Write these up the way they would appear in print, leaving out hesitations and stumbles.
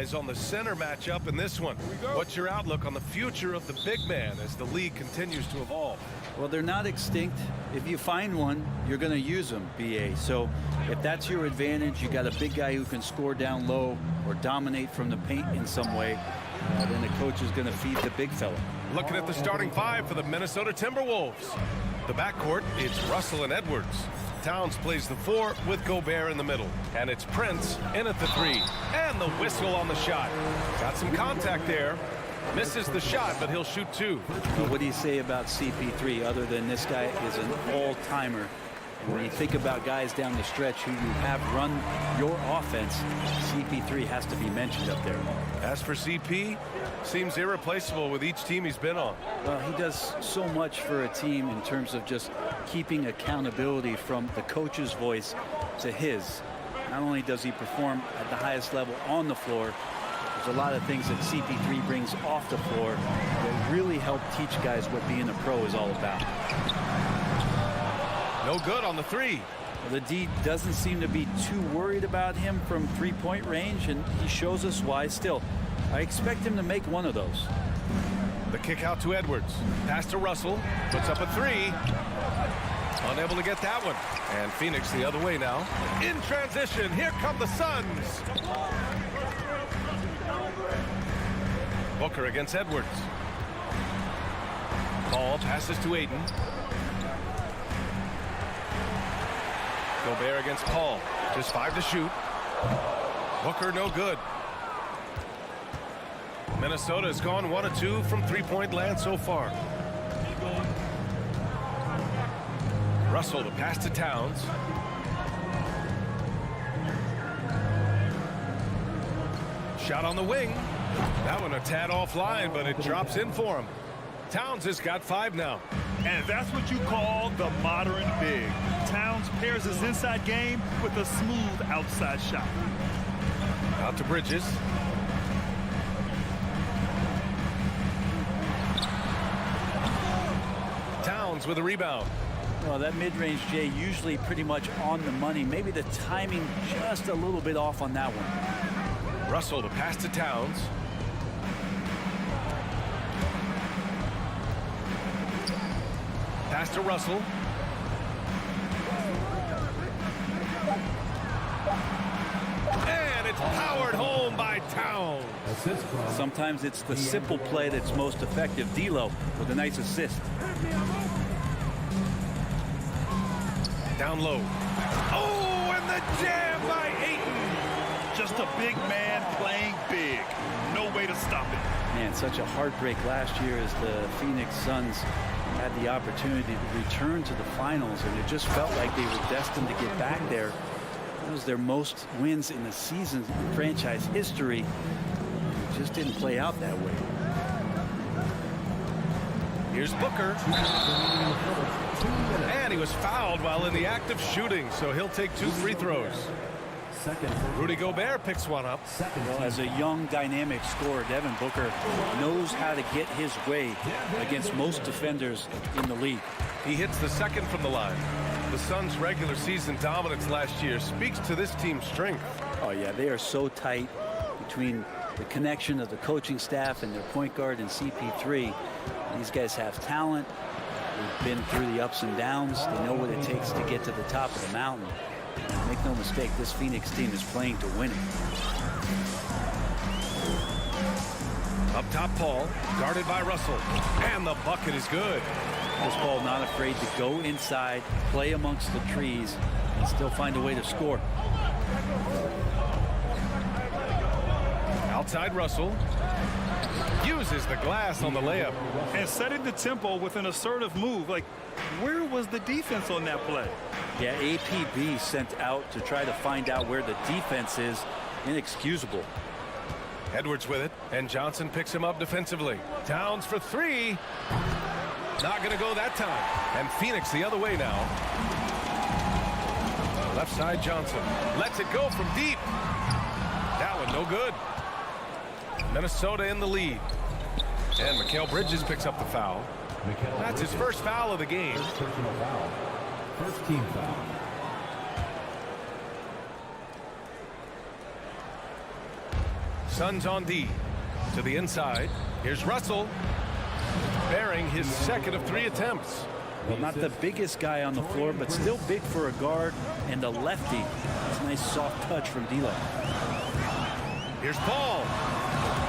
eyes on the center matchup in this one. What's your outlook on the future of the big man as the league continues to evolve? Well, they're not extinct. If you find one, you're going to use them, BA. So if that's your advantage, you got a big guy who can score down low or dominate from the paint in some way, then the coach is going to feed the big fella. Looking at the starting five for the Minnesota Timberwolves. The backcourt, it's Russell and Edwards. Towns plays the 4 with Gobert in the middle. And it's Prince in at the 3. And the whistle on the shot. Got some contact there. Misses the shot, but he'll shoot 2. Well, what do you say about CP3 other than this guy is an all-timer? When you think about guys down the stretch who you have run your offense, CP3 has to be mentioned up there. As for CP, seems irreplaceable with each team he's been on. Well, he does so much for a team in terms of just keeping accountability from the coach's voice to his. Not only does he perform at the highest level on the floor, there's a lot of things that CP3 brings off the floor that really help teach guys what being a pro is all about. No good on the 3. Well, the D doesn't seem to be too worried about him from three-point range, and he shows us why. Still, I expect him to make one of those. The kick out to Edwards. Pass to Russell. Puts up a 3. Unable to get that one. And Phoenix the other way now. In transition, here come the Suns. Booker against Edwards. Ball passes to Ayton. Gobert against Paul. Just 5 to shoot. Booker no good. Minnesota has gone 1 of 2 from three-point land so far. Russell to pass to Towns. Shot on the wing. That one a tad offline, but it drops in for him. Towns has got 5 now. And that's what you call the modern big. Towns pairs his inside game with a smooth outside shot. Out to Bridges. Towns with a rebound. Well, that mid-range, Jay, usually pretty much on the money. Maybe the timing just a little bit off on that one. Russell to pass to Towns. Pass to Russell. And it's powered home by Towns. Sometimes it's the simple play that's most effective. D'Lo with a nice assist. Down low. Oh, and the jam by Ayton. Just a big man playing big. No way to stop it. Man, such a heartbreak last year as the Phoenix Suns had the opportunity to return to the finals, and it just felt like they were destined to get back there. That was their most wins in the season in franchise history. It just didn't play out that way. Here's Booker. And he was fouled while in the act of shooting, so he'll take 2 free throws. Rudy Gobert picks one up. Well, as a young, dynamic scorer, Devin Booker knows how to get his way against most defenders in the league. He hits the 2nd from the line. The Suns' regular season dominance last year speaks to this team's strength. Oh, yeah, they are so tight between the connection of the coaching staff and their point guard and CP3. These guys have talent. They've been through the ups and downs. They know what it takes to get to the top of the mountain. Make no mistake, this Phoenix team is playing to win it. Up top, Paul, guarded by Russell. And the bucket is good. This Paul not afraid to go inside, play amongst the trees, and still find a way to score. Outside Russell. Uses the glass on the layup. And setting the tempo with an assertive move. Like, where was the defense on that play? Yeah, APB sent out to try to find out where the defense is. Inexcusable. Edwards with it, and Johnson picks him up defensively. Towns for 3. Not going to go that time. And Phoenix the other way now. Left side Johnson. Lets it go from deep. That one no good. Minnesota in the lead. And Mikal Bridges picks up the foul. That's his first foul of the game. First team foul. Suns on D. To the inside. Here's Russell. Bearing his second of 3 attempts. Well, not the biggest guy on the floor, but still big for a guard and a lefty. It's a nice soft touch from D'Lo. Here's Paul.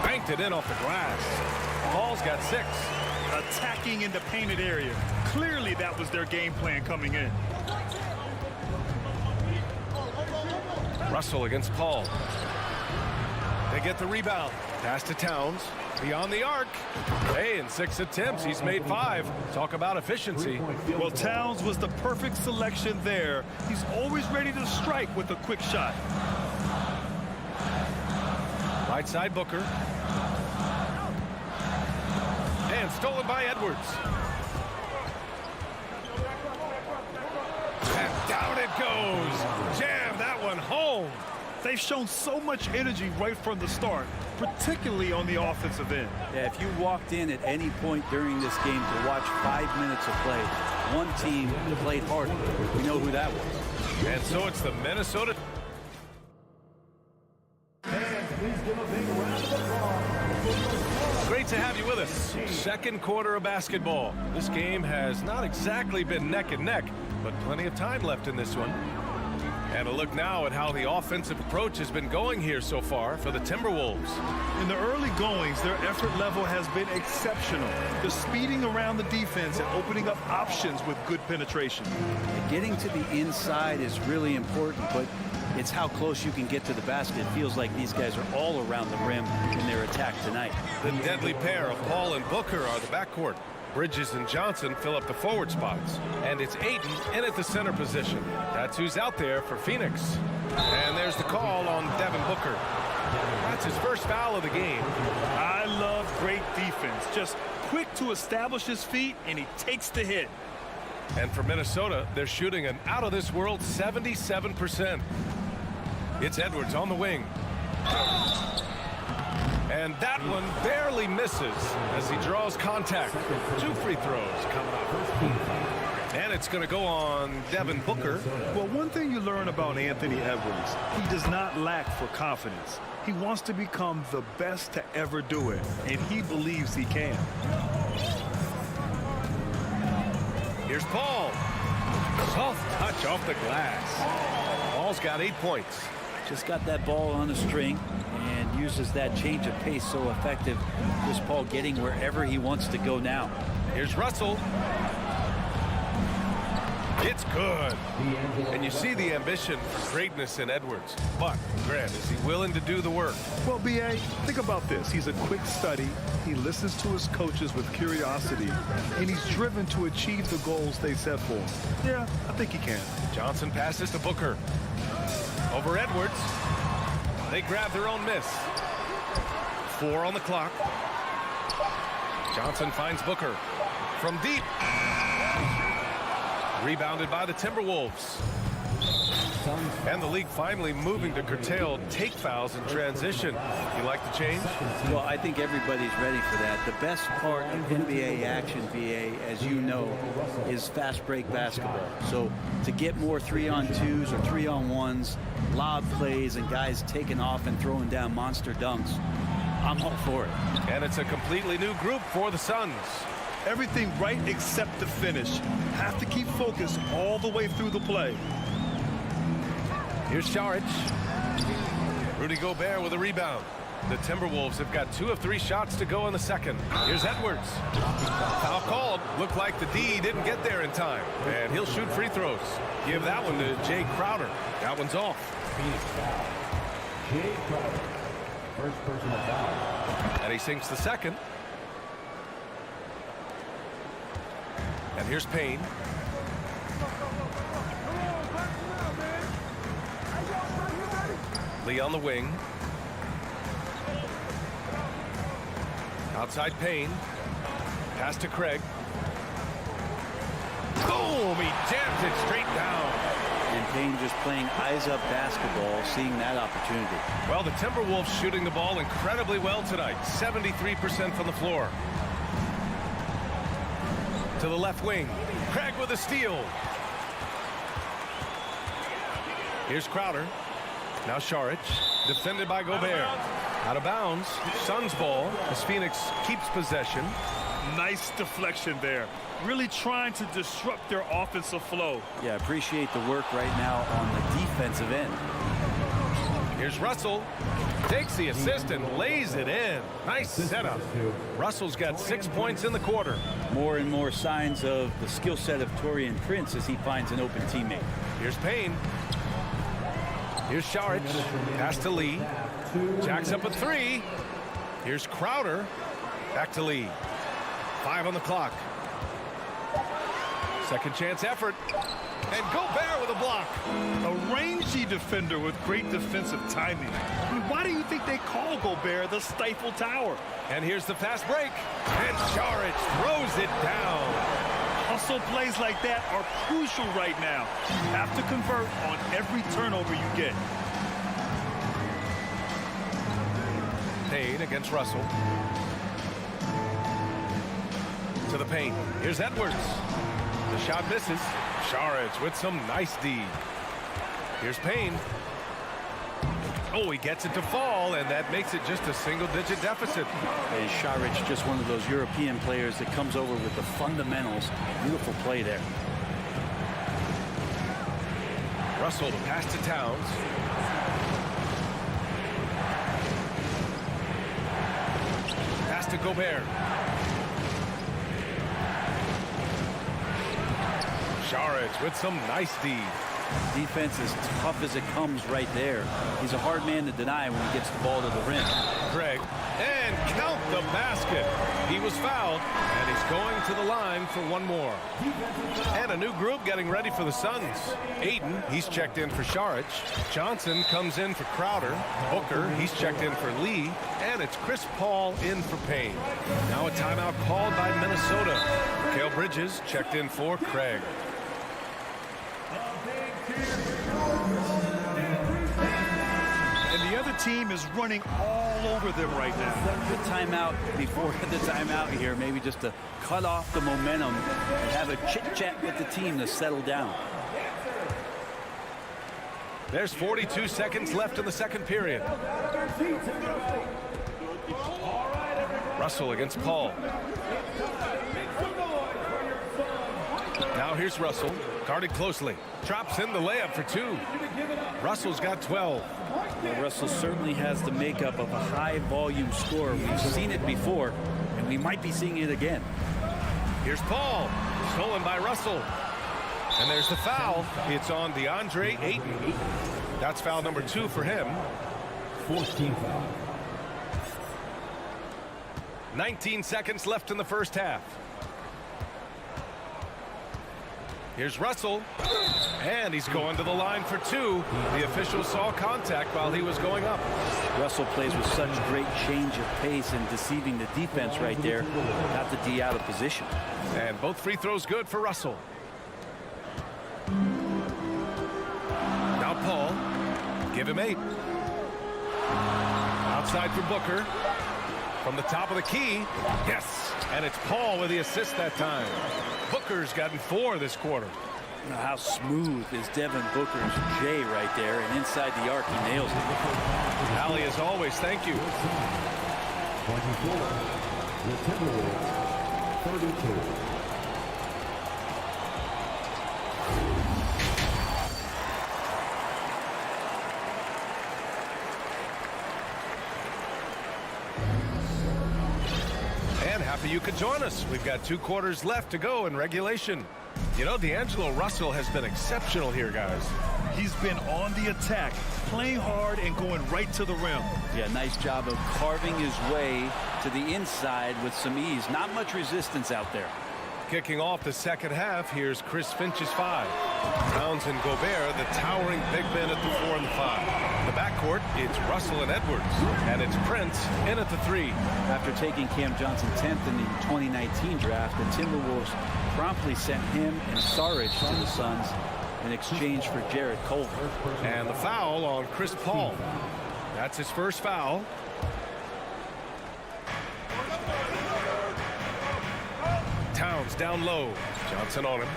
Banked it in off the glass. Paul's got 6. Attacking in the painted area. Clearly that was their game plan coming in. Russell against Paul. They get the rebound. Pass to Towns. Beyond the arc. Hey, in 6 attempts, he's made 5. Talk about efficiency. Well, Towns was the perfect selection there. He's always ready to strike with a quick shot. Right side Booker. And stolen by Edwards. And down it goes. Jam that one home. They've shown so much energy right from the start, particularly on the offensive end. Yeah, if you walked in at any point during this game to watch 5 minutes of play, one team played harder. We know who that was. And so it's the Minnesota. Great to have you with us. Second quarter of basketball. This game has not exactly been neck and neck, but plenty of time left in this one. And a look now at how the offensive approach has been going here so far for the Timberwolves. In the early goings, their effort level has been exceptional. They're speeding around the defense and opening up options with good penetration. Getting to the inside is really important, but it's how close you can get to the basket. It feels like these guys are all around the rim in their attack tonight. The deadly pair of Paul and Booker are the backcourt. Bridges and Johnson fill up the forward spots. And it's Ayton in at the center position. That's who's out there for Phoenix. And there's the call on Devin Booker. That's his first foul of the game. I love great defense. Just quick to establish his feet, and he takes the hit. And for Minnesota, they're shooting an out-of-this-world 77%. It's Edwards on the wing. And that one barely misses as he draws contact. 2 free throws coming up. And it's going to go on Devin Booker. Well, one thing you learn about Anthony Edwards, he does not lack for confidence. He wants to become the best to ever do it, and he believes he can. Here's Paul. Soft touch off the glass. Paul's got 8 points. Just got that ball on a string and uses that change of pace so effective. Chris Paul getting wherever he wants to go now. Here's Russell. It's good. And you see the ambition for greatness in Edwards. But, Grant, is he willing to do the work? Well, B.A., think about this. He's a quick study. He listens to his coaches with curiosity, and he's driven to achieve the goals they set for him. Yeah, I think he can. Johnson passes to Booker. Over Edwards. They grab their own miss. 4 on the clock. Johnson finds Booker from deep. Rebounded by the Timberwolves. And the league finally moving to curtail take fouls in transition. You like the change? Well, I think everybody's ready for that. The best part of NBA action, BA, as you know, is fast break basketball. So to get more 3-on-2s or 3-on-1s, lob plays, and guys taking off and throwing down monster dunks, I'm all for it. And it's a completely new group for the Suns. Everything right except the finish. Have to keep focused all the way through the play. Here's Saric. Rudy Gobert with a rebound. The Timberwolves have got 2 of 3 shots to go in the second. Here's Edwards. Foul called. Looked like the D didn't get there in time. And he'll shoot free throws. Give that one to Jay Crowder. That one's off. Jay Crowder, first personal foul. And he sinks the second. And here's Payne. Lee on the wing. Outside Payne. Pass to Craig. Boom! He jams it straight down. And Payne just playing eyes-up basketball, seeing that opportunity. Well, the Timberwolves shooting the ball incredibly well tonight. 73% from the floor. To the left wing. Craig with a steal. Here's Crowder. Now Saric. Defended by Gobert. Out of bounds. Suns ball as Phoenix keeps possession. Nice deflection there. Really trying to disrupt their offensive flow. Yeah, appreciate the work right now on the defensive end. Here's Russell. Takes the assist and lays it in. Nice setup. Russell's got 6 points in the quarter. More and more signs of the skill set of Taurean Prince as he finds an open teammate. Here's Payne. Here's Saric. Pass to Lee. Jacks up a three. Here's Crowder. Back to Lee. 5 on the clock. Second chance effort. And Gobert with a block. A rangy defender with great defensive timing. I mean, why do you think they call Gobert the Stifle Tower? And here's the fast break. And Saric throws it down. Hustle plays like that are crucial right now. You have to convert on every turnover you get. Payne against Russell. To the paint. Here's Edwards. The shot misses. Saric with some nice D. Here's Payne. Oh, he gets it to fall, and that makes it just a single-digit deficit. And Saric, just one of those European players that comes over with the fundamentals. Beautiful play there. Russell to pass to Towns. Pass to Gobert. Saric with some nice D. Defense is tough as it comes right there. He's a hard man to deny when he gets the ball to the rim. Craig, and count the basket. He was fouled, and he's going to the line for one more. And a new group getting ready for the Suns. Ayton, he's checked in for Saric. Johnson comes in for Crowder. Booker, he's checked in for Lee. And it's Chris Paul in for Payne. Now a timeout called by Minnesota. Mikal Bridges checked in for Craig. And the other team is running all over them right now. The timeout before the timeout here, maybe just to cut off the momentum and have a chit-chat with the team to settle down. There's 42 seconds left in the second period. Russell against Paul. Now here's Russell, guarded closely. Drops in the layup for two. Russell's got 12. Well, Russell certainly has the makeup of a high-volume scorer. We've seen it before, and we might be seeing it again. Here's Paul, stolen by Russell. And there's the foul. It's on DeAndre Ayton. That's foul number 2 for him. 14 foul. 19 seconds left in the first half. Here's Russell, and he's going to the line for 2. The official saw contact while he was going up. Russell plays with such great change of pace and deceiving the defense right there. Got the D out of position. And both free throws good for Russell. Now Paul, give him 8. Outside for Booker. From the top of the key, yes, and it's Paul with the assist that time. Booker's gotten 4 this quarter. Now how smooth is Devin Booker's J right there, and inside the arc he nails it. Allie, as always, thank you. 24. The Timberwolves, 32. Happy you could join us. We've got 2 quarters left to go in regulation. You know, D'Angelo Russell has been exceptional here, guys. He's been on the attack, playing hard and going right to the rim. Yeah, nice job of carving his way to the inside with some ease. Not much resistance out there. Kicking off the second half, here's Chris Finch's 5. Towns and Gobert, the towering big men at the 4 and the 5. The backcourt, it's Russell and Edwards. And it's Prince in at the 3. After taking Cam Johnson 10th in the 2019 draft, the Timberwolves promptly sent him and Saric to the Suns in exchange for Jarrett Culver. And the foul on Chris Paul. That's his first foul. Towns down low. Johnson on him.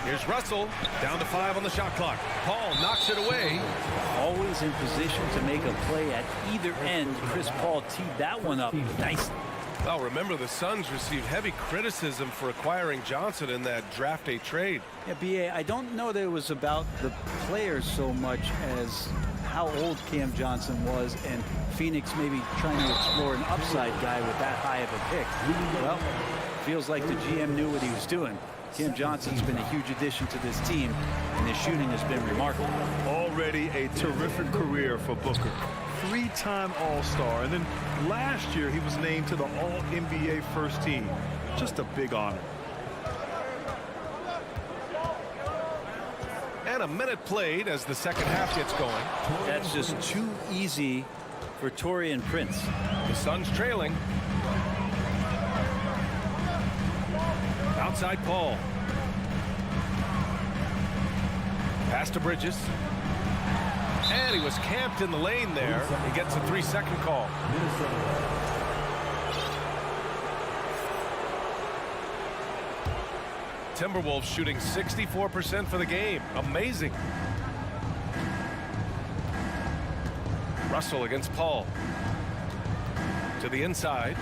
Here's Russell, down to 5 on the shot clock. Paul knocks it away. Always in position to make a play at either end. Chris Paul teed that one up nicely. Well, remember, the Suns received heavy criticism for acquiring Johnson in that draft day trade. Yeah, B.A., I don't know that it was about the players so much as how old Cam Johnson was, and Phoenix maybe trying to explore an upside guy with that high of a pick. Well, feels like the GM knew what he was doing. Cam Johnson's been a huge addition to this team, and his shooting has been remarkable. Already a terrific career for Booker. 3-time All-Star, and then last year he was named to the All-NBA first team. Just a big honor. And a minute played as the second half gets going. That's just too easy for Taurean Prince. The Suns trailing. Outside Paul. Pass to Bridges. And he was camped in the lane there. He gets a 3-second call. Timberwolves shooting 64% for the game. Amazing. Russell against Paul. To the inside.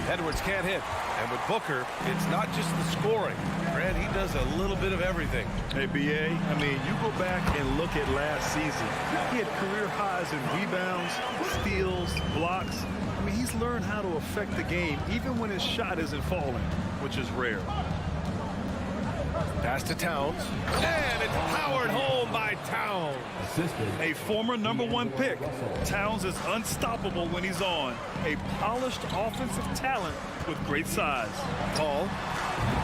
Edwards can't hit. And with Booker, it's not just the scoring. Grant, he does a little bit of everything. Hey, B.A., I mean, you go back and look at last season. He had career highs in rebounds, steals, blocks. I mean, he's learned how to affect the game, even when his shot isn't falling, which is rare. Pass to Towns. And it's powered home by Towns. A former #1 pick. Towns is unstoppable when he's on. A polished offensive talent with great size. Paul.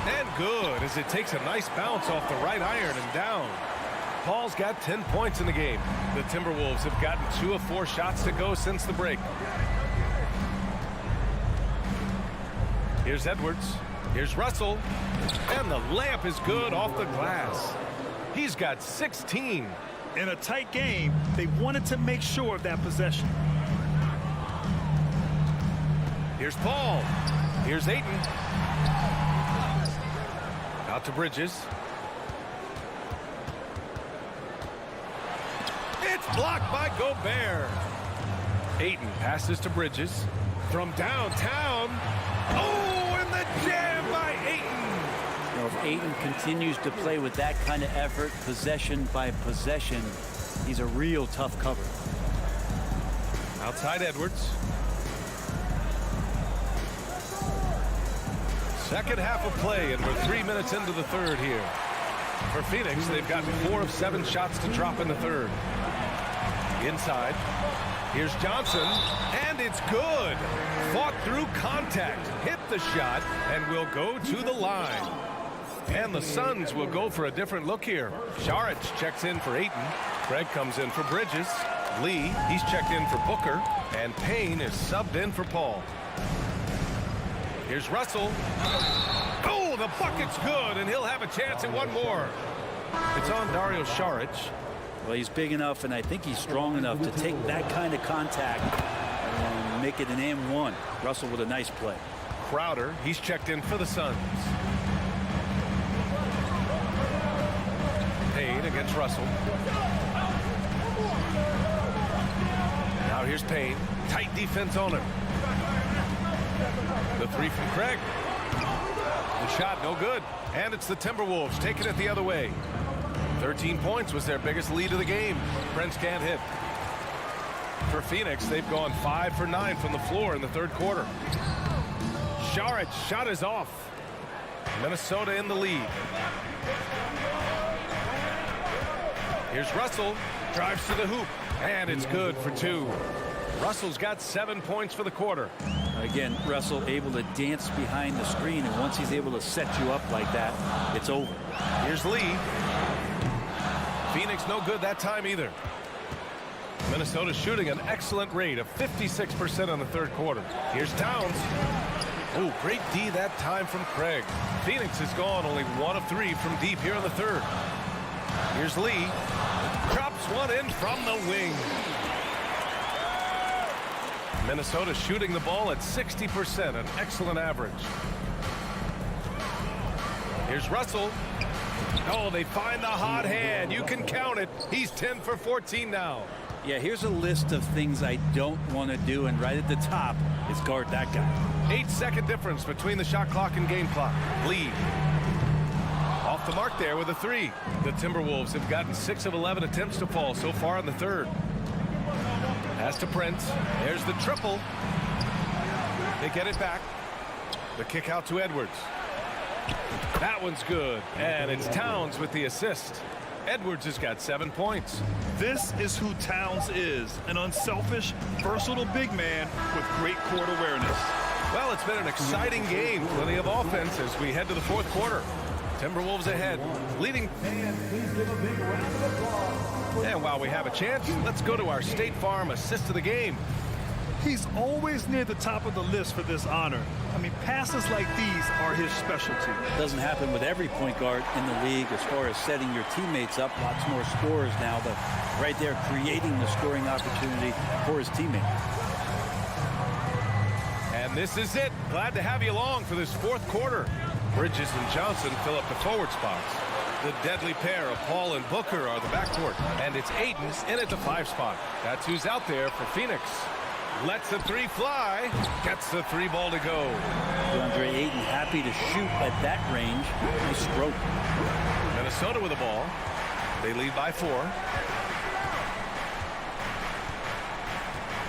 And good as it takes a nice bounce off the right iron and down. Paul's got 10 points in the game. The Timberwolves have gotten 2 of 4 shots to go since the break. Here's Edwards. Here's Russell. And the layup is good off the glass. He's got 16. In a tight game, they wanted to make sure of that possession. Here's Paul. Here's Ayton. Out to Bridges. It's blocked by Gobert. Ayton passes to Bridges. From downtown. Oh, and the jam by Ayton. You know, if Ayton continues to play with that kind of effort, possession by possession, he's a real tough cover. Outside Edwards. Second half of play, and we're 3 minutes into the third here. For Phoenix, they've gotten 4 of 7 shots to drop in the third. Inside. Here's Johnson, and it's good. Fought through contact, hit the shot, and will go to the line. And the Suns will go for a different look here. Saric checks in for Ayton. Craig comes in for Bridges. Lee, he's checked in for Booker. And Payne is subbed in for Paul. Here's Russell. Oh, the bucket's good, and he'll have a chance at one more. It's on Dario Saric. Well, he's big enough, and I think he's strong enough to take that kind of contact and make it an and-one. Russell with a nice play. Crowder, he's checked in for the Suns. Payne against Russell. Now here's Payne. Tight defense on him. The 3 from Craig. The shot no good. And it's the Timberwolves taking it the other way. 13 points was their biggest lead of the game. Prince can't hit. For Phoenix, they've gone 5 for 9 from the floor in the third quarter. Saric shot is off. Minnesota in the lead. Here's Russell. Drives to the hoop. And it's good for 2. Russell's got 7 points for the quarter. Again, Russell able to dance behind the screen, and once he's able to set you up like that, it's over. Here's Lee. Phoenix no good that time either. Minnesota shooting an excellent rate of 56% in the third quarter. Here's Towns. Oh, great D that time from Craig. Phoenix has gone only 1 of 3 from deep here in the third. Here's Lee. Drops one in from the wing. Minnesota shooting the ball at 60%, an excellent average. Here's Russell. Oh, they find the hot hand. You can count it. He's 10 for 14 now. Yeah, here's a list of things I don't want to do, and right at the top is guard that guy. 8-second difference between the shot clock and game clock. Lead. Off the mark there with a 3. The Timberwolves have gotten 6 of 11 attempts to fall so far in the third. Pass to Prince. There's the triple. They get it back. The kick out to Edwards. That one's good. And it's Towns with the assist. Edwards has got 7 points. This is who Towns is, an unselfish, versatile big man with great court awareness. Well, it's been an exciting game. Plenty of offense as we head to the fourth quarter. Timberwolves ahead, leading. And while we have a chance, let's go to our State Farm assist of the game. He's always near the top of the list for this honor. I mean, passes like these are his specialty. Doesn't happen with every point guard in the league as far as setting your teammates up. Lots more scorers now, but right there creating the scoring opportunity for his teammate. And this is it. Glad to have you along for this fourth quarter. Bridges and Johnson fill up the forward spots. The deadly pair of Paul and Booker are the backcourt. And it's Ayton in at the 5 spot. That's who's out there for Phoenix. Lets the 3 fly. Gets the 3 ball to go. DeAndre Ayton happy to shoot at that range. Nice stroke. Minnesota with the ball. They lead by 4.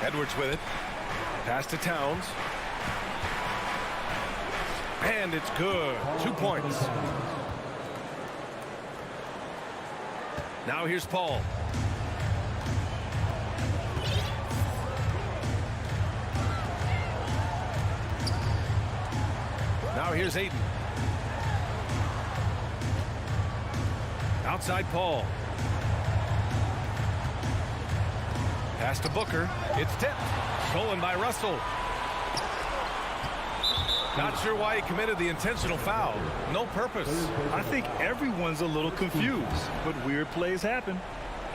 Edwards with it. Pass to Towns. And it's good. 2 points. Now here's Paul. Now here's Ayton. Outside Paul. Pass to Booker. It's tipped. Stolen by Russell. Not sure why he committed the intentional foul. No purpose. I think everyone's a little confused, but weird plays happen.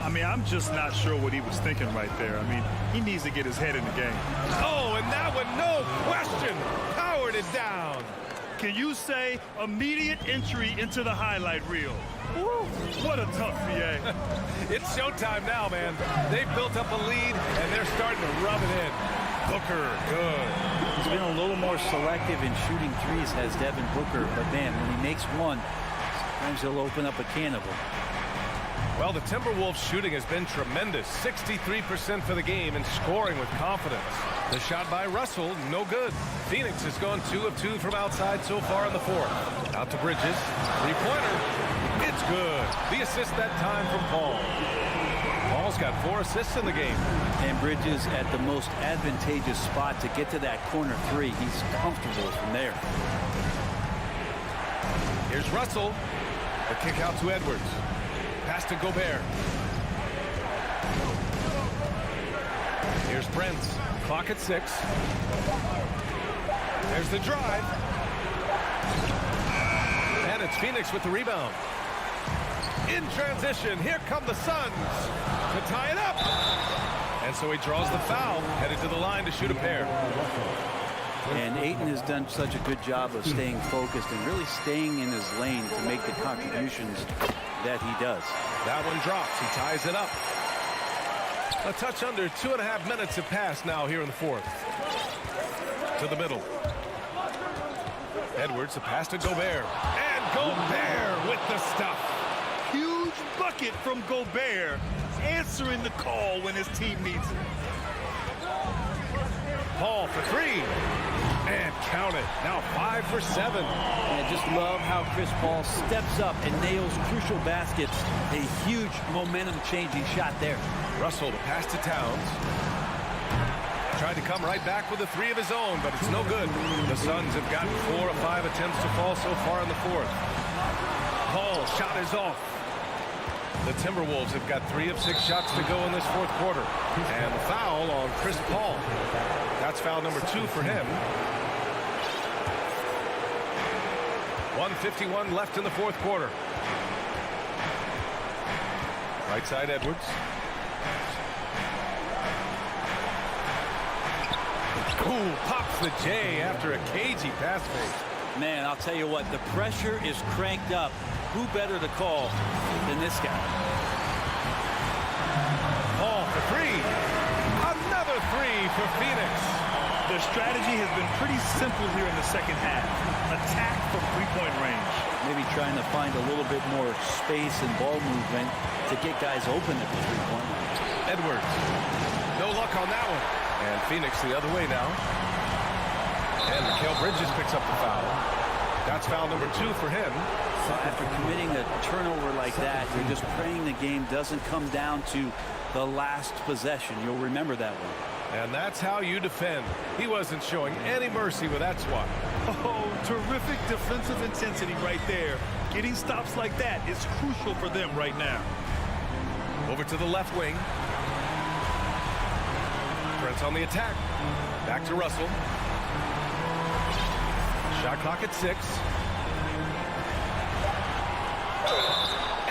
I mean, I'm just not sure what he was thinking right there. I mean, he needs to get his head in the game. Oh, and that one, no question, powered it down. Can you say immediate entry into the highlight reel? Woo, what a tough VA. It's showtime now, man. They've built up a lead, and they're starting to rub it in. Booker, good. He's been a little more selective in shooting threes, has Devin Booker, but man, when he makes one, sometimes he'll open up a can of them. Well, the Timberwolves shooting has been tremendous. 63% for the game and scoring with confidence. The shot by Russell, no good. Phoenix has gone 2 of 2 from outside so far in the fourth. Out to Bridges. 3-pointer. It's good. The assist that time from Paul. Paul's got 4 assists in the game. And Bridges at the most advantageous spot to get to that corner 3. He's comfortable from there. Here's Russell. The kick out to Edwards. Pass to Gobert. Here's Prince. Clock at 6. There's the drive. And it's Phoenix with the rebound. In transition, here come the Suns to tie it up. And so he draws the foul, headed to the line to shoot a pair. And Ayton has done such a good job of staying focused and really staying in his lane to make the contributions that he does. That one drops. He ties it up. A touch under 2.5 minutes have passed now here in the fourth. To the middle. Edwards, a pass to Gobert. And Gobert with the stuff. Huge bucket from Gobert, answering the call when his team needs it. Paul for 3. And count it. Now 5 for 7. And I just love how Chris Paul steps up and nails crucial baskets. A huge momentum-changing shot there. Russell to pass to Towns. Tried to come right back with a 3 of his own, but it's no good. The Suns have gotten 4 of 5 attempts to fall so far in the fourth. Paul shot is off. The Timberwolves have got 3 of 6 shots to go in this fourth quarter. And the foul on Chris Paul. That's foul number 2 for him. 1:51 left in the fourth quarter. Right side Edwards. Ooh, pops the J after a cagey pass fake. Man, I'll tell you what, the pressure is cranked up Who better to call than this guy? Ball for three. Another three for Phoenix. The strategy has been pretty simple here in the second half. Attack from three-point range. Maybe trying to find a little bit more space and ball movement to get guys open at the three-point line. Edwards. No luck on that one. And Phoenix the other way now. And Mikal Bridges picks up the foul. That's foul number 2 for him. So after committing a turnover like that, you're just praying the game doesn't come down to the last possession. You'll remember that one. And that's how you defend. He wasn't showing any mercy with that swat. Oh, terrific defensive intensity right there. Getting stops like that is crucial for them right now. Over to the left wing. Brent's on the attack. Back to Russell. Shot clock at 6.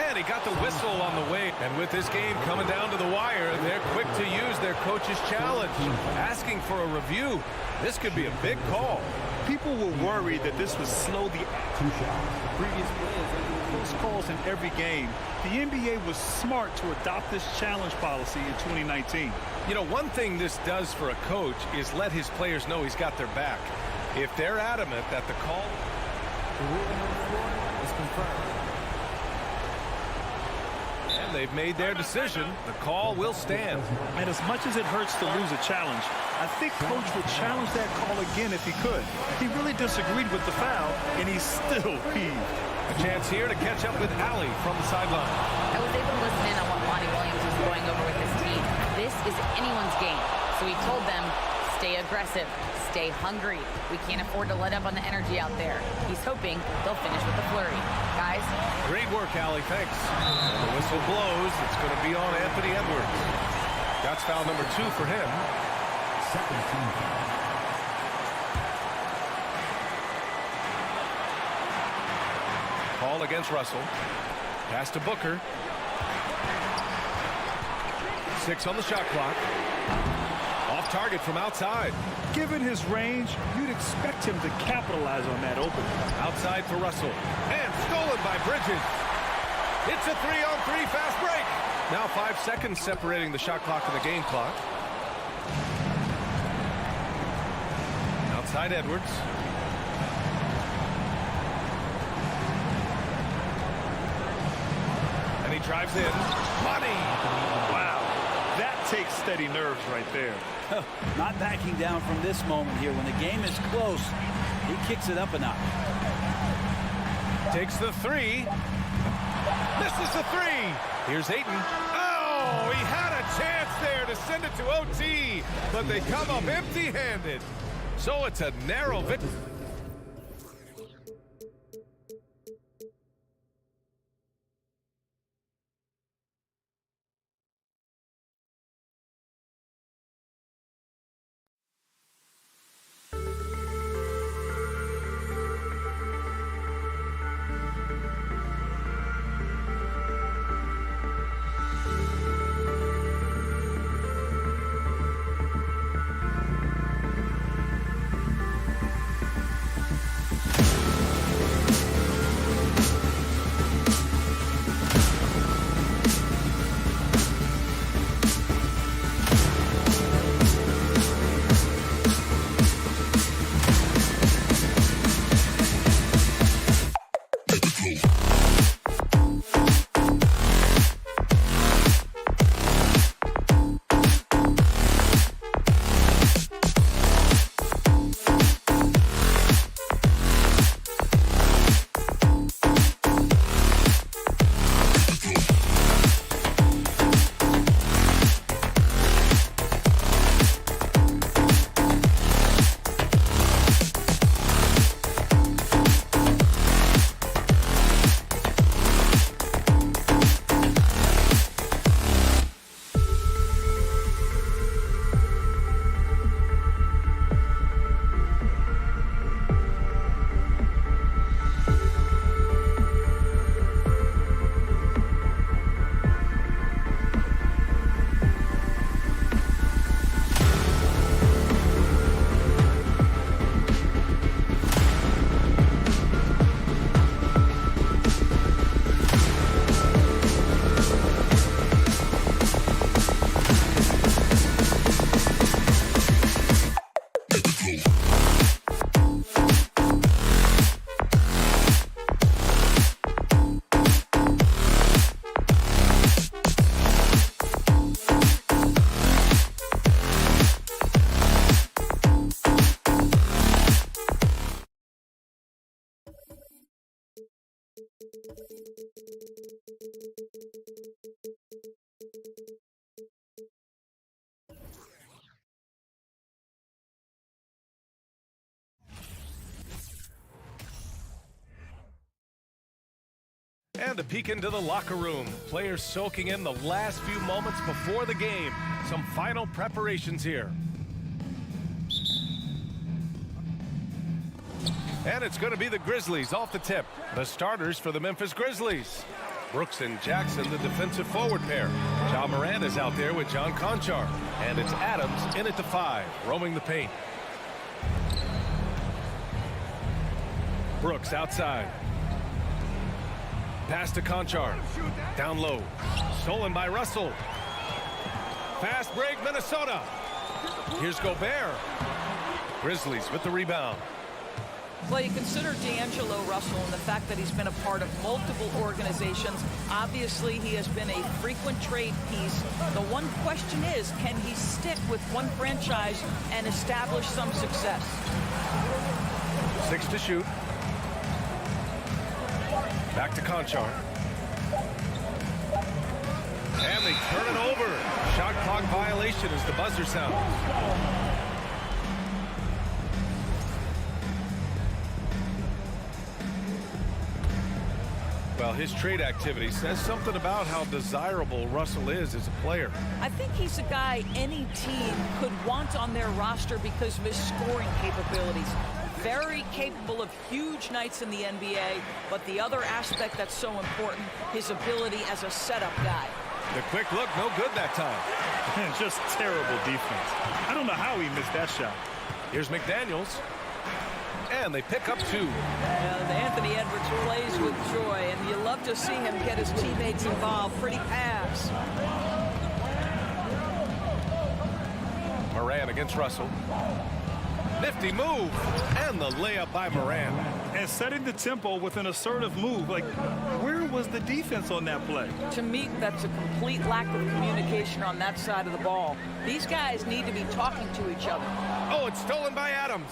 And he got the whistle on the way. And with this game coming down to the wire, they're quick to use their coach's challenge. Asking for a review. This could be a big call. People were worried that this would slow the 2 shots. previous players. Close calls in every game. The NBA was smart to adopt this challenge policy in 2019. You know, one thing this does for a coach is let his players know he's got their back. If they're adamant that the call... The ruling on the floor is confirmed. And they've made their decision. The call will stand. And as much as it hurts to lose a challenge, I think Coach would challenge that call again if he could. He really disagreed with the foul, and he's still peeved. A chance here to catch up with Allie from the sideline. I was able to listen in on what Monty Williams was going over with his team. This is anyone's game. So he told them, stay aggressive, stay hungry. We can't afford to let up on the energy out there. He's hoping they'll finish with a flurry. Guys? Great work, Allie. Thanks. And the whistle blows. It's going to be on Anthony Edwards. That's foul number 2 for him. Second team foul. Call against Russell. Pass to Booker. 6 on the shot clock. Off target from outside. Given his range, you'd expect him to capitalize on that opening. Outside for Russell. And stolen by Bridges. It's a 3-on-3 fast break. Now 5 seconds separating the shot clock and the game clock. Outside Edwards. And he drives in. Money! Wow, that takes steady nerves right there. Not backing down from this moment here. When the game is close, he kicks it up a notch. Takes the 3. Misses the 3. Here's Ayton. Oh, he had a chance there to send it to OT, but they come up empty-handed. So it's a narrow victory. And a peek into the locker room. Players soaking in the last few moments before the game. Some final preparations here. And it's going to be the Grizzlies off the tip. The starters for the Memphis Grizzlies. Brooks and Jackson, the defensive forward pair. Ja Morant is out there with John Conchar. And it's Adams in at the 5, roaming the paint. Brooks outside. Pass to Conchar. Down low. Stolen by Russell. Fast break, Minnesota. Here's Gobert. Grizzlies with the rebound. Well, you consider D'Angelo Russell and the fact that he's been a part of multiple organizations. Obviously, he has been a frequent trade piece. The one question is, can he stick with one franchise and establish some success? 6 to shoot. Back to Conchar. And they turn it over. Shot clock violation as the buzzer sounds. Well, his trade activity says something about how desirable Russell is as a player. I think he's a guy any team could want on their roster because of his scoring capabilities. Very capable of huge nights in the NBA, but the other aspect that's so important, his ability as a setup guy. The quick look, no good that time. Just terrible defense. I don't know how he missed that shot. Here's McDaniels. And they pick up 2. Anthony Edwards plays with joy, and you love to see him get his teammates involved. Pretty pass. Morant against Russell. Nifty move. And the layup by Morant. And setting the tempo with an assertive move. Like, where was the defense on that play? To me, that's a complete lack of communication on that side of the ball. These guys need to be talking to each other. Oh, it's stolen by Adams.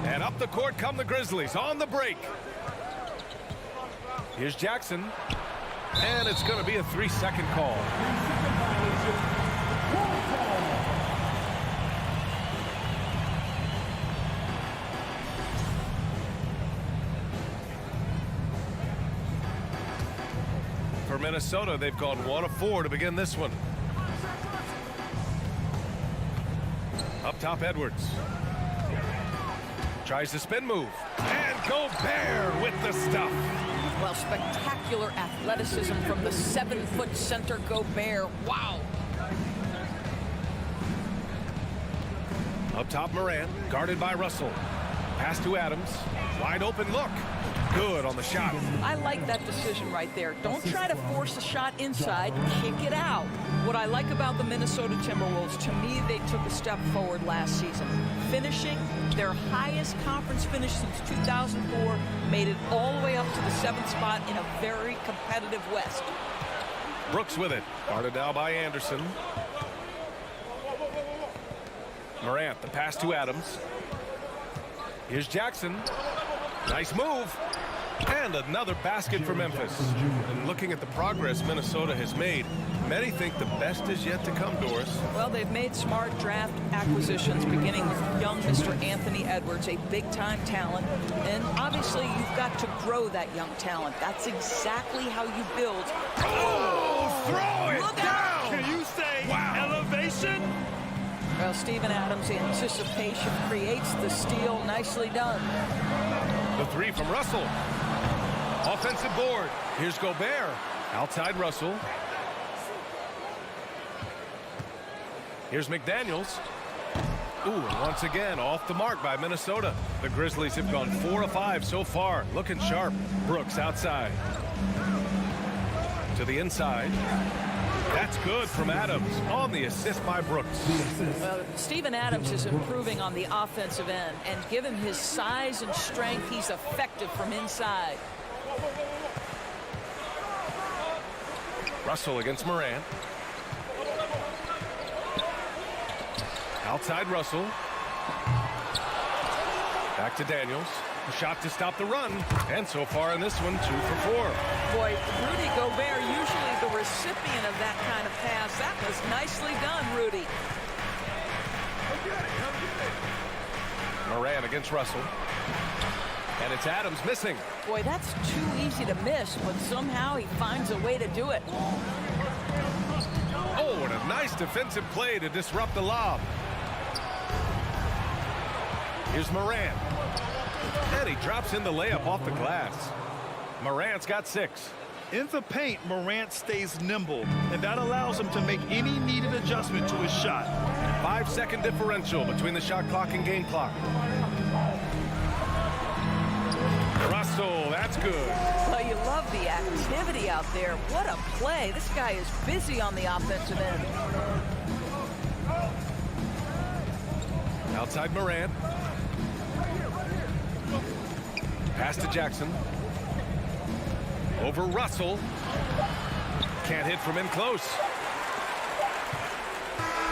And up the court come the Grizzlies on the break. Here's Jackson. And it's going to be a 3-second call. For Minnesota, they've gone 1 of 4 to begin this one. Up top, Edwards. Tries the spin move. And Gobert with the stuff. Well, spectacular athleticism from the 7-foot center Gobert. Wow. Up top, Morant, guarded by Russell. Pass to Adams. Wide open look. Good on the shot. I like that decision right there. Don't try to force a shot inside. Kick it out. What I like about the Minnesota Timberwolves, to me, they took a step forward last season. Finishing their highest conference finish since 2004, made it all the way up to the 7th spot in a very competitive West. Brooks with it. Guarded now by Anderson. Morant, the pass to Adams. Here's Jackson. Nice move. And another basket for Memphis. And looking at the progress Minnesota has made, many think the best is yet to come, Doris. Well, they've made smart draft acquisitions, beginning with young Mr. Anthony Edwards, a big-time talent. And obviously, you've got to grow that young talent. That's exactly how you build. Oh, throw it Look down! out! Can you say Wow. elevation? Well, Steven Adams' anticipation creates the steal. Nicely done. The 3 from Russell. Offensive board. Here's Gobert. Outside Russell. Here's McDaniels. Ooh, and once again, off the mark by Minnesota. The Grizzlies have gone 4 of 5 so far. Looking sharp. Brooks outside. To the inside. That's good from Adams on the assist by Brooks. Well, Steven Adams is improving on the offensive end, and given his size and strength, he's effective from inside. Russell against Morant. Outside Russell. Back to Daniels. A shot to stop the run. And so far in this one, 2 for 4. Boy, Rudy Gobert, usually the recipient of that kind of pass. That was nicely done, Rudy. Morant against Russell. And it's Adams missing. Boy, that's too easy to miss, but somehow he finds a way to do it. Oh, and a nice defensive play to disrupt the lob. Here's Morant. And he drops in the layup off the glass. Morant's got 6. In the paint, Morant stays nimble, and that allows him to make any needed adjustment to his shot. 5-second differential between the shot clock and game clock. Russell, that's good. Well, you love the activity out there. What a play. This guy is busy on the offensive end. Outside Morant. Pass to Jackson. Over Russell. Can't hit from in close.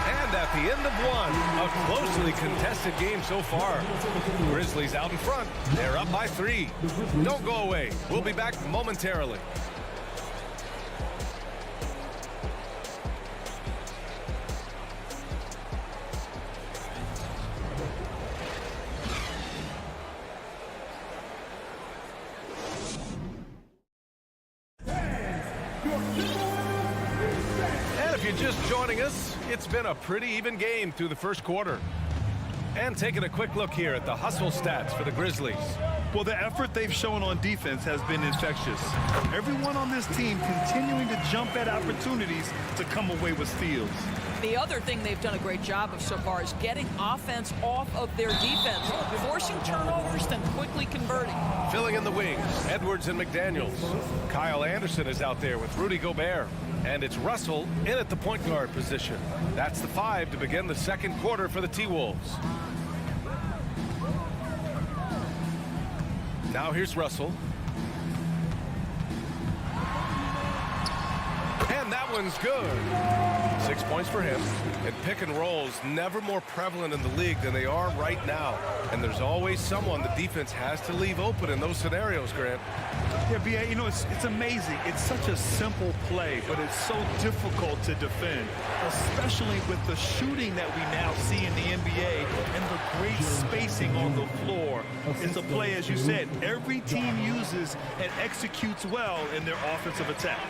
And at the end of one, a closely contested game so far. Grizzlies out in front. They're up by 3. Don't go away. We'll be back momentarily. Just joining us, it's been a pretty even game through the first quarter. And taking a quick look here at the hustle stats for the Grizzlies. Well, the effort they've shown on defense has been infectious. Everyone on this team continuing to jump at opportunities to come away with steals. The other thing they've done a great job of so far is getting offense off of their defense, forcing turnovers, then quickly converting. Filling in the wings, Edwards and McDaniels. Kyle Anderson is out there with Rudy Gobert. And it's Russell in at the point guard position. That's the 5 to begin the second quarter for the T-Wolves. Now here's Russell. And that one's good. 6 points for him. And pick and rolls never more prevalent in the league than they are right now. And there's always someone the defense has to leave open in those scenarios, Grant. Yeah, B.A., you know, it's amazing. It's such a simple play, but it's so difficult to defend, especially with the shooting that we now see in the NBA and the great spacing on the floor. It's a play, as you said, every team uses and executes well in their offensive attack.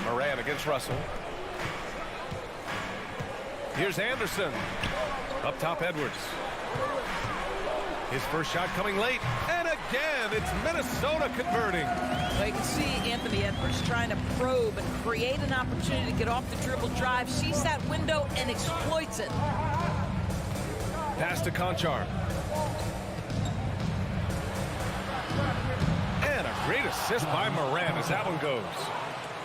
Morant against Russell. Here's Anderson. Up top, Edwards. His first shot coming late. And again, it's Minnesota converting. Well, you can see Anthony Edwards trying to probe and create an opportunity to get off the dribble drive, sees that window, and exploits it. Pass to Conchar. And a great assist by Morant as that one goes.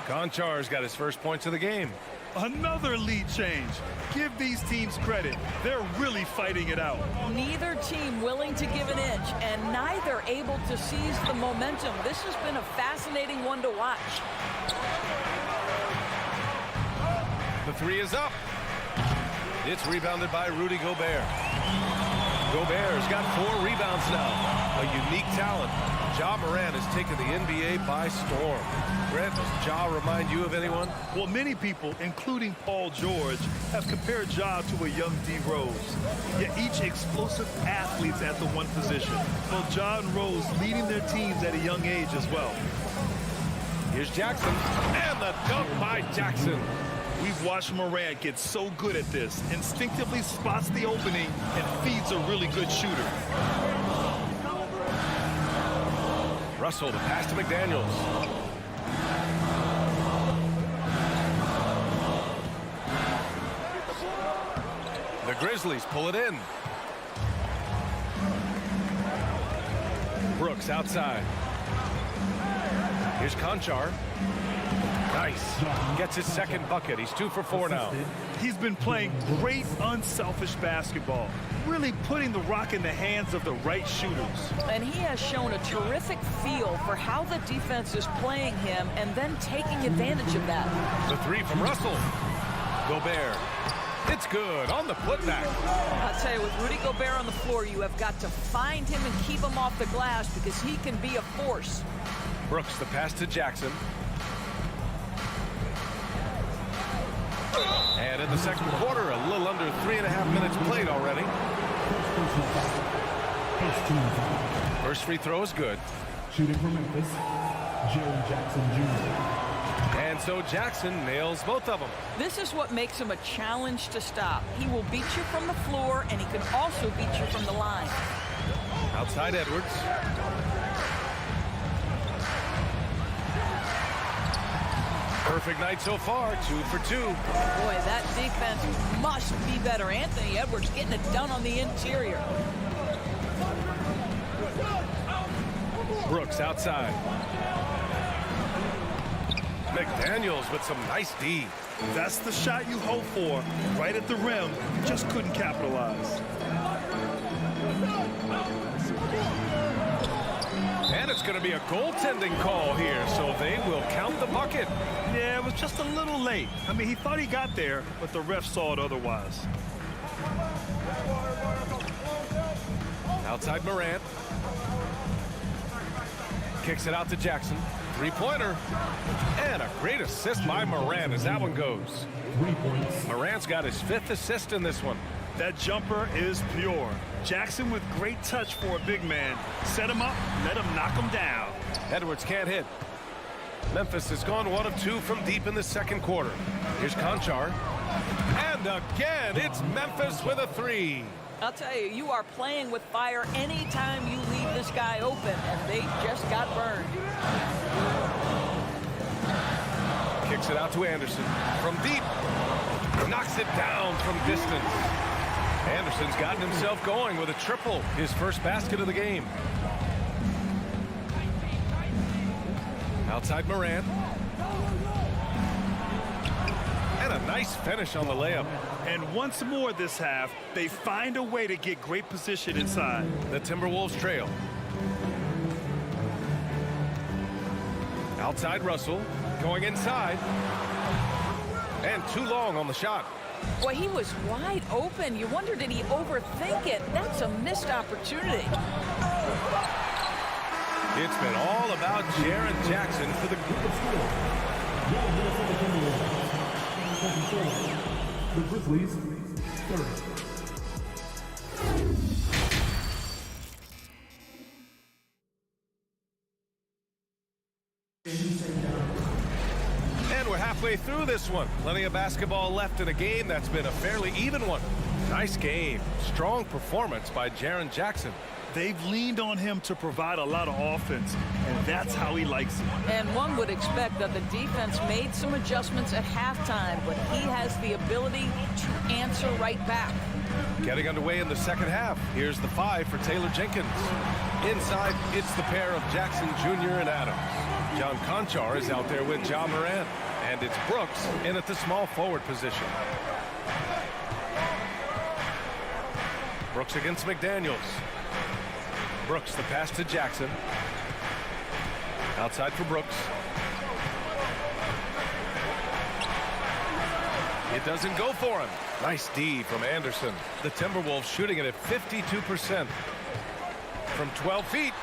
Conchar's got his first points of the game. Another lead change. Give these teams credit. They're really fighting it out. Neither team willing to give an inch, and neither able to seize the momentum. This has been a fascinating one to watch. The 3 is up. It's rebounded by Rudy Gobert. Gobert's got 4 rebounds now. A unique talent. Ja Morant has taken the NBA by storm. Grant, does Ja remind you of anyone? Well, many people, including Paul George, have compared Ja to a young D. Rose. Yet each explosive athletes at the one position. Well, Ja and Rose leading their teams at a young age as well. Here's Jackson. And the dunk by Jackson. We've watched Morant get so good at this. Instinctively spots the opening and feeds a really good shooter. Russell, the pass to McDaniels. The Grizzlies pull it in. Brooks outside. Here's Conchar. Nice. Gets his second bucket. He's 2 for 4 now. He's been playing great, unselfish basketball, really putting the rock in the hands of the right shooters. And he has shown a terrific feel for how the defense is playing him and then taking advantage of that. The 3 from Russell. Gobert. It's good on the putback. I'll tell you, with Rudy Gobert on the floor, you have got to find him and keep him off the glass because he can be a force. Brooks, the pass to Jackson. And in the second quarter, a little under 3.5 minutes played already. personal foul. First team foul. First free throw is good. Shooting for Memphis, Jaren Jackson Jr. And so Jackson nails both of them. This is what makes him a challenge to stop. He will beat you from the floor, and he can also beat you from the line. Outside Edwards. Perfect night so far, 2 for 2. Boy, that defense must be better. Anthony Edwards getting it done on the interior. Brooks outside. McDaniels with some nice D. That's the shot you hope for. Right at the rim, just couldn't capitalize. And it's going to be a goaltending call here, so they will count the bucket. Yeah, it was just a little late. I mean, he thought he got there, but the ref saw it otherwise. Outside Morant. Kicks it out to Jackson. Three-pointer. And a great assist by Morant as that one goes. 3 points. Morant's got his 5th assist in this one. That jumper is pure. Jackson with great touch for a big man. Set him up, let him knock him down. Edwards can't hit. Memphis has gone 1 of 2 from deep in the second quarter. Here's Conchar. And again, it's Memphis with a 3. I'll tell you, you are playing with fire anytime you leave this guy open, and they just got burned. Kicks it out to Anderson. From deep. Knocks it down from distance. Anderson's gotten himself going with a triple. His first basket of the game. Outside Morant. And a nice finish on the layup. And once more this half, they find a way to get great position inside. The Timberwolves trail. Outside Russell. Going inside. And too long on the shot. Boy, he was wide open. You wonder, did he overthink it? That's a missed opportunity. It's been all about Jaren Jackson for the The Grizzlies, 30. And we're halfway through this one. Plenty of basketball left in a game that's been a fairly even one. Nice game. Strong performance by Jaren Jackson. They've leaned on him to provide a lot of offense, and that's how he likes it. And one would expect that the defense made some adjustments at halftime, but he has the ability to answer right back. Getting underway in the second half. Here's the 5 for Taylor Jenkins. Inside, it's the pair of Jackson Jr. and Adams. John Conchar is out there with Ja Morant. And it's Brooks in at the small forward position. Brooks against McDaniels. Brooks, the pass to Jackson. Outside for Brooks. It doesn't go for him. Nice D from Anderson. The Timberwolves shooting it at 52% from 12 feet.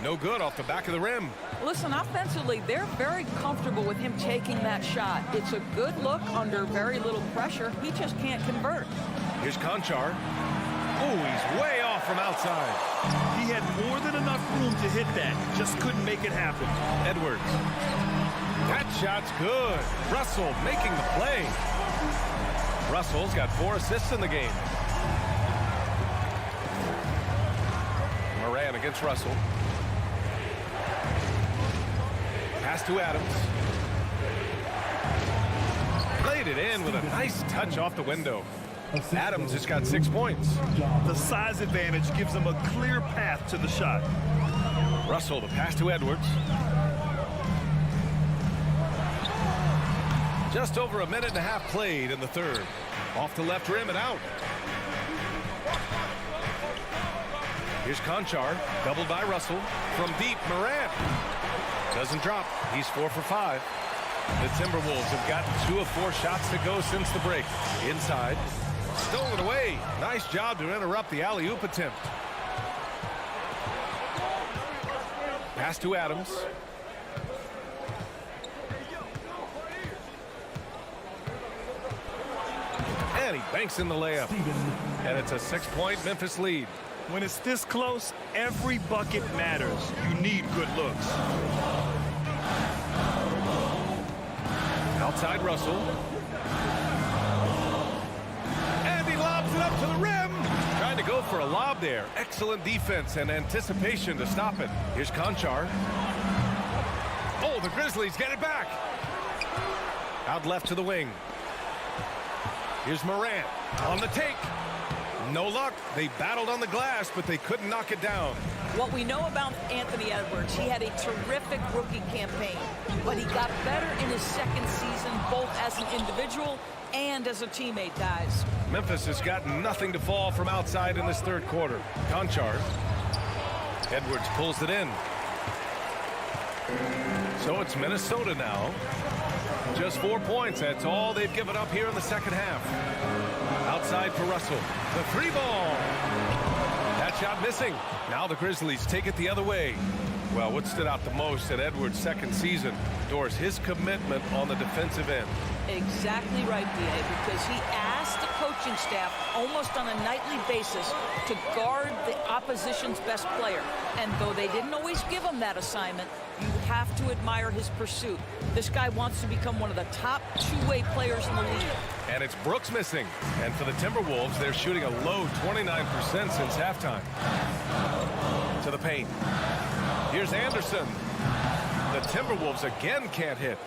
No good off the back of the rim. Listen, offensively, they're very comfortable with him taking that shot. It's a good look under very little pressure. He just can't convert. Here's Conchar. Oh, he's way off from outside. He had more than enough room to hit that. Just couldn't make it happen. Edwards. That shot's good. Russell making the play. Russell's got 4 assists in the game. Morant against Russell. Pass to Adams. Played it in with a nice touch off the window. Adams has got 6 points. The size advantage gives him a clear path to the shot. Russell, the pass to Edwards. Just over a minute and a half played in the third. Off the left rim and out. Here's Conchar, doubled by Russell. From deep, Morant. Doesn't drop. He's 4 for 5. The Timberwolves have gotten 2 of 4 shots to go since the break. Inside. Stolen away. Nice job to interrupt the alley-oop attempt. Pass to Adams. And he banks in the layup. And it's a 6-point Memphis lead. When it's this close, every bucket matters. You need good looks. Outside Russell. And he lobs it up to the rim. Trying to go for a lob there. Excellent defense and anticipation to stop it. Here's Conchar. Oh, the Grizzlies get it back. Out left to the wing. Here's Morant on the take. No luck. They battled on the glass, but they couldn't knock it down. What we know about Anthony Edwards, he had a terrific rookie campaign, but he got better in his second season, both as an individual and as a teammate, guys. Memphis has got nothing to fall from outside in this third quarter. Conchar. Edwards pulls it in. So it's Minnesota now. Just 4 points. That's all they've given up here in the second half. Outside for Russell. The 3-ball. That shot missing. Now the Grizzlies take it the other way. Well, what stood out the most at Edwards' second season, Doris, his commitment on the defensive end. Exactly right, D.A., because he asked the coaching staff almost on a nightly basis to guard the opposition's best player. And though they didn't always give him that assignment, you have to admire his pursuit. This guy wants to become one of the top two-way players in the league. And it's Brooks missing. And for the Timberwolves, they're shooting a low 29% since halftime. To the paint. Here's Anderson. The Timberwolves again can't hit.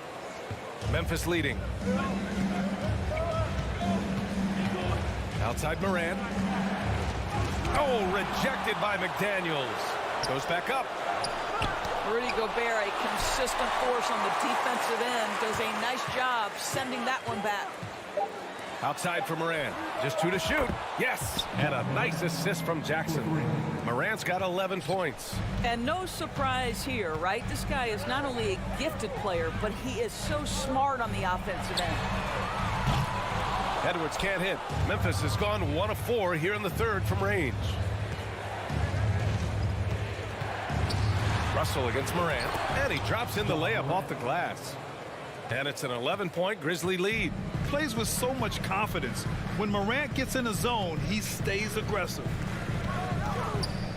Memphis leading. Outside Morant. Oh, rejected by McDaniels. Goes back up. Rudy Gobert, a consistent force on the defensive end, does a nice job sending that one back. Outside for Morant. Just 2 to shoot. Yes! And a nice assist from Jackson. Morant's got 11 points. And no surprise here, right? This guy is not only a gifted player, but he is so smart on the offensive end. Edwards can't hit. Memphis has gone 1 of 4 here in the third from range. Russell against Morant. And he drops in the layup off the glass. And it's an 11-point Grizzly lead. Plays with so much confidence. When Morant gets in the zone, he stays aggressive.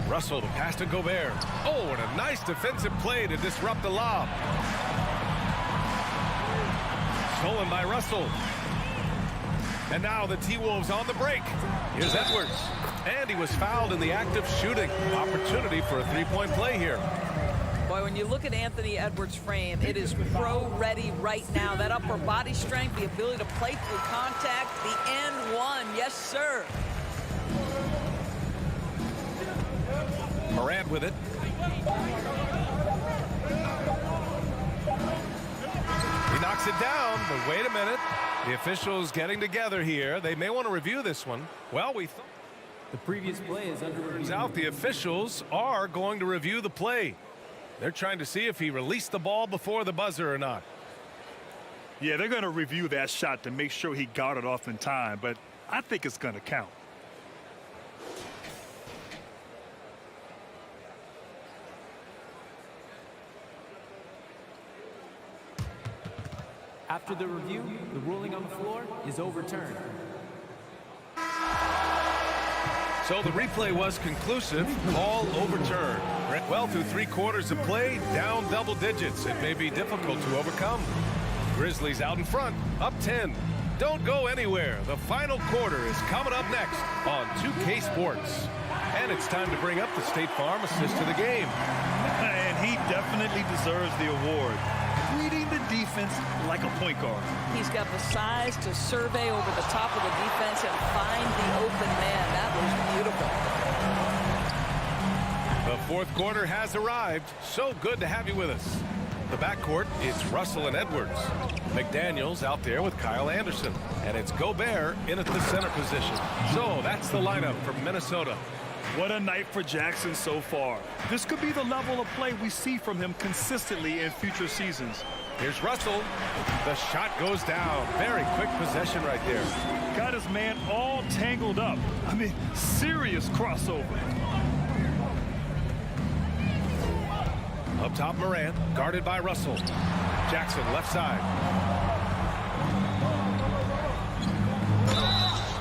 Russell to pass to Gobert. Oh, and a nice defensive play to disrupt the lob. Stolen by Russell. And now the T-Wolves on the break. Here's Edwards. And he was fouled in the act of shooting. Opportunity for a 3-point play here. Boy, when you look at Anthony Edwards' frame, it is pro-ready right now. That upper body strength, the ability to play through contact, the end one. Yes, sir. Morant with it. He knocks it down, but wait a minute. The officials getting together here. They may want to review this one. Well, we thought the previous play is under review. Out. The officials are going to review the play. They're trying to see if he released the ball before the buzzer or not. Yeah, they're going to review that shot to make sure he got it off in time, but I think it's going to count. After the review, the ruling on the floor is overturned. So the replay was conclusive, all overturned. Well, through 3 quarters of play, down double digits. It may be difficult to overcome. Grizzlies out in front, up 10. Don't go anywhere. The final quarter is coming up next on 2K Sports. And it's time to bring up the State Farm assist to the game. And he definitely deserves the award. Reading the defense like a point guard. He's got the size to survey over the top of the defense and find the open man. That was beautiful. The fourth quarter has arrived. So good to have you with us. The backcourt, it's Russell and Edwards. McDaniels out there with Kyle Anderson. And it's Gobert in at the center position. So that's the lineup from Minnesota. What a night for Jackson so far. This could be the level of play we see from him consistently in future seasons. Here's Russell. The shot goes down. Very quick possession right there. Got his man all tangled up. I mean, serious crossover. Up top, Morant, guarded by Russell. Jackson, left side.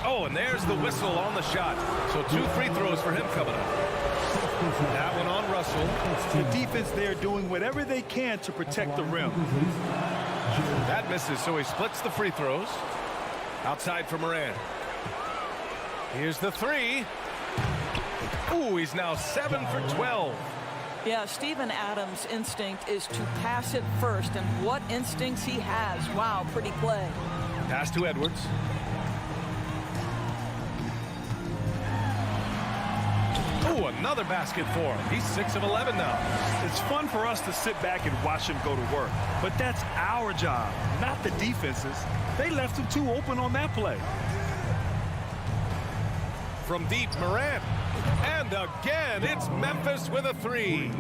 Oh, and there's the whistle on the shot. So 2 free throws for him coming up. That one on Russell. The defense there doing whatever they can to protect the rim. That misses, so he splits the free throws. Outside for Moran. Here's the 3. Ooh, he's now 7 for 12. Yeah, Steven Adams' instinct is to pass it first, and what instincts he has. Wow, pretty play. Pass to Edwards. Ooh, another basket for him. He's 6 of 11 now. It's fun for us to sit back and watch him go to work, but that's our job, not the defense's. They left him too open on that play. From deep, Moran. And again, it's Memphis with a 3.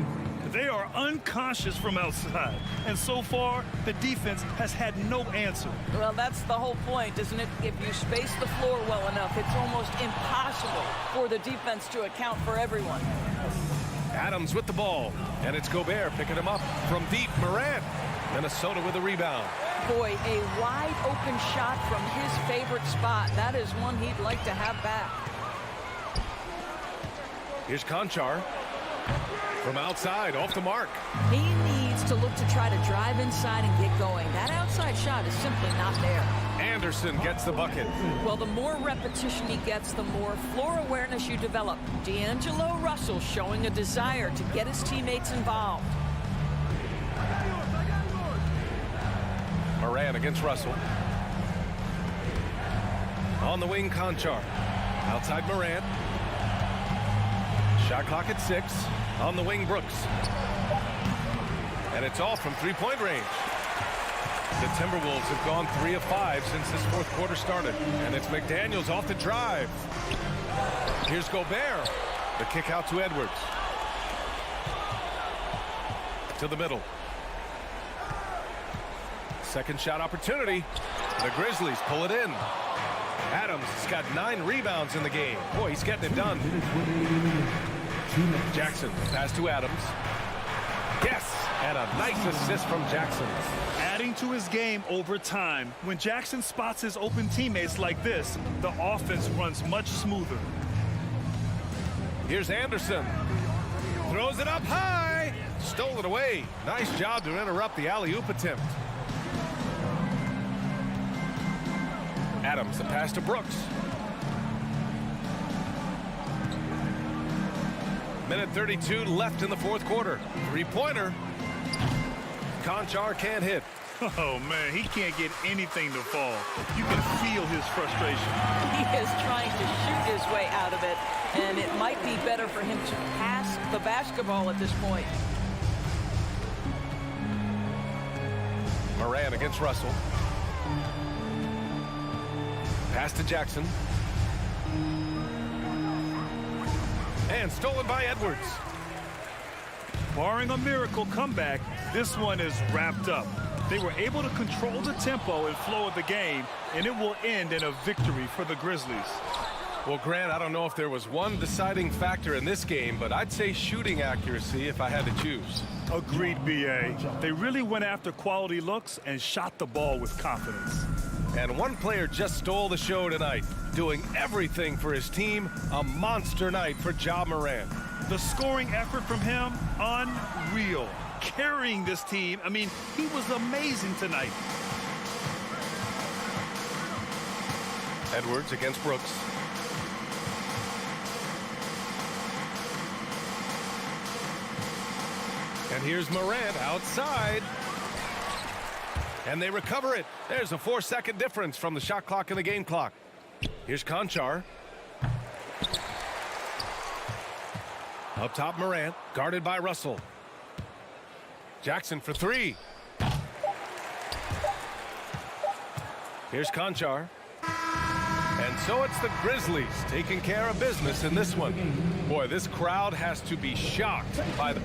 They are unconscious from outside, and so far, the defense has had no answer. Well, that's the whole point, isn't it? If you space the floor well enough, it's almost impossible for the defense to account for everyone. Adams with the ball, and it's Gobert picking him up. From deep, Moran. Minnesota with a rebound. Boy, a wide open shot from his favorite spot. That is one he'd like to have back. Here's Conchar. From outside, off the mark. He needs to look to try to drive inside and get going. That outside shot is simply not there. Anderson gets the bucket. Well, the more repetition he gets, the more floor awareness you develop. D'Angelo Russell showing a desire to get his teammates involved. Moran against Russell. On the wing, Conchar. Outside Moran. Shot clock at 6. On the wing, Brooks. And it's off from three-point range. The Timberwolves have gone 3 of 5 since this fourth quarter started. And it's McDaniels off the drive. Here's Gobert. The kick out to Edwards. To the middle. Second shot opportunity. The Grizzlies pull it in. Adams has got 9 rebounds in the game. Boy, he's getting it done. Jackson, pass to Adams. Yes, and a nice assist from Jackson. Adding to his game over time. When Jackson spots his open teammates like this, the offense runs much smoother. Here's Anderson. Throws it up high. Stole it away. Nice job to interrupt the alley-oop attempt. Adams, the pass to Brooks. Minute 32 left in the fourth quarter. Three-pointer. Conchar can't hit. Oh, man, he can't get anything to fall. You can feel his frustration. He is trying to shoot his way out of it, and it might be better for him to pass the basketball at this point. Moran against Russell. Pass to Jackson. And stolen by Edwards. Barring a miracle comeback, this one is wrapped up. They were able to control the tempo and flow of the game, and it will end in a victory for the Grizzlies. Well, Grant, I don't know if there was one deciding factor in this game, but I'd say shooting accuracy if I had to choose. Agreed, B.A. They really went after quality looks and shot the ball with confidence. And one player just stole the show tonight, doing everything for his team. A monster night for Ja Morant. The scoring effort from him, unreal. Carrying this team, I mean, he was amazing tonight. Edwards against Brooks. And here's Morant outside. And they recover it. There's a 4-second difference from the shot clock and the game clock. Here's Conchar. Up top, Morant, guarded by Russell. Jackson for 3. Here's Conchar. And so it's the Grizzlies taking care of business in this one. Boy, this crowd has to be shocked by the...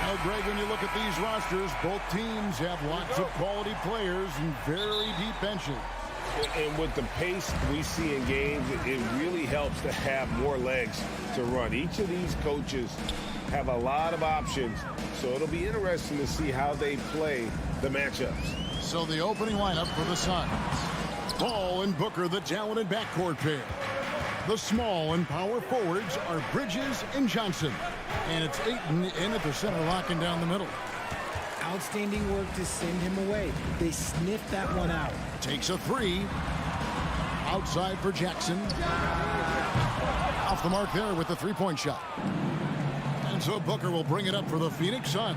Now, Greg, when you look at these rosters, both teams have lots of quality players and very deep benches. And with the pace we see in games, it really helps to have more legs to run. Each of these coaches have a lot of options, so it'll be interesting to see how they play the matchups. So the opening lineup for the Suns. Ball and Booker, the talented backcourt pair. The small and power forwards are Bridges and Johnson. And it's Ayton in at the center, locking down the middle. Outstanding work to send him away. They sniffed that one out. Takes a three. Outside for Jackson. Off the mark there with the three-point shot. And so Booker will bring it up for the Phoenix Suns.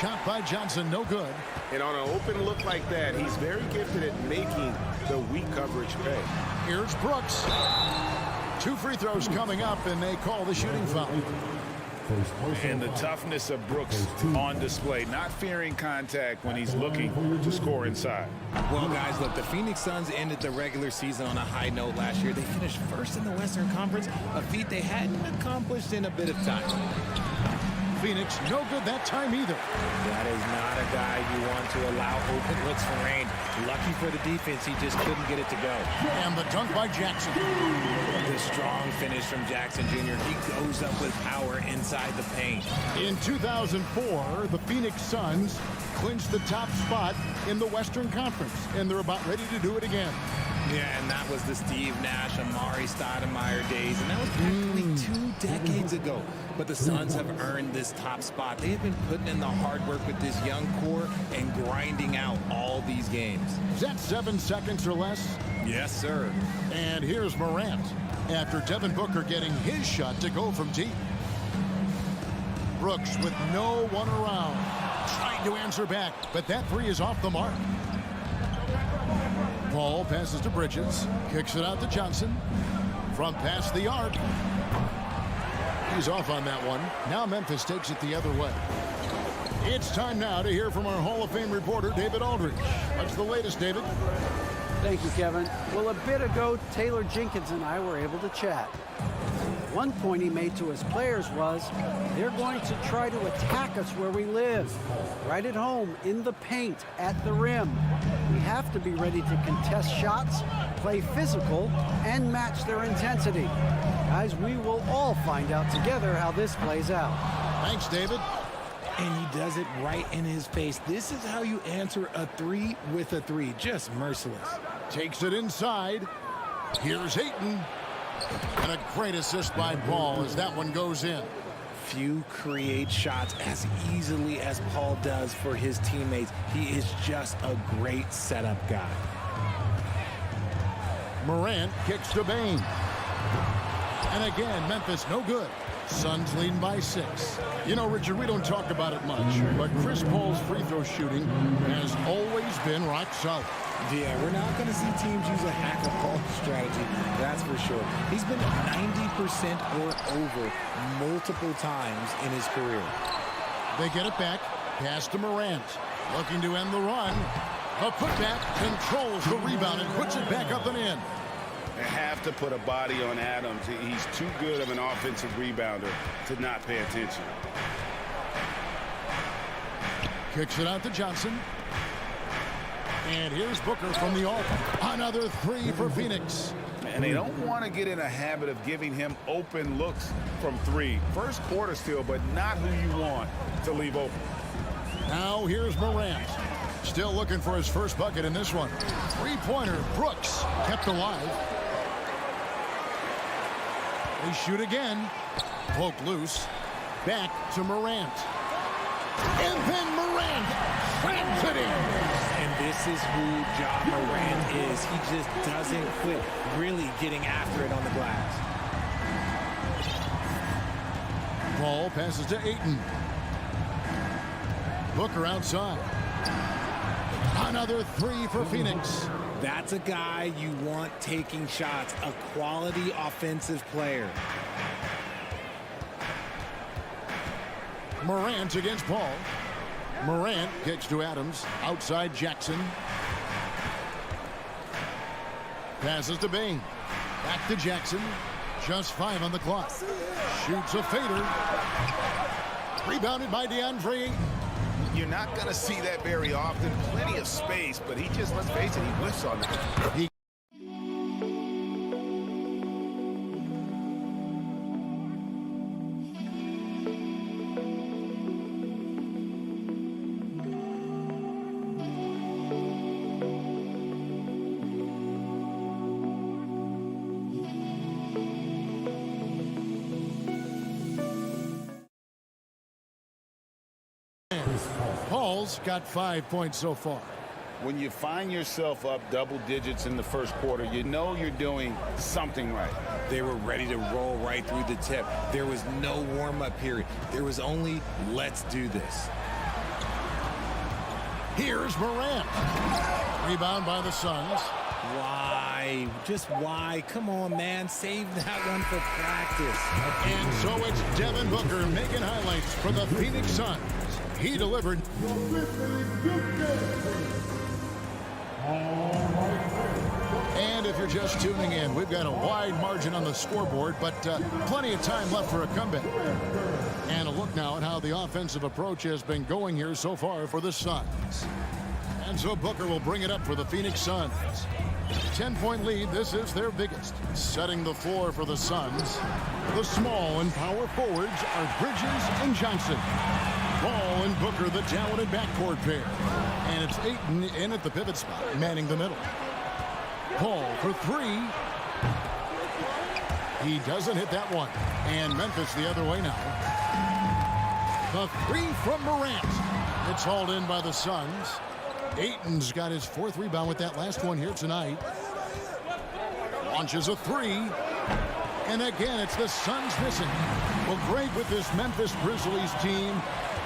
Shot by Johnson, no good. And on an open look like that, he's very gifted at making the weak coverage pay. Here's Brooks. 2 free throws coming up, and they call the shooting foul. And the toughness of Brooks on display, not fearing contact when he's looking to score inside. Well, guys, look, the Phoenix Suns ended the regular season on a high note last year. They finished first in the Western Conference, a feat they hadn't accomplished in a bit of time. Phoenix, no good that time either. That is not a guy you want to allow open looks for rain. Lucky for the defense, he just couldn't get it to go. And the dunk by Jackson. The strong finish from Jackson Jr. He goes up with power inside the paint. In 2004, the Phoenix Suns clinched the top spot in the Western Conference, and they're about ready to do it again. Yeah, and that was the Steve Nash, Amari Stoudemire days, and that was practically 2 decades ago. But the Suns have earned this top spot. They have been putting in the hard work with this young core and grinding out all these games. Is that 7 seconds or less? Yes, sir. And here's Morant after Devin Booker getting his shot to go from deep. Brooks with no one around, trying to answer back, but that three is off the mark. Paul passes to Bridges, kicks it out to Johnson. From past the arc. He's off on that one. Now Memphis takes it the other way. It's time now to hear from our Hall of Fame reporter, David Aldridge. What's the latest, David? Thank you, Kevin. Well, a bit ago, Taylor Jenkins and I were able to chat. One point he made to his players was, they're going to try to attack us where we live. Right at home, in the paint, at the rim. We have to be ready to contest shots, play physical, and match their intensity. Guys, we will all find out together how this plays out. Thanks, David. And he does it right in his face. This is how you answer a three with a three. Just merciless. Takes it inside. Here's Ayton. And a great assist by Paul as that one goes in. Few create shots as easily as Paul does for his teammates. He is just a great setup guy. Morant kicks to Bain. And again, Memphis no good. Suns leading by 6. You know, Richard, we don't talk about it much, but Chris Paul's free throw shooting has always been rock solid. Yeah, we're not going to see teams use a hack a ball strategy, that's for sure. He's been 90% or over multiple times in his career. They get it back. Pass to Morant. Looking to end the run. The putback controls the rebound and puts it back up and in. They have to put a body on Adams. He's too good of an offensive rebounder to not pay attention. Kicks it out to Johnson. And here's Booker from the arc. Another three for Phoenix. And they don't want to get in a habit of giving him open looks from 3. First quarter still, but not who you want to leave open. Now here's Morant. Still looking for his first bucket in this one. Three-pointer, Brooks kept alive. They shoot again. Poked loose. Back to Morant. And then Morant slams it in. And this is who Ja Morant is. He just doesn't quit really getting after it on the glass. Ball passes to Ayton. Booker outside. Another three for Phoenix. That's a guy you want taking shots, a quality offensive player. Morant against Paul. Morant kicks to Adams. Outside Jackson. Passes to Bain. Back to Jackson. Just 5 on the clock. Shoots a fader. Rebounded by DeAndre. You're not going to see that very often. Plenty of space, but he just, let's face it, he whiffs on that. Paul's got 5 points so far. When you find yourself up double digits in the first quarter, you know you're doing something right. They were ready to roll right through the tip. There was no warm-up period. There was only, let's do this. Here's Morant. Rebound by the Suns. Why? Just why? Come on, man. Save that one for practice. And so it's Devin Booker making highlights for the Phoenix Suns. He delivered. And if you're just tuning in, we've got a wide margin on the scoreboard, but plenty of time left for a comeback. And a look now at how the offensive approach has been going here so far for the Suns. And so Booker will bring it up for the Phoenix Suns. 10-point lead. This is their biggest. Setting the floor for the Suns. The small and power forwards are Bridges and Johnson. Paul and Booker, the talented backcourt pair. And it's Ayton in at the pivot spot, manning the middle. Paul for 3. He doesn't hit that one. And Memphis the other way now. The 3 from Morant. It's hauled in by the Suns. Ayton's got his 4th rebound with that last one here tonight. Launches a 3. And again, it's the Suns missing. Well, great with this Memphis Grizzlies team.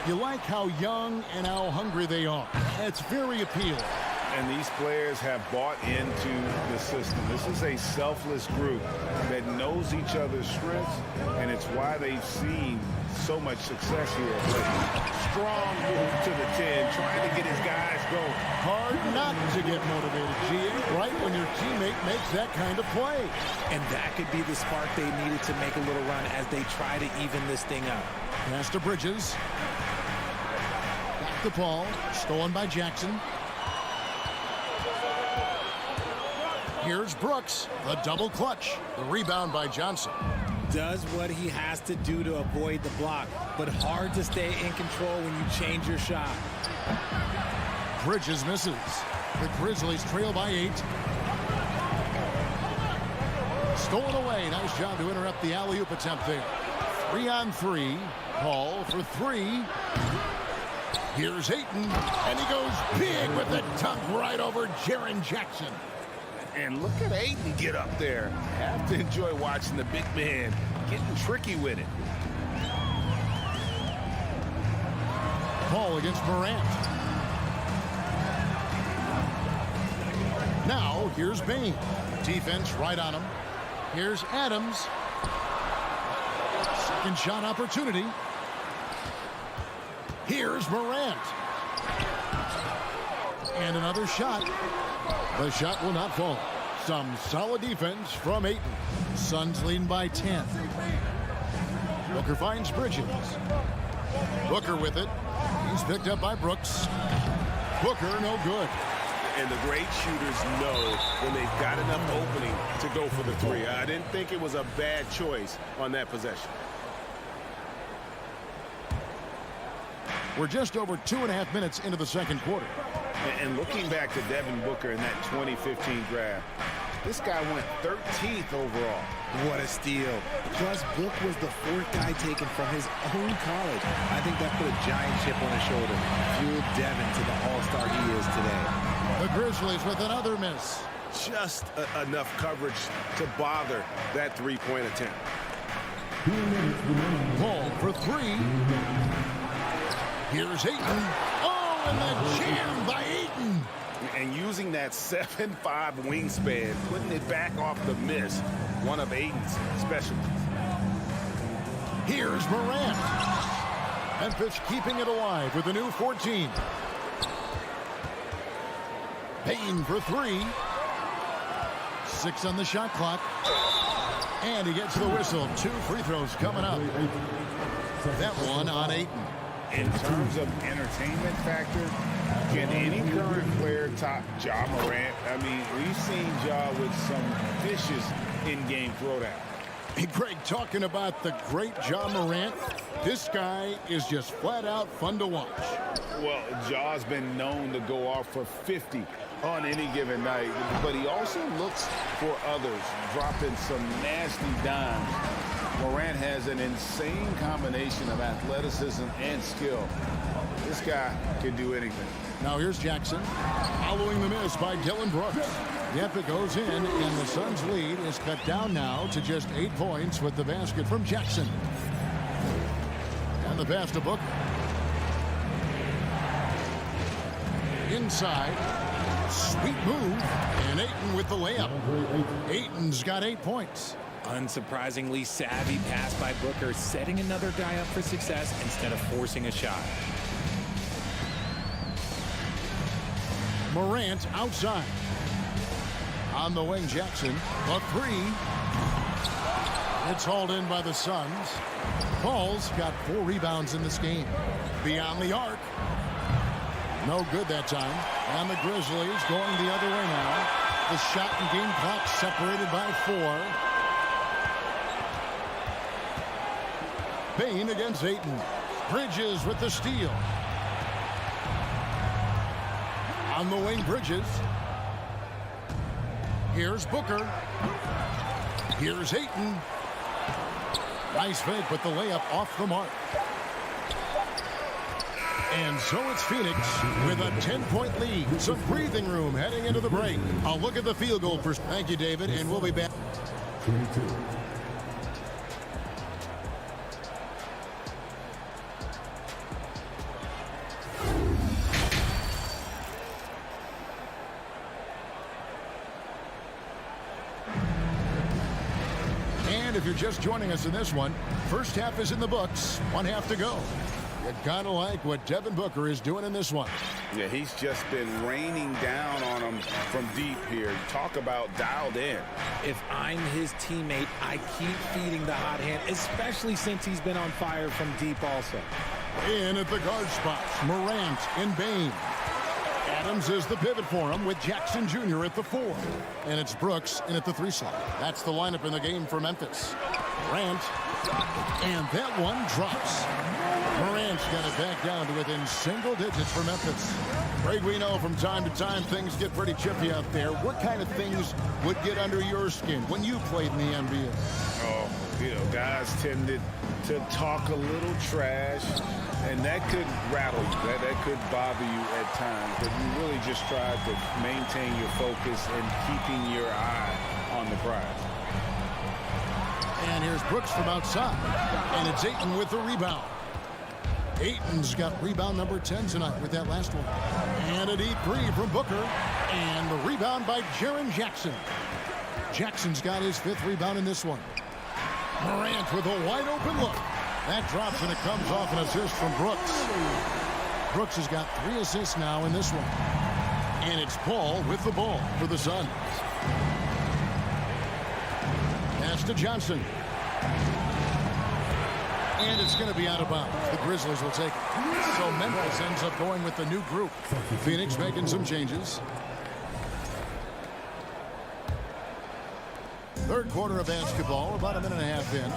You like how young and how hungry they are. It's very appealing. And these players have bought into the system. This is a selfless group that knows each other's strengths, and it's why they've seen so much success here. Strong move to the 10, trying to get his guys going. Hard not to get motivated, GA, right when your teammate makes that kind of play. And that could be the spark they needed to make a little run as they try to even this thing up. Pass to Bridges. Back to Paul. Stolen by Jackson. Here's Brooks, the double clutch. The rebound by Johnson. Does what he has to do to avoid the block, but hard to stay in control when you change your shot. Bridges misses. The Grizzlies trail by 8. Stolen away. Nice job to interrupt the alley-oop attempt there. 3 on 3. Paul for 3. Here's Ayton, and he goes big with the dunk right over Jaren Jackson. And look at Ayton get up there. Have to enjoy watching the big man getting tricky with it. Paul against Morant. Now, here's Bain. Defense right on him. Here's Adams. Second shot opportunity. Here's Morant. And another shot. The shot will not fall. Some solid defense from Ayton. Suns leading by 10. Booker finds Bridges. Booker with it. He's picked up by Brooks. Booker no good. And the great shooters know when they've got enough opening to go for the 3. I didn't think it was a bad choice on that possession. We're just over 2.5 minutes into the second quarter. And looking back to Devin Booker in that 2015 draft, this guy went 13th overall. What a steal. Plus, Book was the 4th guy taken from his own college. I think that put a giant chip on his shoulder. Fueled Devin to the all-star he is today. The Grizzlies with another miss. Just enough coverage to bother that 3-point attempt. Paul for 3. Here's Ayton. Oh, and the jam by Ayton. And using that 7'5" wingspan, putting it back off the miss, one of Ayton's specialties. Here's Morant. Memphis keeping it alive with a new 14. Payne for 3. 6 on the shot clock. And he gets the whistle. 2 free throws coming up. That one on Ayton. In terms of entertainment factor, can any current player top Ja Morant? I mean, we've seen Ja with some vicious in-game throwdown. Hey, Greg, talking about the great Ja Morant, this guy is just flat out fun to watch. Well, Ja's been known to go off for 50 on any given night, but he also looks for others, dropping some nasty dimes. Morant has an insane combination of athleticism and skill. This guy can do anything. Now here's Jackson, following the miss by Dillon Brooks. Yep, it goes in, and the Suns' lead is cut down now to just 8 points with the basket from Jackson. And the pass to Booker. Inside, sweet move, and Ayton with the layup. Ayton's got 8 points. Unsurprisingly savvy pass by Booker, setting another guy up for success instead of forcing a shot. Morant outside. On the wing, Jackson. A 3. It's hauled in by the Suns. Paul's got 4 rebounds in this game. Beyond the arc. No good that time. And the Grizzlies going the other way now. The shot and game clock separated by 4. Bain against Ayton. Bridges with the steal. On the wing, Bridges. Here's Booker. Here's Ayton. Nice fake, but the layup off the mark. And so it's Phoenix with a 10-point lead. Some breathing room heading into the break. I'll look at the field goal first. Thank you, David, and we'll be back. 22. And if you're just joining us in this one, first half is in the books. 1 half to go. You gotta like what Devin Booker is doing in this one. Yeah, he's just been raining down on him from deep here. Talk about dialed in. If I'm his teammate, I keep feeding the hot hand, especially since he's been on fire from deep also. In at the guard spots, Morant and Bain. Adams is the pivot for him with Jackson Jr. at the 4. And it's Brooks in at the 3 slot. That's the lineup in the game for Memphis. Morant. And that one drops. Morant's got it back down to within single digits for Memphis. Greg, we know from time to time things get pretty chippy out there. What kind of things would get under your skin when you played in the NBA? Oh, you know, guys tended to talk a little trash, and that could rattle you. That could bother you at times, but you really just try to maintain your focus and keeping your eye on the prize. And here's Brooks from outside, and it's Ayton with the rebound. Ayton's got rebound number 10 tonight with that last one. And a deep 3 from Booker, and the rebound by Jaren Jackson. Jackson's got his 5th rebound in this one. Morant with a wide open look. That drops, and it comes off an assist from Brooks. Brooks has got 3 assists now in this one. And it's Paul with the ball for the Suns. Pass to Johnson. And it's going to be out of bounds. The Grizzlies will take it. So Memphis ends up going with the new group. Phoenix making some changes. Third quarter of basketball, about a minute and a half in.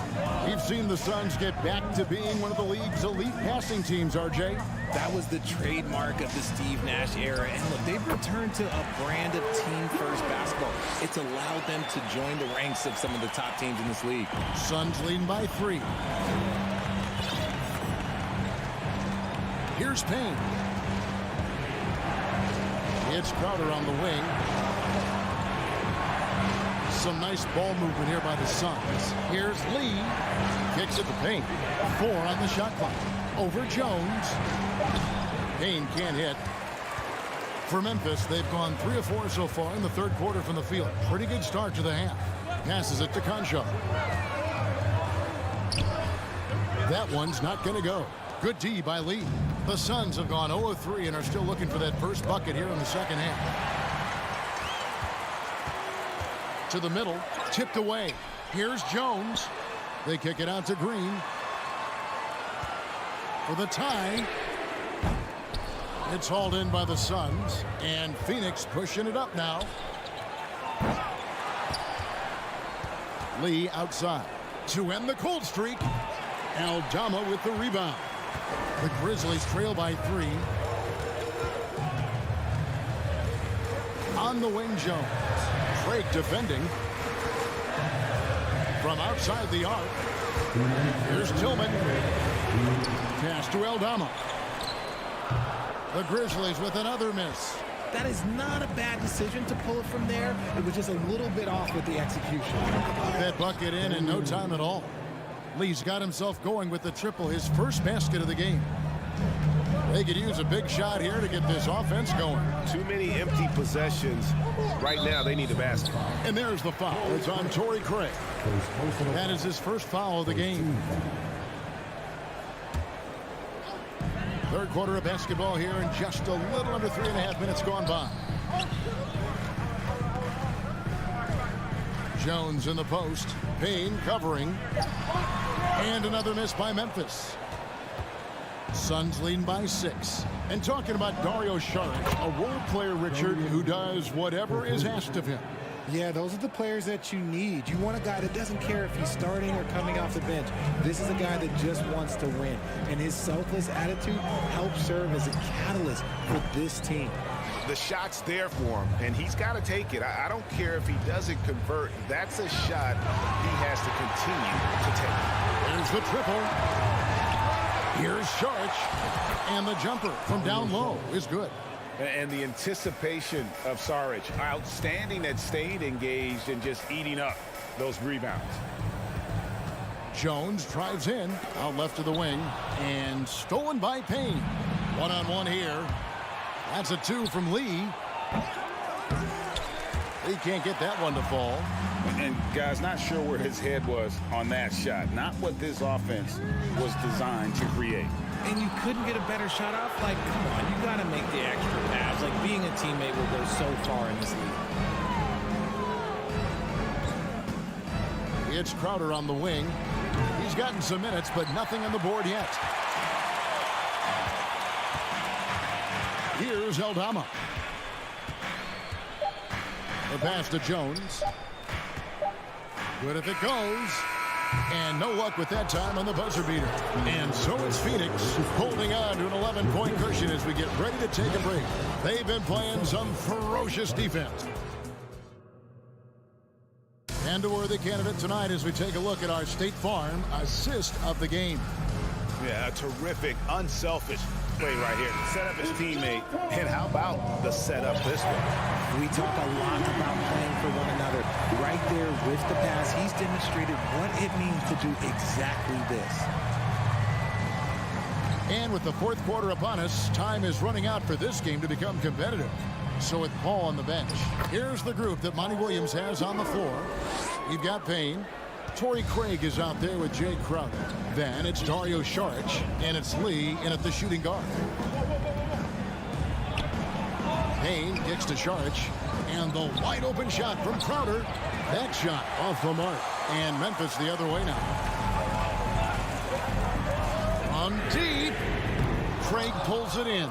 We've seen the Suns get back to being one of the league's elite passing teams, RJ. That was the trademark of the Steve Nash era. And look, they've returned to a brand of team-first basketball. It's allowed them to join the ranks of some of the top teams in this league. Suns leading by 3. Here's Payne. It's Crowder on the wing. Some nice ball movement here by the Suns. Here's Lee. Kicks it to Payne. 4 on the shot clock. Over Jones. Payne can't hit. For Memphis, they've gone 3 of 4 so far in the third quarter from the field. Pretty good start to the half. Passes it to Concho. That one's not going to go. Good D by Lee. The Suns have gone 0 of 3 and are still looking for that first bucket here in the second half. To the middle, tipped away. Here's Jones. They kick it out to Green. For the tie. It's hauled in by the Suns. And Phoenix pushing it up now. Lee outside. To end the cold streak. Aldama with the rebound. The Grizzlies trail by 3. On the wing, Jones. Drake defending. From outside the arc. Here's Tillman. Pass to Aldama. The Grizzlies with another miss. That is not a bad decision to pull it from there. It was just a little bit off with the execution. That bucket in no time at all. Lee's got himself going with the triple, his first basket of the game. They could use a big shot here to get this offense going. Too many empty possessions. Right now, they need a basket. And there's the foul. It's on Torrey Craig. That is his first foul of the game. Third quarter of basketball here, and just a little under 3.5 minutes gone by. Jones in the post. Payne covering. And another miss by Memphis. Suns leading by 6. And talking about Dario Saric, a role player, Richard, who does whatever is asked of him. Yeah, those are the players that you need. You want a guy that doesn't care if he's starting or coming off the bench. This is a guy that just wants to win. And his selfless attitude helps serve as a catalyst for this team. The shot's there for him, and he's got to take it. I don't care if he doesn't convert. That's a shot he has to continue to take. There's the triple. Here's Saric. And the jumper from down low is good. And the anticipation of Saric, outstanding at staying engaged and just eating up those rebounds. Jones drives in, out left to the wing, and stolen by Payne. One-on-one here. That's a 2 from Lee. He can't get that one to fall. And guys, not sure where his head was on that shot. Not what this offense was designed to create. And you couldn't get a better shot off? Like, come on, you got to make the extra pass. Like, being a teammate will go so far in this league. It's Crowder on the wing. He's gotten some minutes, but nothing on the board yet. Here's Aldama. The pass to Jones. Good if it goes. And no luck with that time on the buzzer beater. And so is Phoenix holding on to an 11-point cushion as we get ready to take a break. They've been playing some ferocious defense. And a worthy candidate tonight as we take a look at our State Farm assist of the game. Yeah, a terrific, unselfish play right here. Set up his teammate. And how about the setup this way? We talk a lot about playing for one another. Right there with the pass, he's demonstrated what it means to do exactly this. And with the fourth quarter upon us, time is running out for this game to become competitive. So with Paul on the bench, here's the group that Monty Williams has on the floor. You've got Payne. Torrey Craig is out there with Jay Crowder. Then it's Dario Saric, and it's Lee in at the shooting guard. Payne kicks to Saric, and the wide open shot from Crowder. That shot off the mark, and Memphis the other way now. On deep, Craig pulls it in.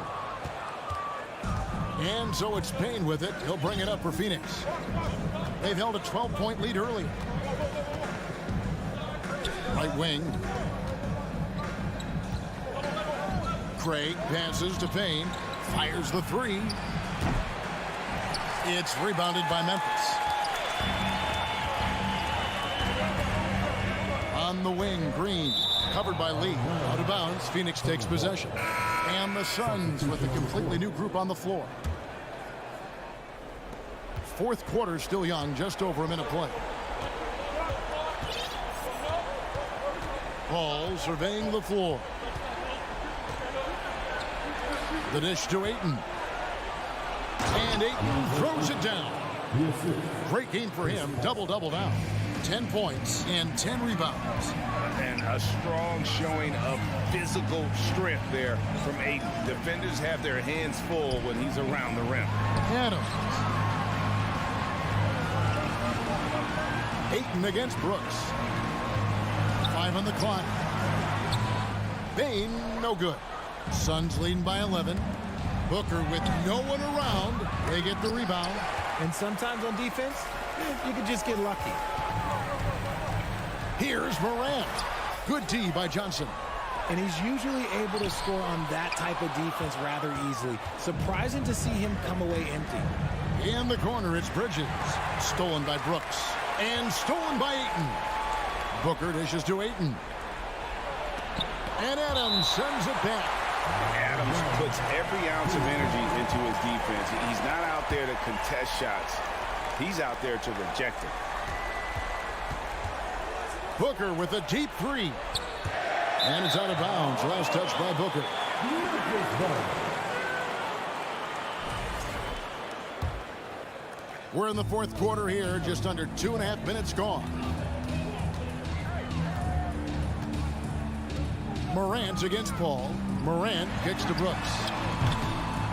And so it's Payne with it. He'll bring it up for Phoenix. They've held a 12-point lead early. Right wing. Craig passes to Payne. Fires the 3. It's rebounded by Memphis. On the wing, Green. Covered by Lee. Out of bounds. Phoenix takes possession. And the Suns with a completely new group on the floor. Fourth quarter still young. Just over a minute play. Paul surveying the floor. The dish to Ayton. And Ayton throws it down. Great game for him. Double-double now. 10 points and 10 rebounds. And a strong showing of physical strength there from Ayton. Defenders have their hands full when he's around the rim. Adams. Ayton against Brooks. 5 on the clock. Bain, no good. Suns leading by 11. Booker with no one around. They get the rebound. And sometimes on defense, you can just get lucky. Here's Morant. Good D by Johnson. And he's usually able to score on that type of defense rather easily. Surprising to see him come away empty. In the corner, it's Bridges. Stolen by Brooks. And stolen by Ayton. Booker dishes to Ayton. And Adams sends it back. Adams puts every ounce of energy into his defense. He's not out there to contest shots. He's out there to reject it. Booker with a deep three. And it's out of bounds. Last touch by Booker. We're in the fourth quarter here. Just under 2.5 minutes gone. Morant against Paul. Morant kicks to Brooks.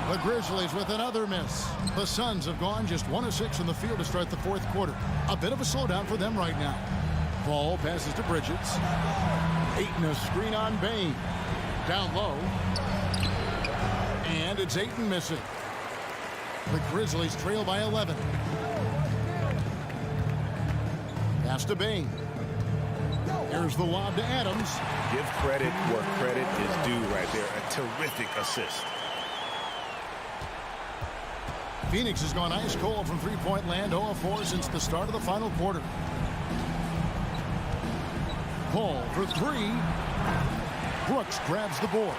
The Grizzlies with another miss. The Suns have gone just 1 of 6 in the field to start the fourth quarter. A bit of a slowdown for them right now. Paul passes to Bridges. Ayton a screen on Bain. Down low. And it's Ayton missing. The Grizzlies trail by 11. Pass to Bain. Here's the lob to Adams. Give credit where credit is due right there. A terrific assist. Phoenix has gone ice cold from three-point land, 0 of 4 since the start of the final quarter. Paul for 3. Brooks grabs the board.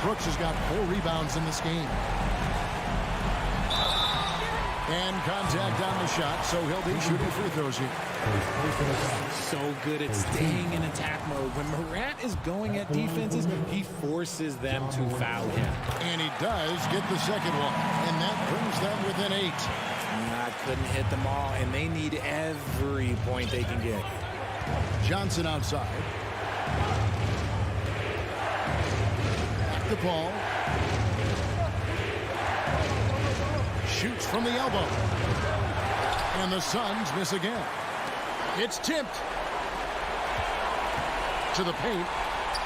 Brooks has got 4 rebounds in this game. And contact on the shot, so he'll be shooting free throws here. So good at staying in attack mode. When Morant is going at defenses, he forces them to foul him. And he does get the second one, and that brings them within 8. Couldn't hit them all, and they need every point they can get. Johnson outside. Back to Paul. Shoots from the elbow. And the Suns miss again. It's tipped. To the paint.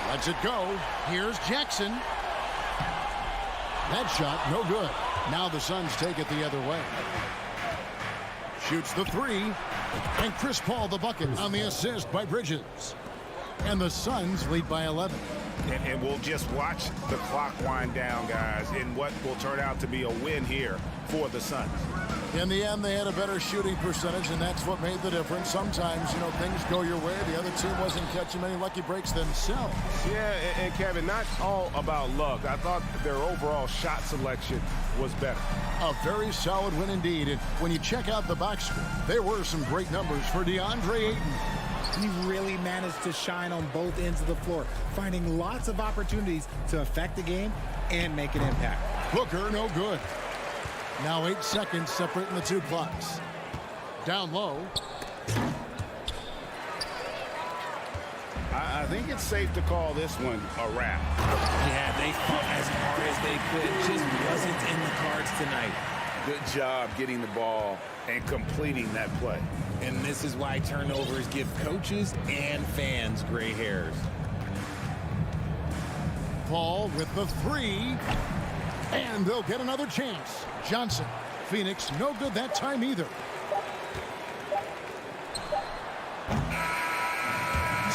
Lets it go. Here's Jackson. That shot, no good. Now the Suns take it the other way. Shoots the 3. And Chris Paul the bucket on the assist by Bridges. And the Suns lead by 11. And we'll just watch the clock wind down, guys, in what will turn out to be a win here for the Suns. In the end, they had a better shooting percentage, and that's what made the difference. Sometimes, things go your way. The other team wasn't catching many lucky breaks themselves. Yeah, and Kevin, not all about luck. I thought their overall shot selection was better. A very solid win indeed. And when you check out the box score, there were some great numbers for DeAndre Ayton. He really managed to shine on both ends of the floor, finding lots of opportunities to affect the game and make an impact. Booker, no good. Now 8 seconds separating the 2 clocks. Down low. I think it's safe to call this one a wrap. Yeah, they fought as hard as they could. Just wasn't in the cards tonight. Good job getting the ball and completing that play. And this is why turnovers give coaches and fans gray hairs. Paul with the 3. And they'll get another chance. Johnson. Phoenix, no good that time either.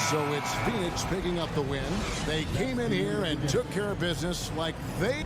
So it's Phoenix picking up the win. They came in here and took care of business like they...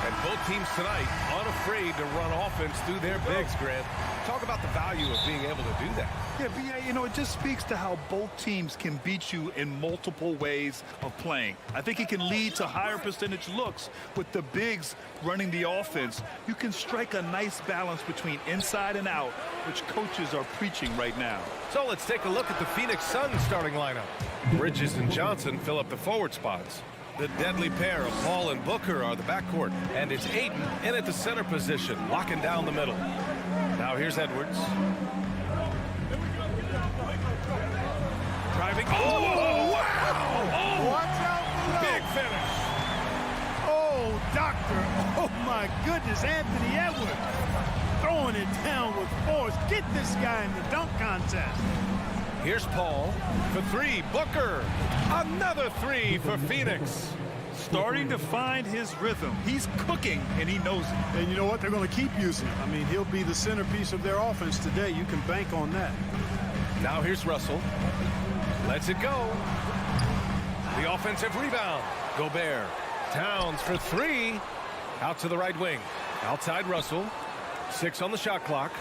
And both teams tonight unafraid to run offense through their bigs, Grant. Talk about the value of being able to do that. Yeah, B.A., you know, it just speaks to how both teams can beat you in multiple ways of playing. I think it can lead to higher percentage looks with the bigs running the offense. You can strike a nice balance between inside and out, which coaches are preaching right now. So let's take a look at the Phoenix Suns starting lineup. Bridges and Johnson fill up the forward spots. The deadly pair of Paul and Booker are the backcourt. And it's Ayton in at the center position, locking down the middle. Now here's Edwards. Driving. Oh, wow! Oh, watch out below. Big finish. Oh, doctor. Oh, my goodness. Anthony Edwards throwing it down with force. Get this guy in the dunk contest. Here's Paul for three. Booker. Another three for Phoenix. Starting to find his rhythm. He's cooking, and he knows it. And you know what? They're going to keep using him. I mean, he'll be the centerpiece of their offense today. You can bank on that. Now here's Russell. Lets it go. The offensive rebound. Gobert. Towns for three. Out to the right wing. Outside Russell. 6 on the shot clock.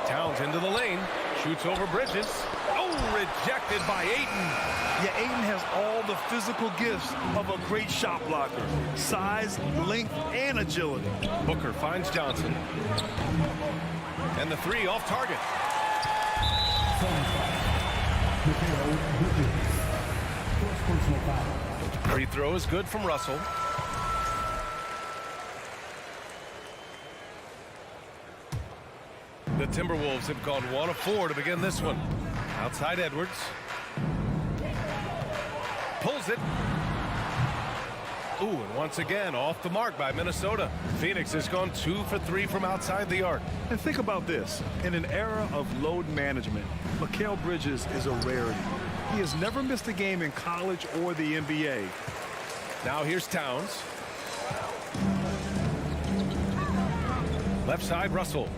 Towns into the lane. Shoots over Bridges. Oh, rejected by Ayton. Yeah, Ayton has all the physical gifts of a great shot blocker. Size, length, and agility. Booker finds Johnson. And the three off target. Free throw is good from Russell. The Timberwolves have gone 1 of 4 to begin this one. Outside Edwards. Pulls it. Ooh, and once again off the mark by Minnesota. Phoenix has gone 2 for 3 from outside the arc. And think about this. In an era of load management, Mikal Bridges is a rarity. He has never missed a game in college or the NBA. Now here's Towns. Left side, Russell.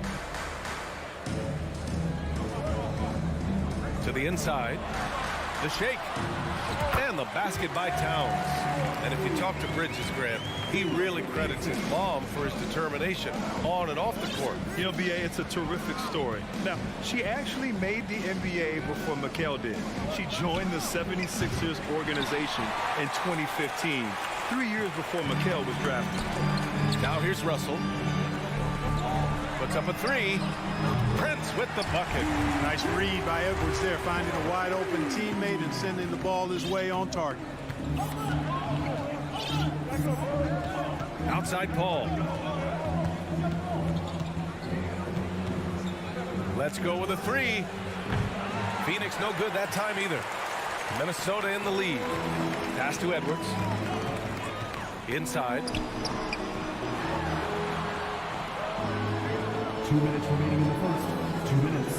To the inside. The shake. And the basket by Towns. And if you talk to Bridges, Grant, he really credits his mom for his determination on and off the court. You know, B.A., it's a terrific story. Now, she actually made the NBA before Mikal did. She joined the 76ers organization in 2015, 3 years before Mikal was drafted. Now here's Russell. Puts up a three. Prince with the bucket. Nice read by Edwards there, finding a wide open teammate and sending the ball his way on target. Outside Paul. Let's go with a three. Phoenix no good that time either. Minnesota in the lead. Pass to Edwards. Inside. 2 minutes remaining in the first. 2 minutes.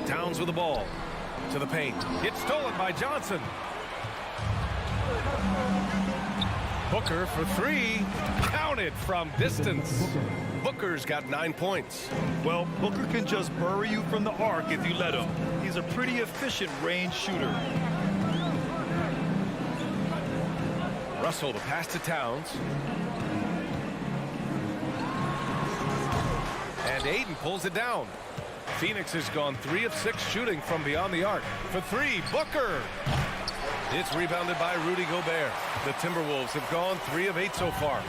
Towns with the ball. To the paint. It's stolen by Johnson. Booker for three. Counted from distance. Booker's got 9 points. Well, Booker can just bury you from the arc if you let him. He's a pretty efficient range shooter. Russell to pass to Towns. And Ayton pulls it down. Phoenix has gone 3 of 6 shooting from beyond the arc. For three, Booker. It's rebounded by Rudy Gobert. The Timberwolves have gone 3 of 8 so far.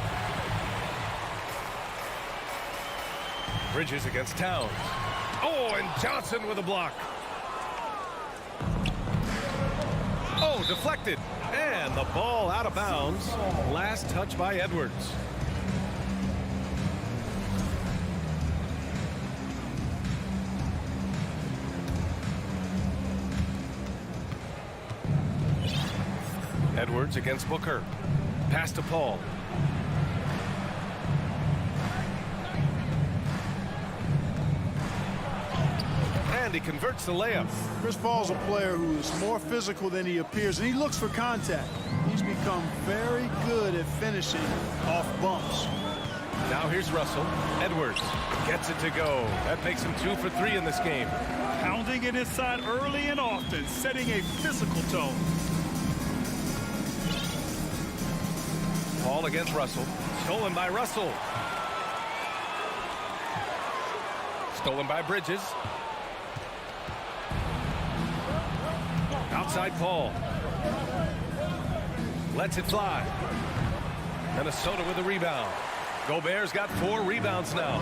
Bridges against Towns. Oh, and Johnson with a block. Oh, deflected. And the ball out of bounds. Last touch by Edwards. Edwards against Booker. Pass to Paul. And he converts the layup. Chris Paul's a player who's more physical than he appears, and he looks for contact. He's become very good at finishing off bumps. Now here's Russell. Edwards gets it to go. That makes him 2 for 3 in this game. Pounding it inside early and often, setting a physical tone. Ball against Russell. Stolen by Russell. Stolen by Bridges. Outside Paul. Lets it fly. Minnesota with a rebound. Gobert's got 4 rebounds now.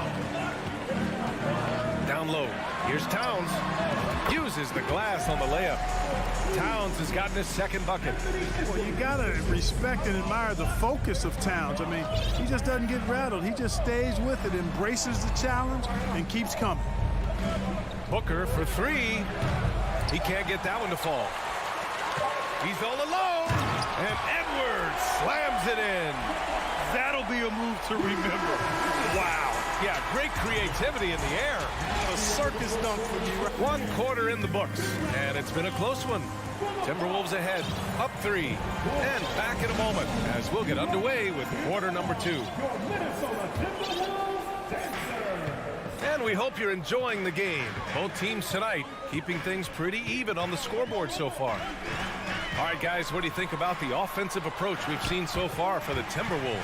Down low. Here's Towns. Uses the glass on the layup. Towns has gotten his second bucket. Well, you got to respect and admire the focus of Towns. I mean, he just doesn't get rattled. He just stays with it, embraces the challenge, and keeps coming. Booker for 3. He can't get that one to fall. He's all alone, and Edwards slams it in. That'll be a move to remember. Wow. Yeah, great creativity in the air. A circus dunk for me. 1 quarter in the books, and it's been a close one. Timberwolves ahead, up 3, and back in a moment as we'll get underway with quarter number 2. And we hope you're enjoying the game. Both teams tonight keeping things pretty even on the scoreboard so far. All right, guys, what do you think about the offensive approach we've seen so far for the Timberwolves?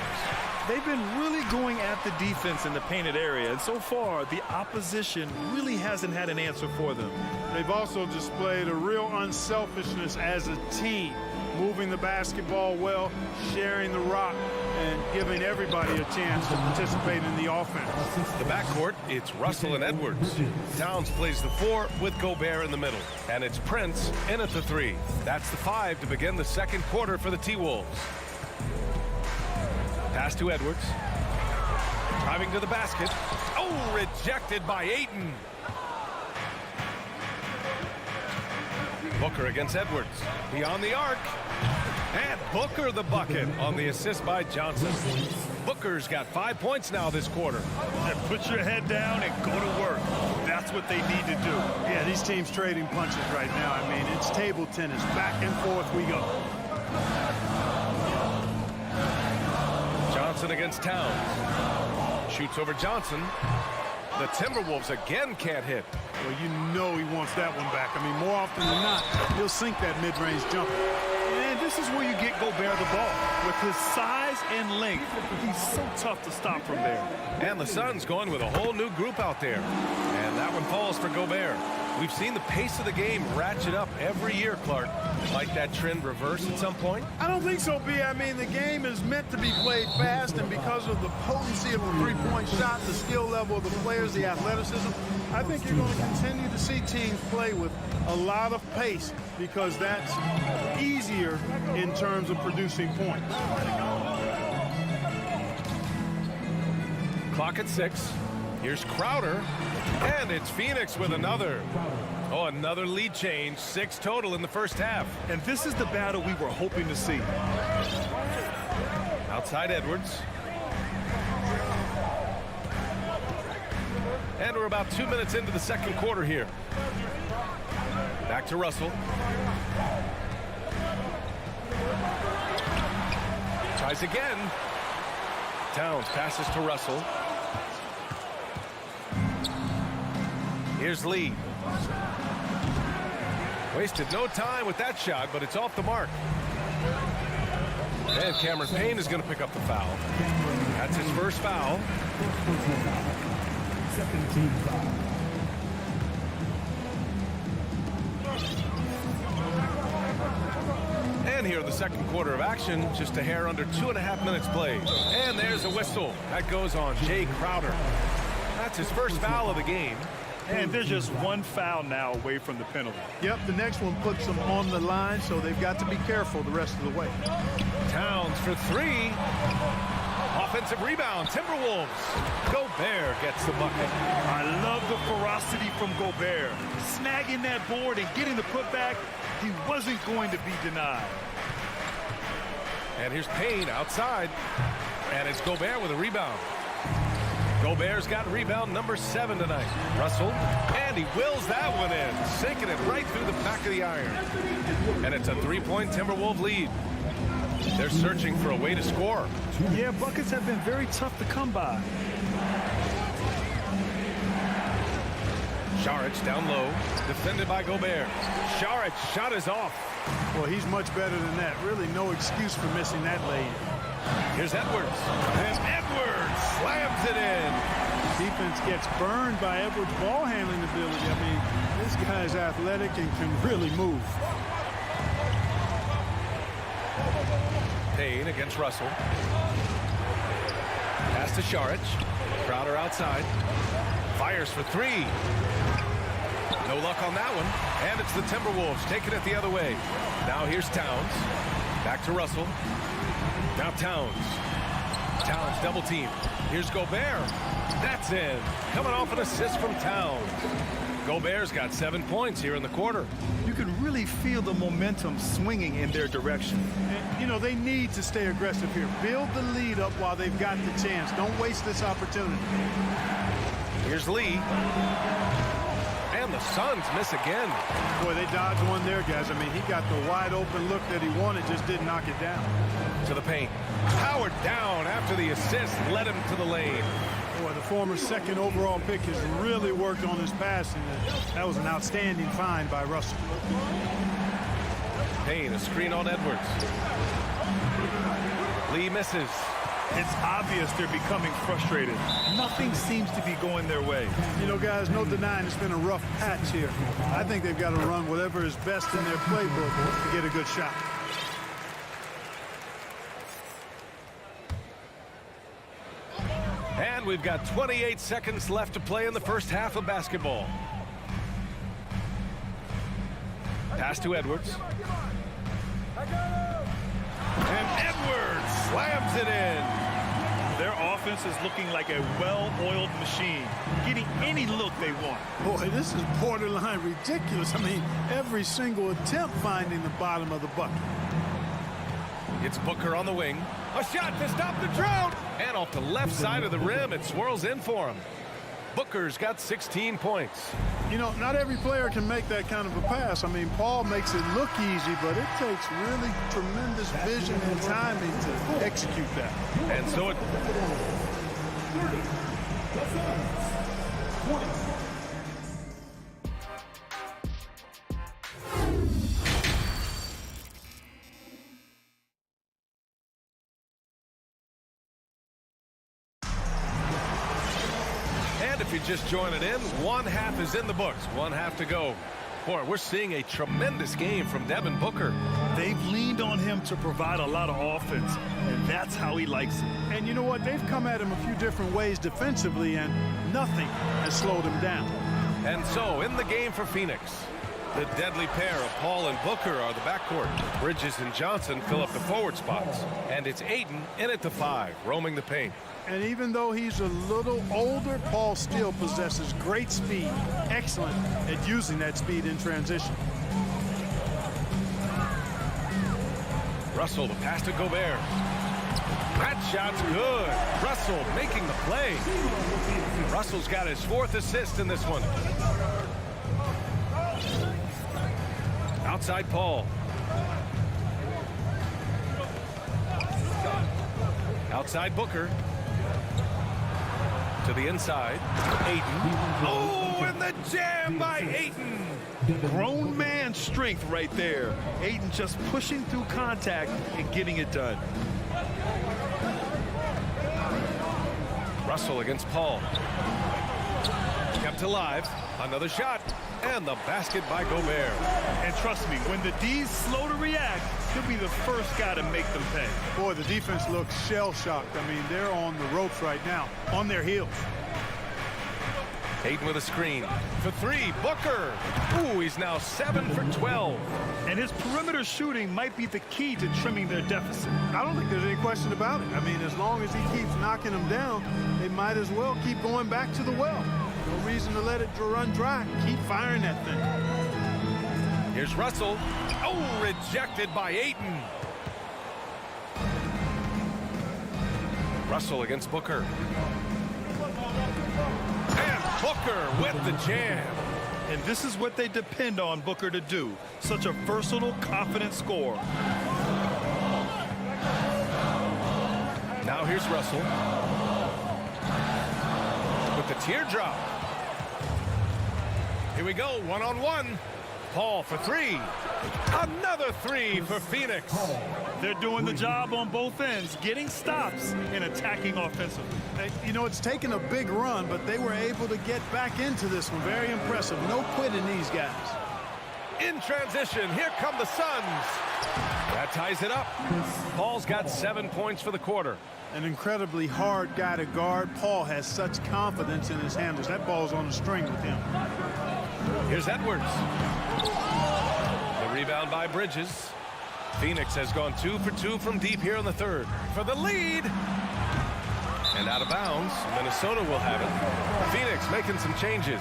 They've been really going at the defense in the painted area, and so far the opposition really hasn't had an answer for them. They've also displayed a real unselfishness as a team, moving the basketball well, sharing the rock, and giving everybody a chance to participate in the offense. The backcourt, it's Russell and Edwards. Towns plays the 4 with Gobert in the middle. And it's Prince in at the 3. That's the 5 to begin the second quarter for the T-Wolves. Pass to Edwards. Driving to the basket. Oh, rejected by Ayton. Booker against Edwards. Beyond the arc. And Booker the bucket on the assist by Johnson. Booker's got 5 points now this quarter. And put your head down and go to work. That's what they need to do. Yeah, these teams trading punches right now. I mean, it's table tennis. Back and forth we go. Johnson against Towns. Shoots over Johnson. The Timberwolves again can't hit. Well, you know he wants that one back. I mean, more often than not, he'll sink that mid-range jumper. And this is where you get Gobert the ball. With his size and length, he's so tough to stop from there. And the Suns going with a whole new group out there. And that one falls for Gobert. We've seen the pace of the game ratchet up every year, Clark. Might that trend reverse at some point? I don't think so, B. I mean, the game is meant to be played fast, and because of the potency of the three-point shot, the skill level of the players, the athleticism, I think you're going to continue to see teams play with a lot of pace because that's easier in terms of producing points. Clock at 6. Here's Crowder, and it's Phoenix with another. Oh, another lead change. 6 total in the first half. And this is the battle we were hoping to see. Outside Edwards. And we're about 2 minutes into the second quarter here. Back to Russell. Tries again. Towns passes to Russell. Here's Lee. Wasted no time with that shot, but it's off the mark. And Cameron Payne is going to pick up the foul. That's his first foul. 17 foul. And here in the second quarter of action, just a hair under 2.5 minutes played. And there's a whistle. That goes on Jay Crowder. That's his first foul of the game. And there's just one foul now away from the penalty. Yep, the next one puts them on the line, so they've got to be careful the rest of the way. Towns for 3. Offensive rebound, Timberwolves. Gobert gets the bucket. I love the ferocity from Gobert. Snagging that board and getting the putback, he wasn't going to be denied. And here's Payne outside. And it's Gobert with a rebound. Gobert's got rebound number 7 tonight. Russell, and he wills that one in, sinking it right through the back of the iron. And it's a 3-point Timberwolves lead. They're searching for a way to score. Yeah, buckets have been very tough to come by. Saric down low, defended by Gobert. Saric shot is off. Well, he's much better than that. Really no excuse for missing that lane. Here's Edwards. And Edwards slams it in. Defense gets burned by Edwards' ball handling ability. I mean, this guy's athletic and can really move. Payne against Russell. Pass to Saric. Crowder outside. Fires for three. No luck on that one. And it's the Timberwolves taking it the other way. Now here's Towns. Back to Russell. Now Towns. Towns double team. Here's Gobert. That's in. Coming off an assist from Towns. Gobert's got 7 points here in the quarter. You can really feel the momentum swinging in their direction. And, you know, they need to stay aggressive here. Build the lead up while they've got the chance. Don't waste this opportunity. Here's Lee. And the Suns miss again. Boy, they dodged one there, guys. I mean, he got the wide open look that he wanted, just didn't knock it down. To the paint. Howard down after the assist led him to the lane. Boy, the former second overall pick has really worked on his passing. That was an outstanding find by Russell. Payne, a screen on Edwards. Lee misses. It's obvious they're becoming frustrated. Nothing seems to be going their way. You know, guys, no denying it's been a rough patch here. I think they've got to run whatever is best in their playbook to get a good shot. And we've got 28 seconds left to play in the first half of basketball. Pass to Edwards. And Edwards slams it in. Their offense is looking like a well-oiled machine, getting any look they want. Boy, this is borderline ridiculous. I mean, every single attempt finding the bottom of the bucket. It's Booker on the wing. A shot to stop the drought. And off the left side of the rim, it swirls in for him. Booker's got 16 points. You know, not every player can make that kind of a pass. I mean, Paul makes it look easy, but it takes really tremendous vision and timing to execute that. And so it... If you're just joining in, one half is in the books, one half to go. Boy, we're seeing a tremendous game from Devin Booker. They've leaned on him to provide a lot of offense, and that's how he likes it. And you know what? They've come at him a few different ways defensively, and nothing has slowed him down. And so, in the game for Phoenix, the deadly pair of Paul and Booker are the backcourt. Bridges and Johnson fill up the forward spots. And it's Ayton in at the 5, roaming the paint. And even though he's a little older, Paul still possesses great speed. Excellent at using that speed in transition. Russell, the pass to Gobert. That shot's good. Russell making the play. Russell's got his 4th assist in this one. Outside Paul. Outside Booker. To the inside. Ayton. Oh, and the jam by Ayton. Grown man strength right there. Ayton just pushing through contact and getting it done. Russell against Paul. Kept alive. Another shot. And the basket by Gobert. And trust me, when the D's slow to react, he'll be the first guy to make them pay. Boy, the defense looks shell-shocked. I mean, they're on the ropes right now, on their heels. Ayton with a screen. For 3, Booker. Ooh, he's now 7 for 12. And his perimeter shooting might be the key to trimming their deficit. I don't think there's any question about it. I mean, as long as he keeps knocking them down, they might as well keep going back to the well. No reason to let it run dry. Keep firing that thing. Here's Russell. Oh, rejected by Ayton. Russell against Booker. And Booker with the jam. And this is what they depend on Booker to do. Such a versatile, confident scorer. Now here's Russell. With the teardrop. Here we go, one-on-one. Paul for three. Another three for Phoenix. They're doing the job on both ends, getting stops and attacking offensively. You know, it's taken a big run, but they were able to get back into this one. Very impressive. No quitting these guys. In transition, here come the Suns. That ties it up. Paul's got 7 points for the quarter. An incredibly hard guy to guard. Paul has such confidence in his handles. That ball's on the string with him. Here's Edwards. The rebound by Bridges. Phoenix has gone 2 for 2 from deep here in the third. For the lead. And out of bounds. Minnesota will have it. Phoenix making some changes.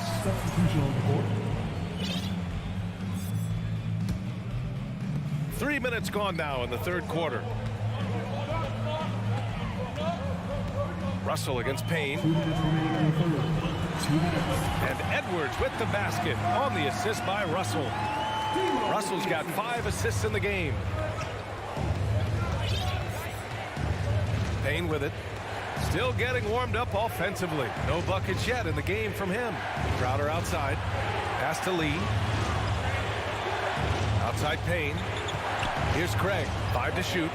3 minutes gone now in the third quarter. Russell against Payne. And Edwards with the basket on the assist by Russell. Russell's got 5 assists in the game. Payne with it. Still getting warmed up offensively. No buckets yet in the game from him. Crowder outside. Pass to Lee. Outside Payne. Here's Craig. 5 to shoot.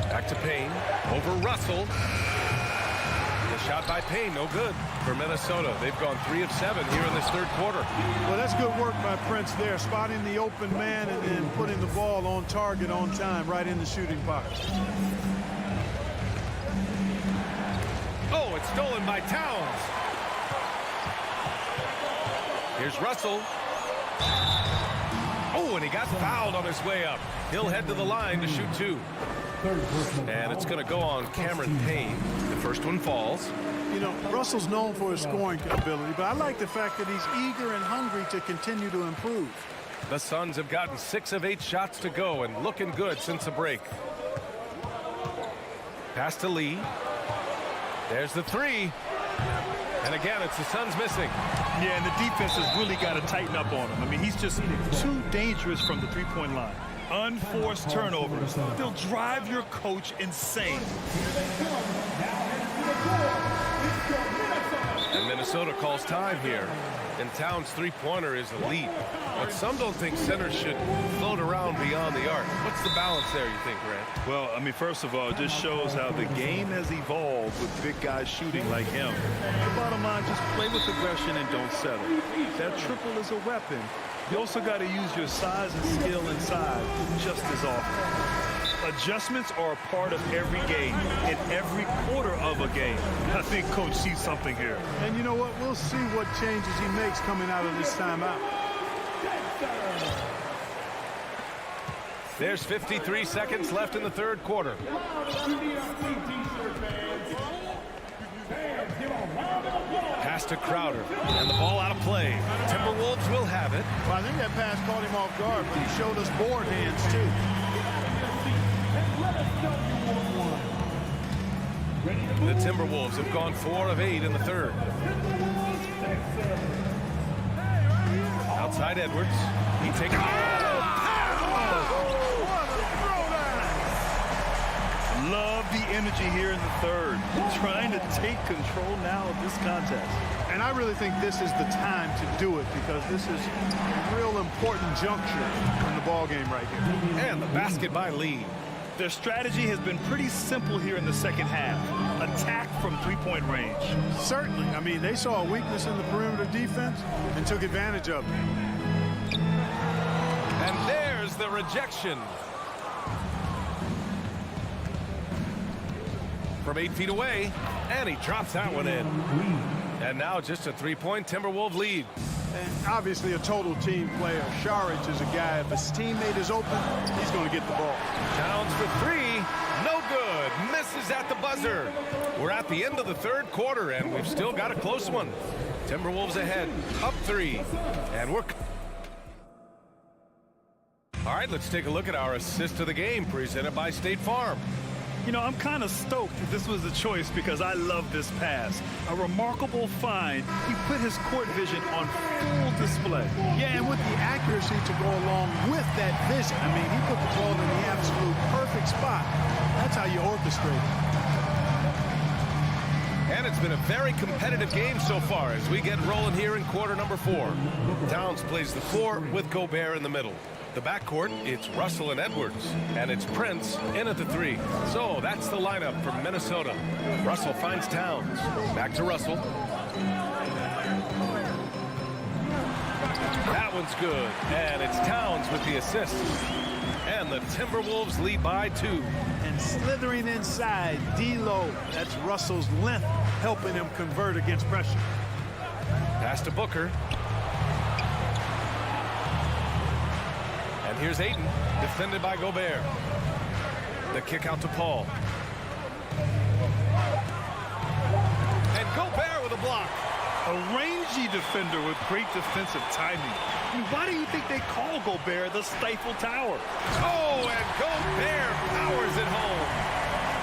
Back to Payne. Over Russell. The shot by Payne, no good for Minnesota. They've gone 3 of 7 here in this third quarter. Well, that's good work by Prince there, spotting the open man and then putting the ball on target on time, right in the shooting pocket. Oh, it's stolen by Towns. Here's Russell. Oh, and he got fouled on his way up. He'll head to the line to shoot 2. And it's going to go on Cameron Payne. The first one falls. You know, Russell's known for his scoring ability, but I like the fact that he's eager and hungry to continue to improve. The Suns have gotten 6 of 8 shots to go and looking good since the break. Pass to Lee. There's the 3. And again, it's the Suns missing. Yeah, and the defense has really got to tighten up on him. I mean, he's just too dangerous from the three-point line. Unforced turnovers. They'll drive your coach insane. And Minnesota calls time here. And Towns' three-pointer is elite. But some don't think centers should float around beyond the arc. What's the balance there, you think, Grant? Well, I mean, first of all, it just shows how the game has evolved with big guys shooting like him. The bottom line, just play with aggression and don't settle. That triple is a weapon. You also got to use your size and skill inside just as often. Adjustments are a part of every game, in every quarter of a game. I think Coach sees something here. And you know what? We'll see what changes he makes coming out of this timeout. There's 53 seconds left in the third quarter. Pass to Crowder, and the ball out of play. Timberwolves will have it. Well, I think that pass caught him off guard, but he showed us board hands, too. The Timberwolves have gone 4 of 8 in the third. Outside Edwards. He takes Love the energy here in the third. Trying to take control now of this contest. And I really think this is the time to do it because this is a real important juncture in the ball game right here. And the basket by Lee. Their strategy has been pretty simple here in the second half. Attack from three-point range. Certainly. I mean, they saw a weakness in the perimeter defense and took advantage of it. And there's the rejection. From 8 feet away, and he drops that one in. And now just a 3-point Timberwolves lead. And obviously a total team player. Saric is a guy, if his teammate is open, he's going to get the ball. Towns for 3, no good, misses at the buzzer. We're at the end of the third quarter, and we've still got a close one. Timberwolves ahead, up 3, and we're... All right, let's take a look at our assist of the game, presented by State Farm. You know, I'm kind of stoked that this was the choice because I love this pass. A remarkable find. He put his court vision on full display. Yeah, and with the accuracy to go along with that vision. I mean, he put the ball in the absolute perfect spot. That's how you orchestrate it. And it's been a very competitive game so far as we get rolling here in quarter number 4. Towns plays the 4 with Gobert in the middle. The backcourt, it's Russell and Edwards, and it's Prince in at the 3. So that's the lineup for Minnesota. Russell finds Towns. Back to Russell. That one's good, and it's Towns with the assist. And the Timberwolves lead by 2. And slithering inside, D-Lo. That's Russell's length helping him convert against pressure. Pass to Booker. And here's Ayton, defended by Gobert. The kick out to Paul. And Gobert with a block. A rangy defender with great defensive timing. I mean, why do you think they call Gobert the Stifle Tower? Oh, and Gobert powers it home.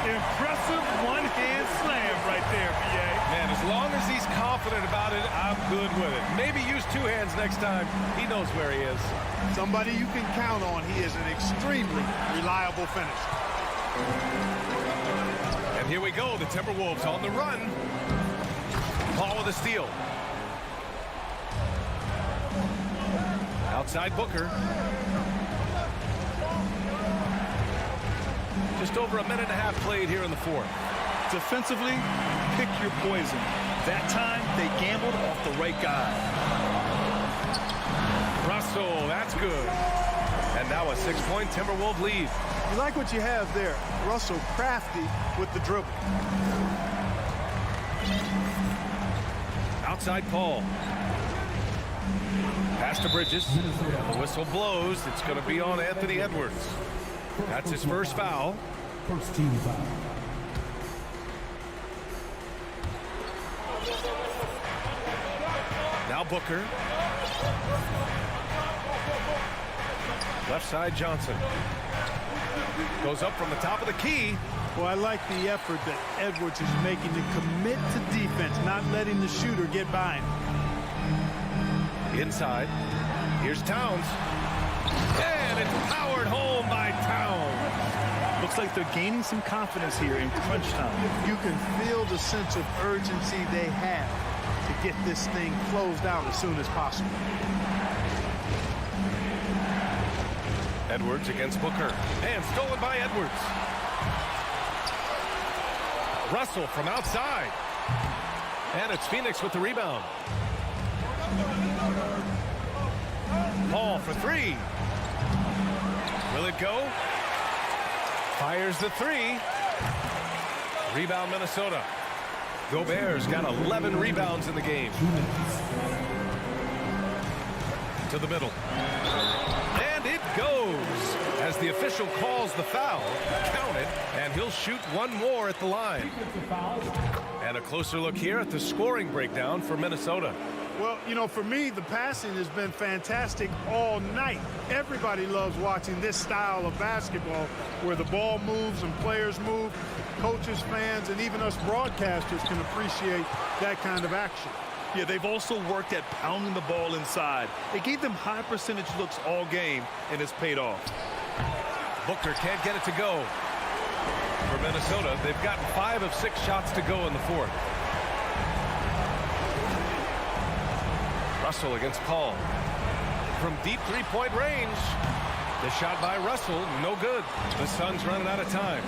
Impressive one-hand slam right there, PA. Man, as long as he's confident about it, I'm good with it. Maybe use 2 hands next time. He knows where he is. Somebody you can count on. He is an extremely reliable finisher. And here we go. The Timberwolves on the run. Paul with a steal. Outside Booker. Just over a minute and a half played here in the 4th. Defensively, pick your poison. That time, they gambled off the right guy. Russell, that's good. And now a 6-point Timberwolves lead. You like what you have there. Russell crafty with the dribble. Outside Paul. Pass to Bridges. The whistle blows. It's going to be on Anthony Edwards. That's his first foul. First team foul. Now Booker. Left side Johnson. Goes up from the top of the key. Well, I like the effort that Edwards is making to commit to defense, not letting the shooter get by him. Inside. Here's Towns. And it's powered home by Towns. Looks like they're gaining some confidence here in crunch time. You can feel the sense of urgency they have to get this thing closed out as soon as possible. Edwards against Booker. And stolen by Edwards. Russell from outside. And it's Phoenix with the rebound. Paul for 3. Will it go? Fires the 3. Rebound Minnesota. Gobert's got 11 rebounds in the game. To the middle. And it goes. As the official calls the foul, count it, and he'll shoot one more at the line. And a closer look here at the scoring breakdown for Minnesota. Well, you know, for me, the passing has been fantastic all night. Everybody loves watching this style of basketball where the ball moves and players move. Coaches, fans, and even us broadcasters can appreciate that kind of action. Yeah, they've also worked at pounding the ball inside. It gave them high percentage looks all game, and it's paid off. Booker can't get it to go. For Minnesota, they've gotten 5 of 6 shots to go in the 4th. Russell against Paul. From deep 3-point range. The shot by Russell, no good. The Suns running out of time.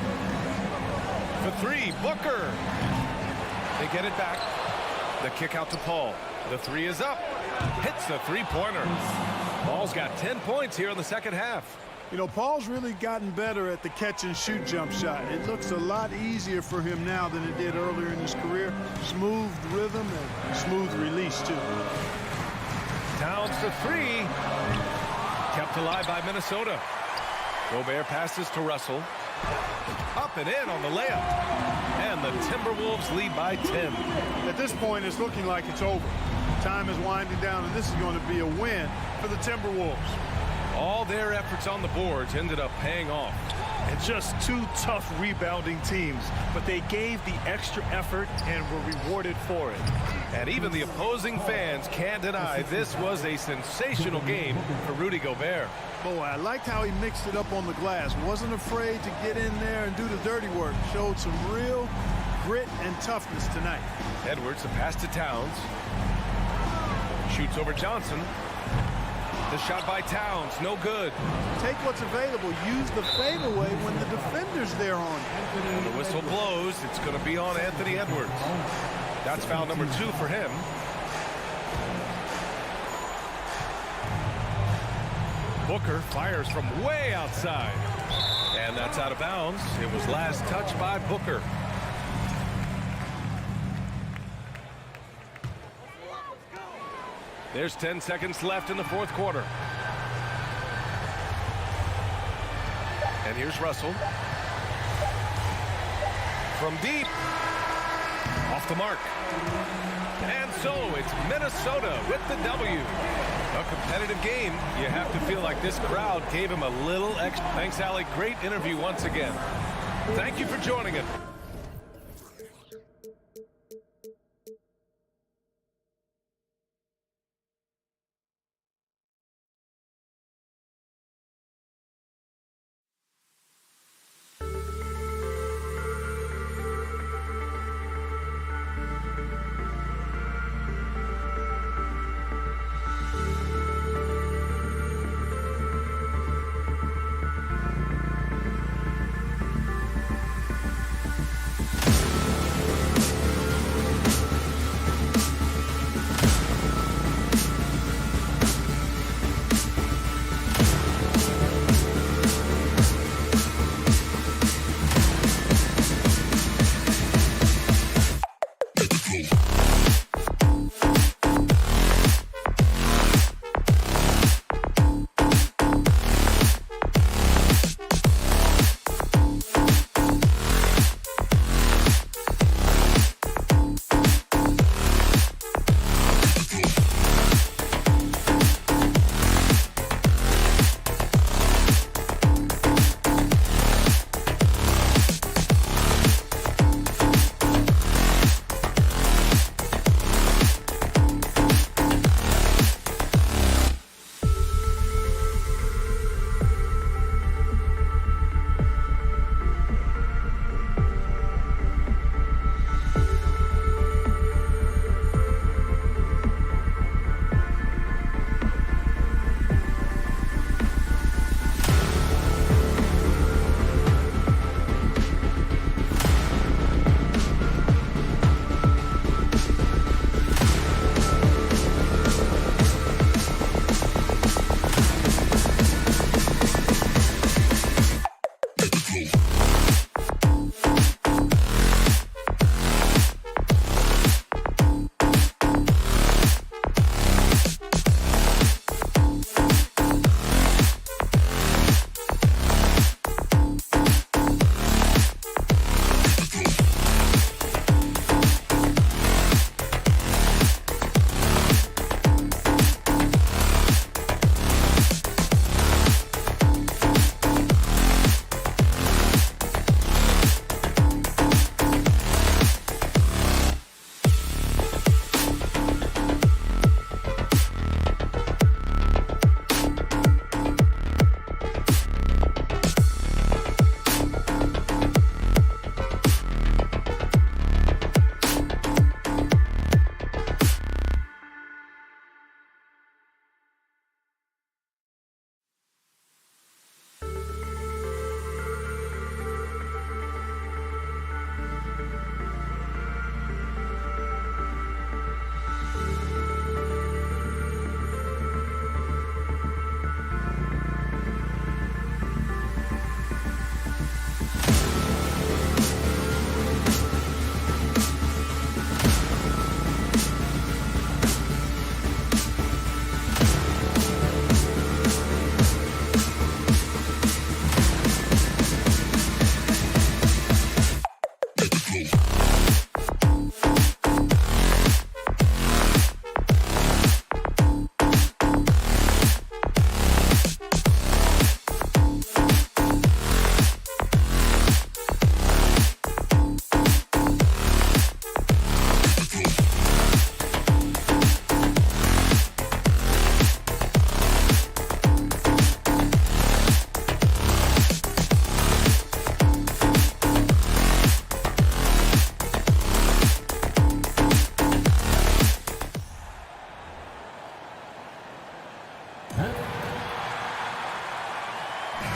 For 3, Booker. They get it back. The kick out to Paul. The 3 is up. Hits the 3-pointer. Paul's got 10 points here in the second half. You know, Paul's really gotten better at the catch-and-shoot jump shot. It looks a lot easier for him now than it did earlier in his career. Smooth rhythm and smooth release, too. Towns for 3. Kept alive by Minnesota. Gobert passes to Russell. Up and in on the layup. And the Timberwolves lead by 10. At this point, it's looking like it's over. Time is winding down, and this is going to be a win for the Timberwolves. All their efforts on the boards ended up paying off. And just 2 tough rebounding teams, but they gave the extra effort and were rewarded for it. And even the opposing fans can't deny this was a sensational game for Rudy Gobert. Boy, I liked how he mixed it up on the glass. Wasn't afraid to get in there and do the dirty work. Showed some real grit and toughness tonight. Edwards, a pass to Towns. Shoots over Johnson. The shot by Towns, no good. Take what's available. Use the fadeaway when the defender's there on you. When the whistle blows, it's going to be on Anthony Edwards. That's foul number 2 for him. Booker fires from way outside. And that's out of bounds. It was last touched by Booker. There's 10 seconds left in the fourth quarter. And here's Russell. From deep. Off the mark. And so it's Minnesota with the W. A competitive game. You have to feel like this crowd gave him a little extra. Thanks, Allie. Great interview once again. Thank you for joining us.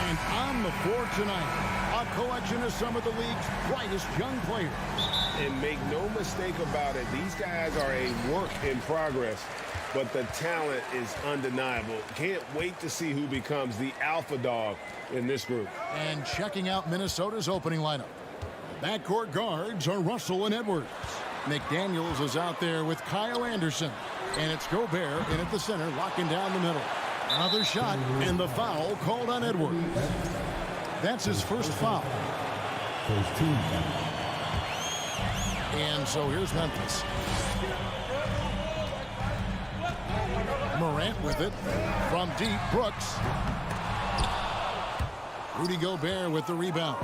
And on the floor tonight, a collection of some of the league's brightest young players. And make no mistake about it, these guys are a work in progress, but the talent is undeniable. Can't wait to see who becomes the alpha dog in this group. And checking out Minnesota's opening lineup. Backcourt guards are Russell and Edwards. McDaniels is out there with Kyle Anderson. And it's Gobert in at the center, locking down the middle. Another shot, and the foul called on Edwards. That's his first foul. First team foul. And so here's Memphis. Morant with it. From deep, Brooks. Rudy Gobert with the rebound.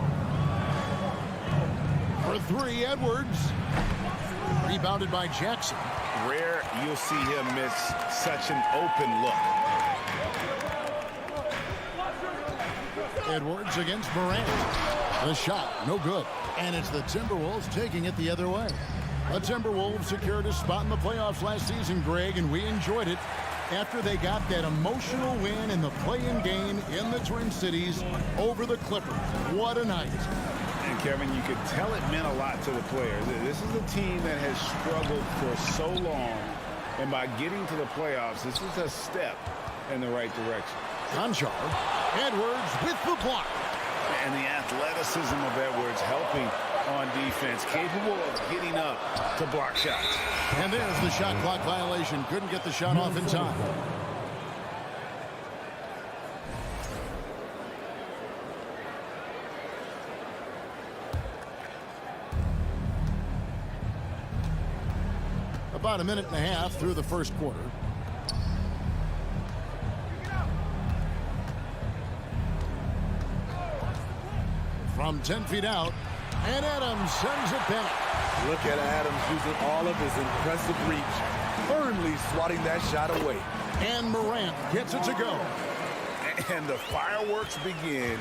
For three, Edwards. Rebounded by Jackson. Rare you'll see him miss such an open look. Edwards against Morant. The shot, no good. And it's the Timberwolves taking it the other way. The Timberwolves secured a spot in the playoffs last season, Greg, and we enjoyed it after they got that emotional win in the play-in game in the Twin Cities over the Clippers. What a night. And Kevin, you could tell it meant a lot to the players. This is a team that has struggled for so long, and by getting to the playoffs, this is a step in the right direction. Conchar, Edwards with the block. And the athleticism of Edwards helping on defense, capable of getting up to block shots. And there's the shot clock violation. Couldn't get the shot off in time. About a minute and a half through the first quarter. From 10 feet out, and Adams sends it back. Look at Adams using all of his impressive reach, firmly swatting that shot away. And Morant gets it to go. And the fireworks begin.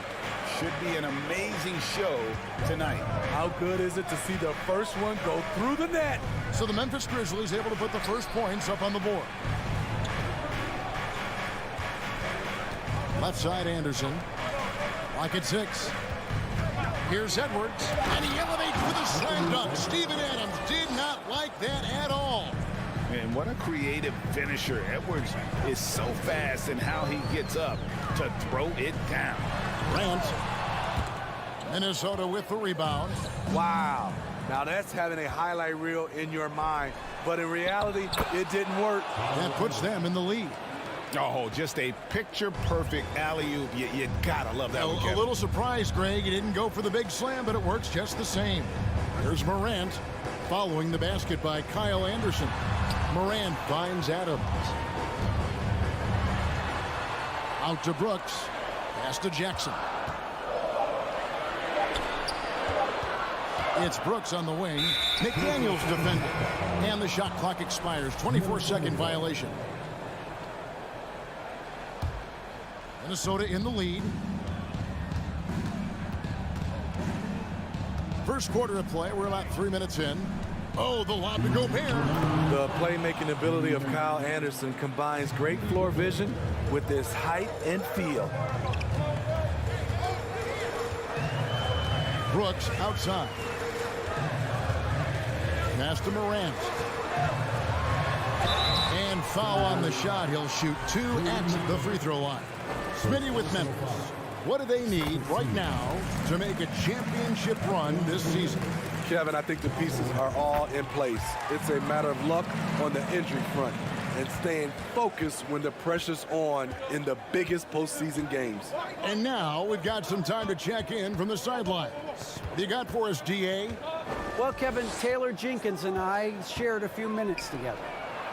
Should be an amazing show tonight. How good is it to see the first one go through the net? So the Memphis Grizzlies able to put the first points up on the board. Left side, Anderson. Lock at 6. Here's Edwards, and he elevates with a slam dunk. Steven Adams did not like that at all. And what a creative finisher. Edwards is so fast in how he gets up to throw it down. Grant. Minnesota with the rebound. Wow. Now that's having a highlight reel in your mind. But in reality, it didn't work. That puts them in the lead. Oh, just a picture-perfect alley-oop. You gotta love that one, Kevin. A little surprised, Greg. He didn't go for the big slam, but it works just the same. Here's Morant following the basket by Kyle Anderson. Morant finds Adams. Out to Brooks. Pass to Jackson. It's Brooks on the wing. McDaniels defended. And the shot clock expires. 24-second violation. Minnesota in the lead. First quarter of play. We're about 3 minutes in. Oh, the lob to Gobert. The playmaking ability of Kyle Anderson combines great floor vision with his height and feel. Brooks outside. Pass to Morant. And foul on the shot. He'll shoot 2 at the free throw line. Smitty with Memphis. What do they need right now to make a championship run this season? Kevin, I think the pieces are all in place. It's a matter of luck on the injury front and staying focused when the pressure's on in the biggest postseason games. And now we've got some time to check in from the sidelines. What do you got for us, DA? Well, Kevin, Taylor Jenkins and I shared a few minutes together.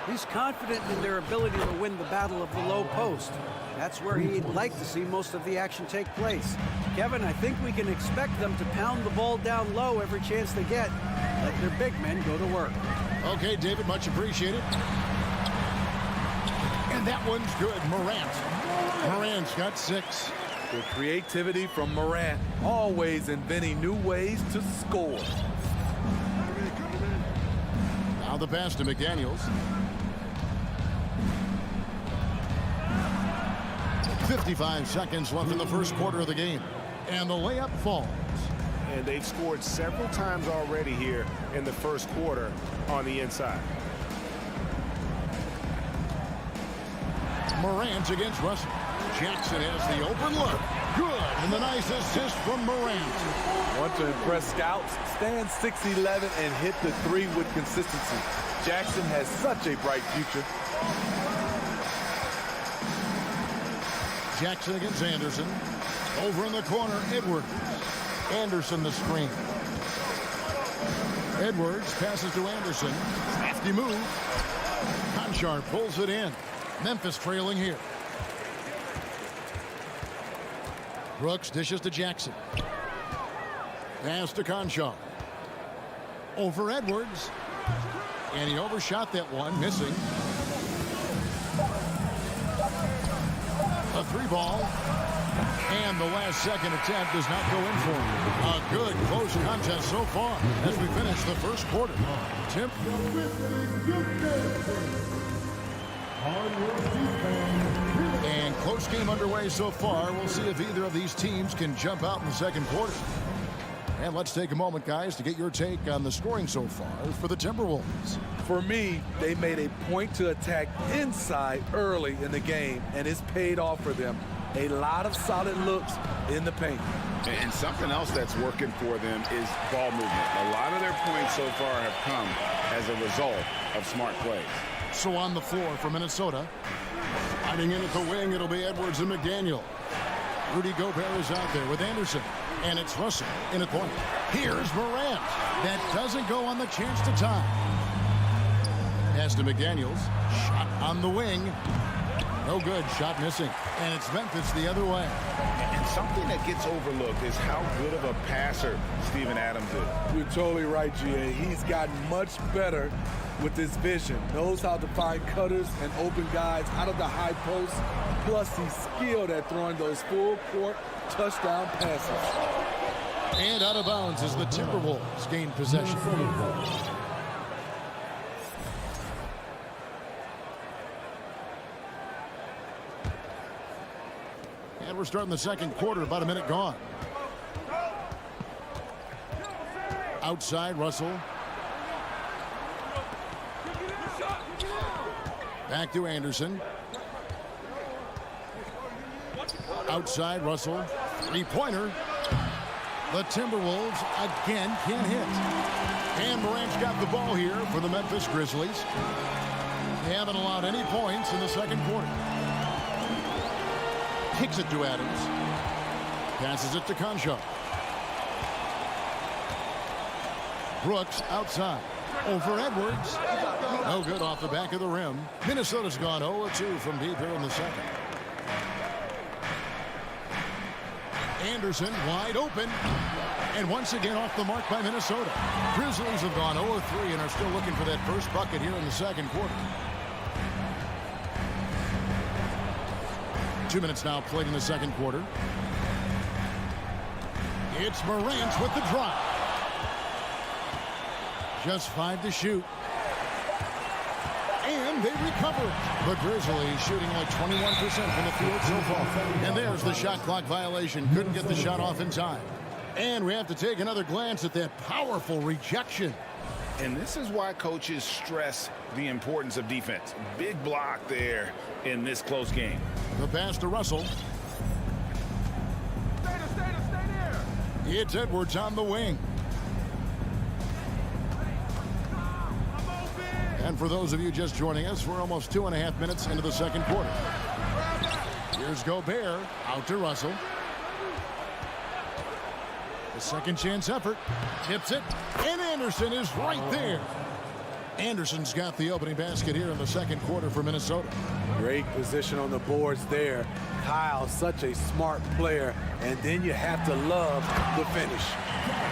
He's confident in their ability to win the battle of the low post. That's where he'd like to see most of the action take place. Kevin, I think we can expect them to pound the ball down low every chance they get. Let their big men go to work. Okay, David, much appreciated. And that one's good. Morant's got 6. The creativity from Morant, always inventing new ways to score. Now the pass to McDaniels. 55 seconds left in the first quarter of the game. And the layup falls. And they've scored several times already here in the first quarter on the inside. Morant against Russell. Jackson has the open look. Good. And the nice assist from Morant. Want to impress scouts? Stand 6'11" and hit the three with consistency. Jackson has such a bright future. Jackson against Anderson. Over in the corner, Edwards. Anderson the screen. Edwards passes to Anderson. Crafty move. Conchar pulls it in. Memphis trailing here. Brooks dishes to Jackson. Pass to Conchar. Over Edwards. And he overshot that one, missing. A three ball. And the last second attempt does not go in for him. A good close contest so far as we finish the first quarter. Tim. And close game underway so far. We'll see if either of these teams can jump out in the second quarter. And let's take a moment, guys, to get your take on the scoring so far for the Timberwolves. For me, they made a point to attack inside early in the game, and it's paid off for them. A lot of solid looks in the paint. And something else that's working for them is ball movement. A lot of their points so far have come as a result of smart plays. So on the floor for Minnesota, hiding in at the wing, it'll be Edwards and McDaniel. Rudy Gobert is out there with Anderson, and it's Russell in at point. Here's Morant. That doesn't go on the chance to tie. Pass to McDaniels. Shot on the wing. No good. Shot missing. And it's Memphis the other way. And something that gets overlooked is how good of a passer Steven Adams is. You're totally right, G.A. He's gotten much better with his vision. Knows how to find cutters and open guys out of the high post. Plus, he's skilled at throwing those full-court touchdown passes. And out of bounds as the Timberwolves gain possession. And we're starting the second quarter, about a minute gone. Outside, Russell. Back to Anderson. Outside, Russell. Three-pointer. The Timberwolves again can't hit. And Morant's got the ball here for the Memphis Grizzlies. They haven't allowed any points in the second quarter. Kicks it to Adams. Passes it to Conchar. Brooks outside. Over Edwards. No good off the back of the rim. Minnesota's gone 0-2 from deep here in the second. Anderson wide open. And once again off the mark by Minnesota. Grizzlies have gone 0-3 and are still looking for that first bucket here in the second quarter. 2 minutes now played in the second quarter. It's Morant with the drop. Just 5 to shoot. And they recover it. The Grizzlies shooting like 21% from the field so far. And there's the shot clock violation. Couldn't get the shot off in time. And we have to take another glance at that powerful rejection. And this is why coaches stress the importance of defense. Big block there in this close game. The pass to Russell. Stay there. It's Edwards on the wing. And for those of you just joining us, we're almost 2.5 minutes into the second quarter. Here's Gobert out to Russell. The second chance effort. Tips it. And Anderson is right there. Anderson's got the opening basket here in the second quarter for Minnesota. Great position on the boards there. Kyle, such a smart player. And then you have to love the finish.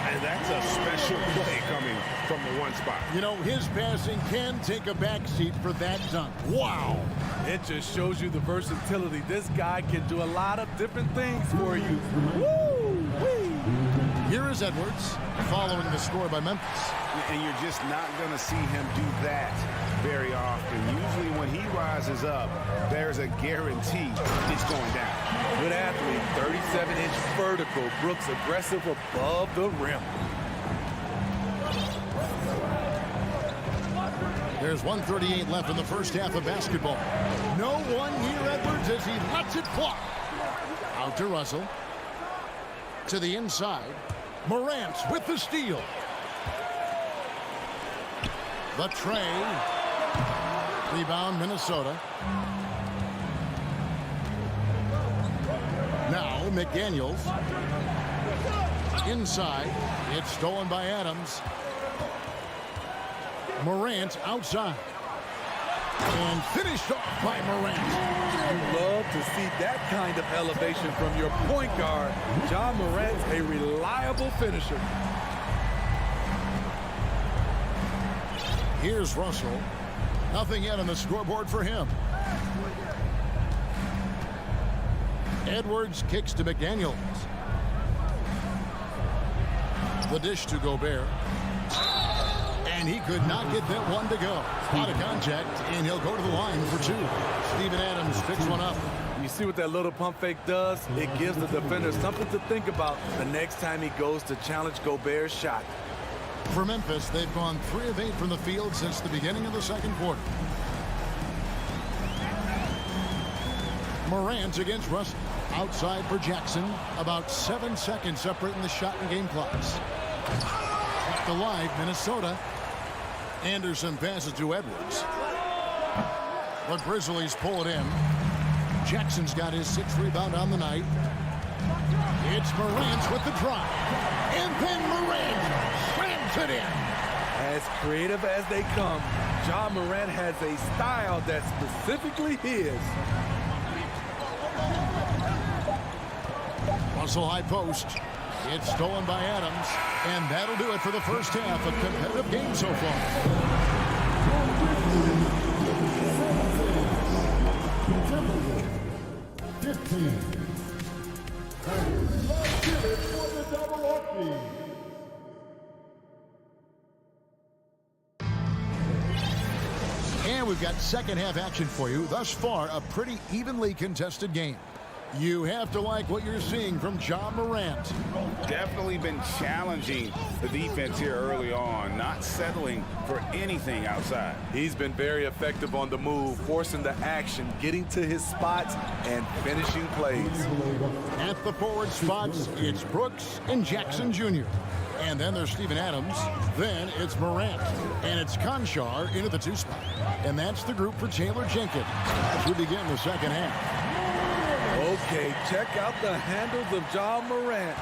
And that's a special play coming from the one spot. You know, his passing can take a backseat for that dunk. Wow. It just shows you the versatility. This guy can do a lot of different things for you. Woo-wee. Here is Edwards following the score by Memphis. And you're just not going to see him do that very often. Usually when he rises up, there's a guarantee it's going down. Good athlete, 37-inch vertical. Brooks aggressive above the rim. There's 1:38 left in the first half of basketball. No one near Edwards as he lets it fly. Out to Russell. To the inside. Morant with the steal. The tray. Rebound, Minnesota. Now McDaniels. Inside. It's stolen by Adams. Morant outside. And finished off by Morant. You love to see that kind of elevation from your point guard. Ja Morant's a reliable finisher. Here's Russell. Nothing yet on the scoreboard for him. Edwards kicks to McDaniels. The dish to Gobert. And he could not get that one to go. Out of contact, and he'll go to the line for two. Steven Adams picks one up. You see what that little pump fake does? It gives the defender something to think about the next time he goes to challenge Gobert's shot. For Memphis, they've gone 3 of 8 from the field since the beginning of the second quarter. Morant against Russell. Outside for Jackson. About 7 seconds separating the shot and game clocks. Kept alive, Minnesota. Anderson passes to Edwards. The Grizzlies pull it in. Jackson's got his 6th rebound on the night. It's Morant with the drive. And then Morant slams it in. As creative as they come, Ja Morant has a style that's specifically his. Russell high post. It's stolen by Adams. And that'll do it for the first half. A competitive game so far. 15. Let's give it for the double Orkneys. And we've got second half action for you. Thus far, a pretty evenly contested game. You have to like what you're seeing from Ja Morant. Definitely been challenging the defense here early on, not settling for anything outside. He's been very effective on the move, forcing the action, getting to his spots, and finishing plays. At the forward spots, it's Brooks and Jackson Jr. And then there's Steven Adams. Then it's Morant. And it's Conchar into the 2 spot. And that's the group for Taylor Jenkins as we begin the second half. Okay, check out the handles of Ja Morant.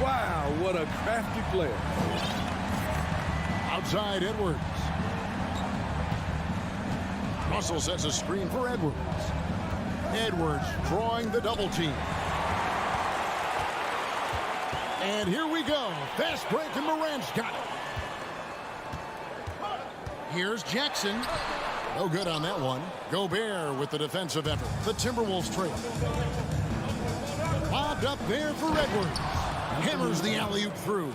Wow, what a crafty player. Outside Edwards. Russell sets a screen for Edwards. Edwards drawing the double team. And here we go. Fast break and Morant's got it. Here's Jackson. No good on that one. Gobert with the defensive effort. The Timberwolves trail. Lobbed up there for Edwards. Hammers the alley-oop through.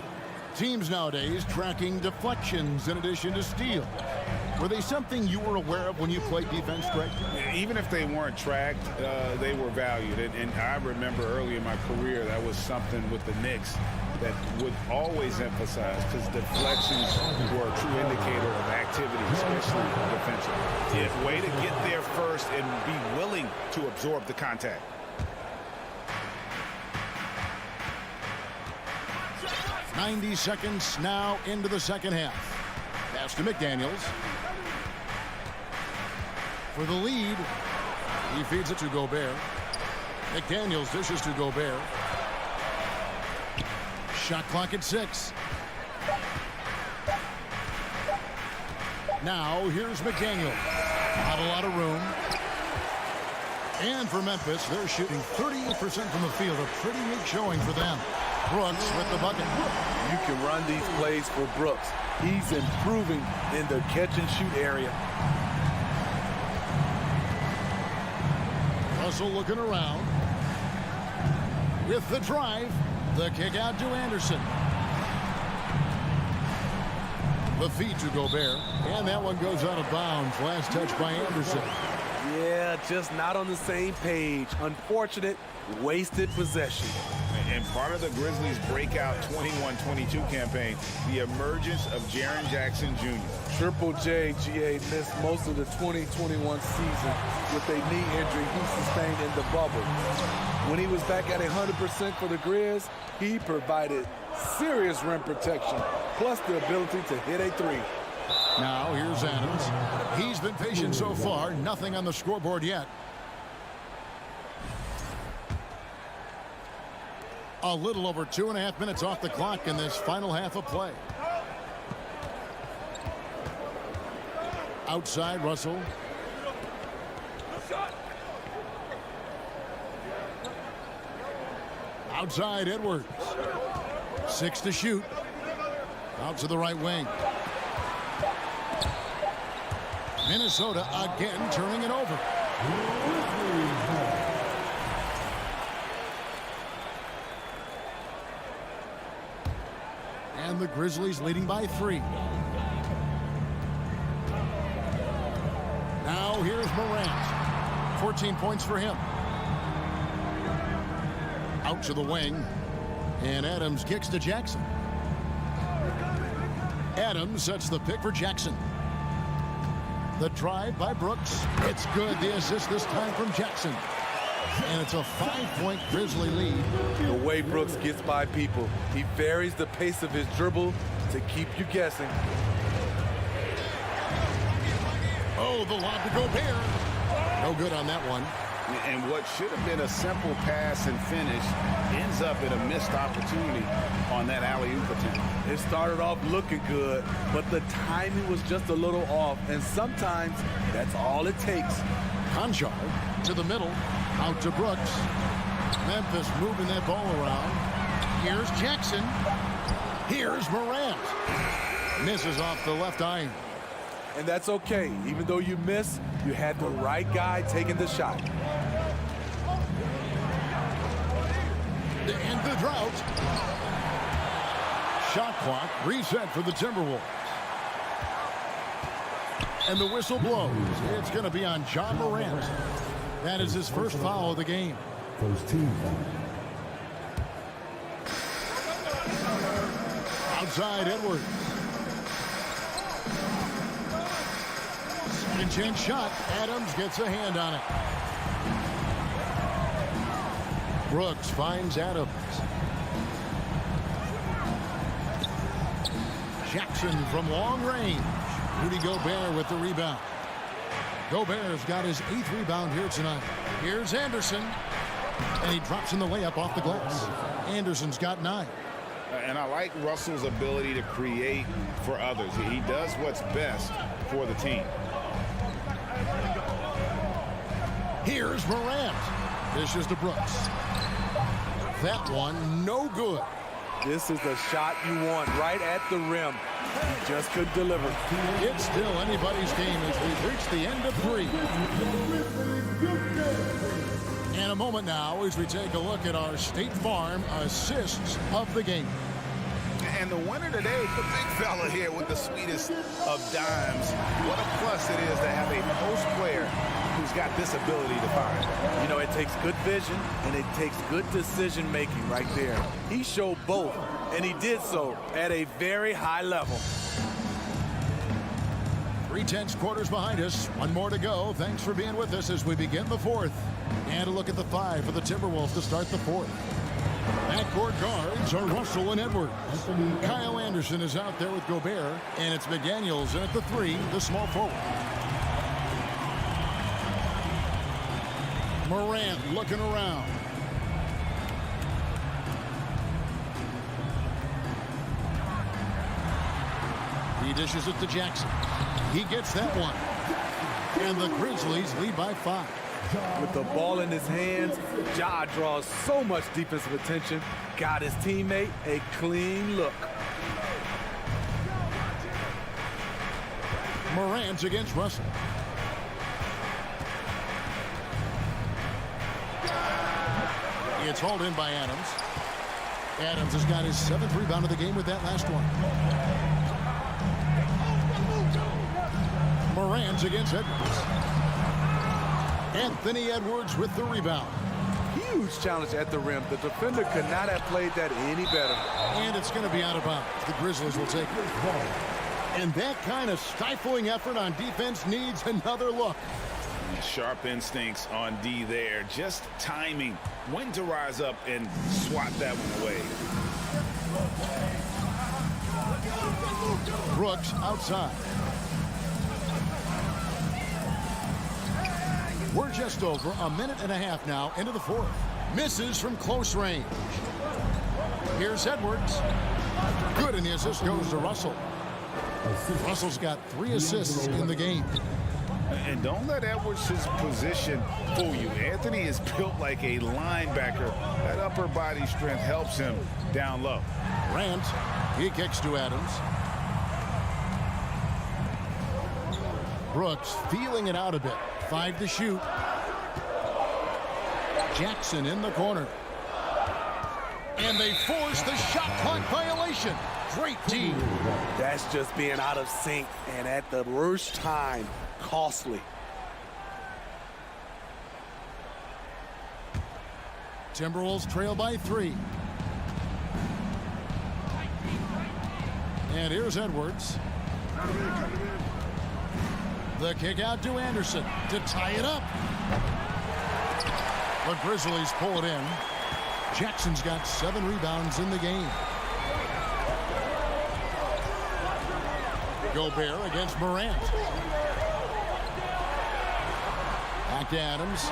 Teams nowadays tracking deflections in addition to steal. Were they something you were aware of when you played defense, Greg? Even if they weren't tracked, they were valued. And I remember early in my career, that was something with the Knicks that would always emphasize, because deflections were a true indicator of activity, especially defensively. Yeah. Way to get there first and be willing to absorb the contact. .90 seconds now into the second half. Pass to McDaniels. For the lead, he feeds it to Gobert. McDaniels dishes to Gobert. Shot clock at 6. Now here's McDaniels. Not a lot of room. And for Memphis, they're shooting 38% from the field. A pretty weak showing for them. Brooks with the bucket. You can run these plays for Brooks. He's improving in the catch-and-shoot area. Russell looking around. With the drive. The kick out to Anderson. The feed to Gobert. And that one goes out of bounds. Last touch by Anderson. Yeah, just not on the same page. Unfortunate, wasted possession. And part of the Grizzlies' breakout 21-22 campaign, the emergence of Jaren Jackson Jr. Triple J, GA, missed most of the 2021 season with a knee injury he sustained in the bubble. When he was back at 100% for the Grizz, he provided serious rim protection, plus the ability to hit a three. Now here's Adams. He's been patient so far. Nothing on the scoreboard yet. A little over 2.5 minutes off the clock in this final half of play. Outside, Russell. Outside, Edwards. 6 to shoot. Out to the right wing. Minnesota again turning it over. And the Grizzlies leading by 3. Now here's Morant. 14 points for him. Out to the wing. And Adams kicks to Jackson. Adams sets the pick for Jackson. The drive by Brooks. It's good. The assist this time from Jackson. And it's a 5-point Grizzly lead. The way Brooks gets by people, he varies the pace of his dribble to keep you guessing. Oh, the lob to Gobert. No good on that one. And what should have been a simple pass and finish ends up in a missed opportunity on that alley-oop attempt. It started off looking good, but the timing was just a little off, and sometimes that's all it takes. Conchar to the middle, out to Brooks. Memphis moving that ball around. Here's Jackson. Here's Morant. Misses off the left iron. And that's okay. Even though you miss, you had the right guy taking the shot. To end the drought. Shot clock reset for the Timberwolves. And the whistle blows. It's going to be on John Morant. That is his first foul of the game. First team foul. Outside Edwards. Second chance shot. Adams gets a hand on it. Brooks finds Adams. Jackson from long range. Rudy Gobert with the rebound. Gobert's got his 8th rebound here tonight. Here's Anderson. And he drops in the layup off the glass. Anderson's got 9. And I like Russell's ability to create for others. He does what's best for the team. Here's Morant. Dishes to Brooks. That one, no good. This is the shot you want right at the rim. He just couldn't deliver. It's still anybody's game as we've reached the end of 3. And a moment now as we take a look at our State Farm assists of the game. And the winner today, the big fella here with the sweetest of dimes. What a plus it is to have a post player who's got this ability to find. You know, it takes good vision and it takes good decision making right there. He showed both, and he did so at a very high level. 3/10 quarters behind us. One more to go. Thanks for being with us as we begin the 4th. And a look at the 5 for the Timberwolves to start the 4th. Backcourt guards are Russell and Edwards. Kyle Anderson is out there with Gobert, and it's McDaniels in at the 3, the small forward. Morant looking around. He dishes it to Jackson. He gets that one. And the Grizzlies lead by 5. With the ball in his hands, Ja draws so much defensive attention. Got his teammate a clean look. Morant against Russell. It's hauled in by Adams. Adams has got his 7th rebound of the game with that last one. Morant against Edwards. Anthony Edwards with the rebound. Huge challenge at the rim. The defender could not have played that any better. And it's going to be out of bounds. The Grizzlies will take it. And that kind of stifling effort on defense needs another look. Sharp instincts on D there. Just timing when to rise up and swat that one away. Brooks outside. We're just over a minute and a half now into the fourth. Misses from close range. Here's Edwards. Good, and the assist goes to Russell. Russell's got 3 assists in the game. And don't let Edwards' position fool you. Anthony is built like a linebacker. That upper body strength helps him down low. Grant, he kicks to Adams. Brooks feeling it out a bit. 5 to shoot. Jackson in the corner. And they force the shot clock violation. Great team. That's just being out of sync and at the worst time. Costly. Timberwolves trail by 3. And here's Edwards. The kick out to Anderson to tie it up. The Grizzlies pull it in. Jackson's got 7 rebounds in the game. Gobert against Morant. Back to Adams.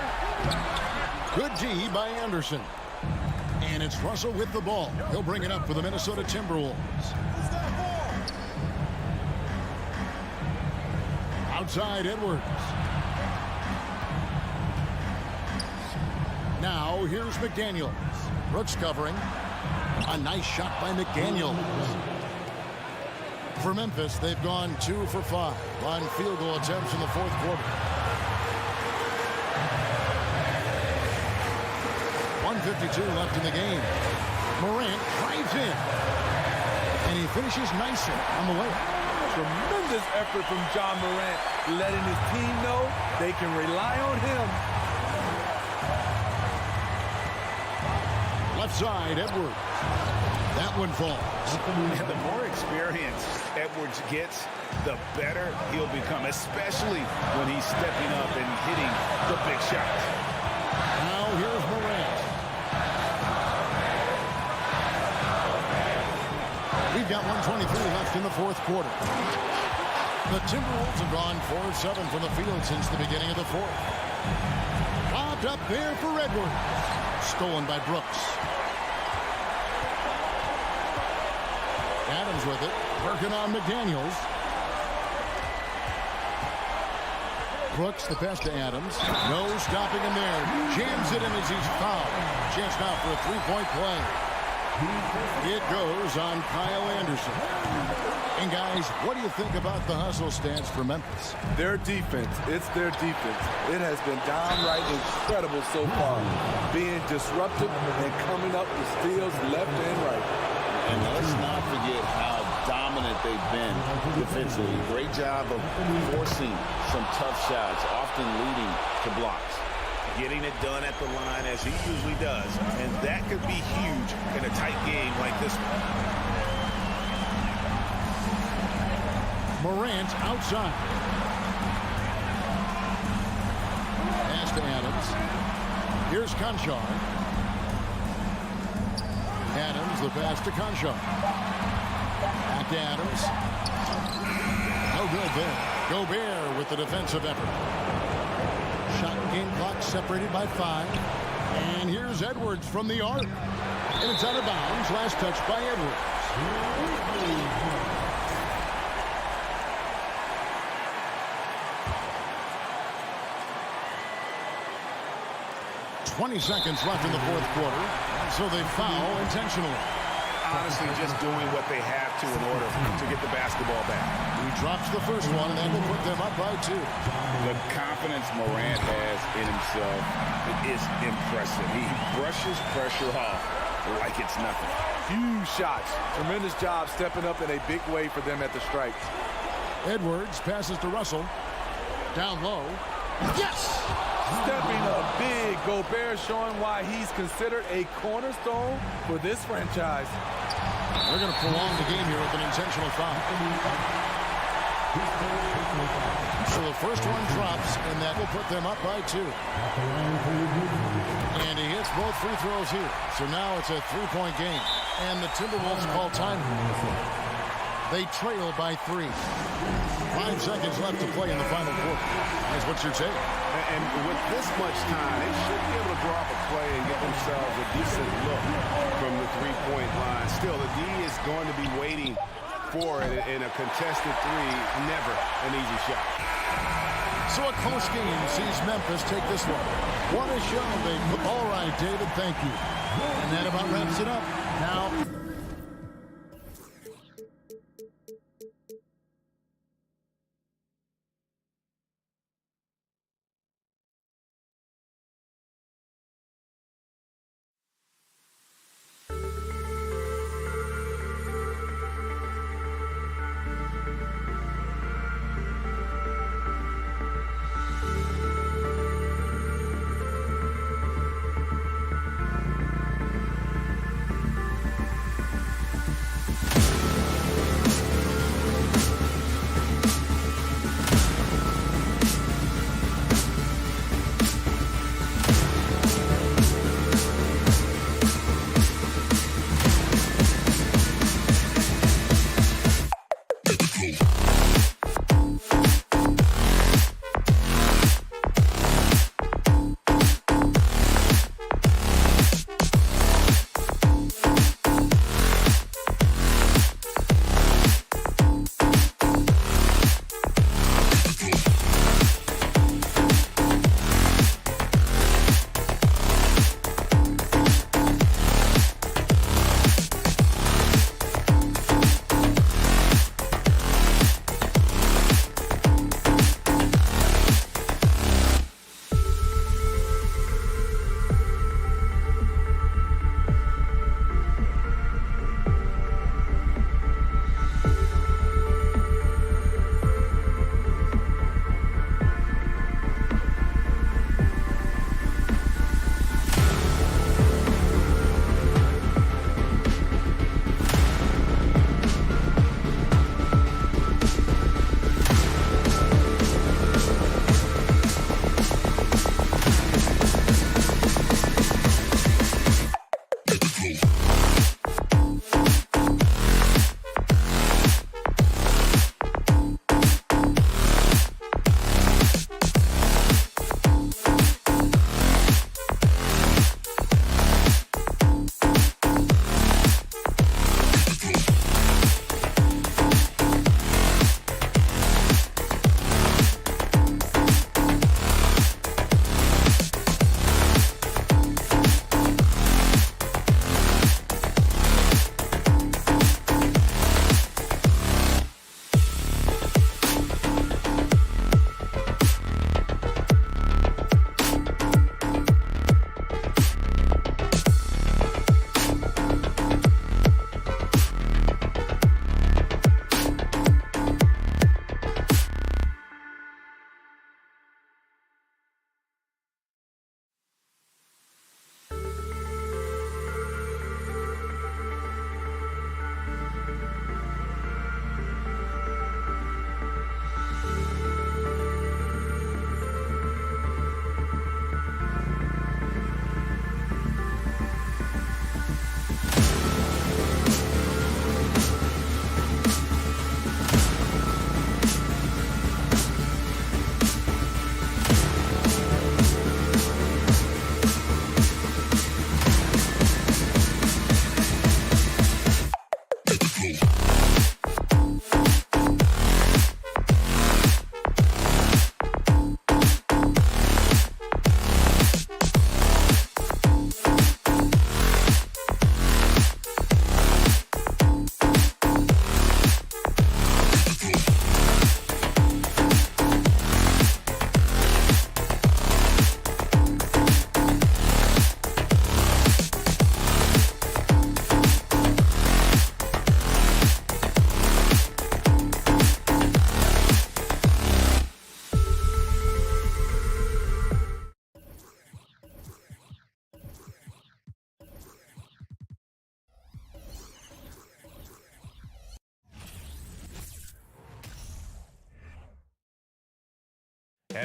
Good D by Anderson. And it's Russell with the ball. He'll bring it up for the Minnesota Timberwolves. Outside Edwards. Now here's McDaniels. Brooks covering. A nice shot by McDaniels. For Memphis, they've gone 2 for 5 on field goal attempts in the fourth quarter. 1:52 left in the game. Morant drives in. And he finishes nicely on the way. Tremendous effort from John Morant, letting his team know they can rely on him. Left side, Edwards. That one falls. And the more experience Edwards gets, the better he'll become, especially when he's stepping up and hitting the big shots. Now here's Morant. We've got 1:23 left in the fourth quarter. The Timberwolves have gone 4 of 7 from the field since the beginning of the fourth. Lobbed up there for Edwards. Stolen by Brooks. Adams with it. Working on McDaniels. Brooks, the pass to Adams. No stopping him there. Jams it in as he's fouled. Chance now for a 3-point play. It goes on Kyle Anderson. And guys, what do you think about the hustle stance for Memphis? Their defense. It's their defense. It has been downright incredible so far. Being disruptive and coming up with steals left and right. And let's not forget how dominant they've been defensively. Great job of forcing some tough shots, often leading to blocks. Getting it done at the line as he usually does. And that could be huge in a tight game like this one. Morant outside. Pass to Adams. Here's Conchar. Adams, the pass to Conchar. Back to Adams. No good there. Gobert with the defensive effort. Shot game clock separated by 5. And here's Edwards from the arc. And it's out of bounds. Last touch by Edwards. 20 seconds left in the fourth quarter, so they foul intentionally. Honestly, just doing what they have to in order to get the basketball back. He drops the first one, and that will put them up by 2. The confidence Morant has in himself is impressive. He brushes pressure off like it's nothing. Huge shots. Tremendous job stepping up in a big way for them at the stripe. Edwards passes to Russell. Down low. Yes! Stepping up big. Gobert showing why he's considered a cornerstone for this franchise. They're going to prolong the game here with an intentional foul. So the first one drops, and that will put them up by 2. And he hits both free throws here. So now it's a 3-point game. And the Timberwolves call time. They trail by 3. 5 seconds left to play in the final quarter. That's what you're saying. And with this much time, they should be able to draw up a play and get themselves a decent look from the 3-point line. Still, the D is going to be waiting for it in a contested 3. Never an easy shot. So a close game sees Memphis take this one. What a show, baby. All right, David, thank you. And that about wraps it up. Now...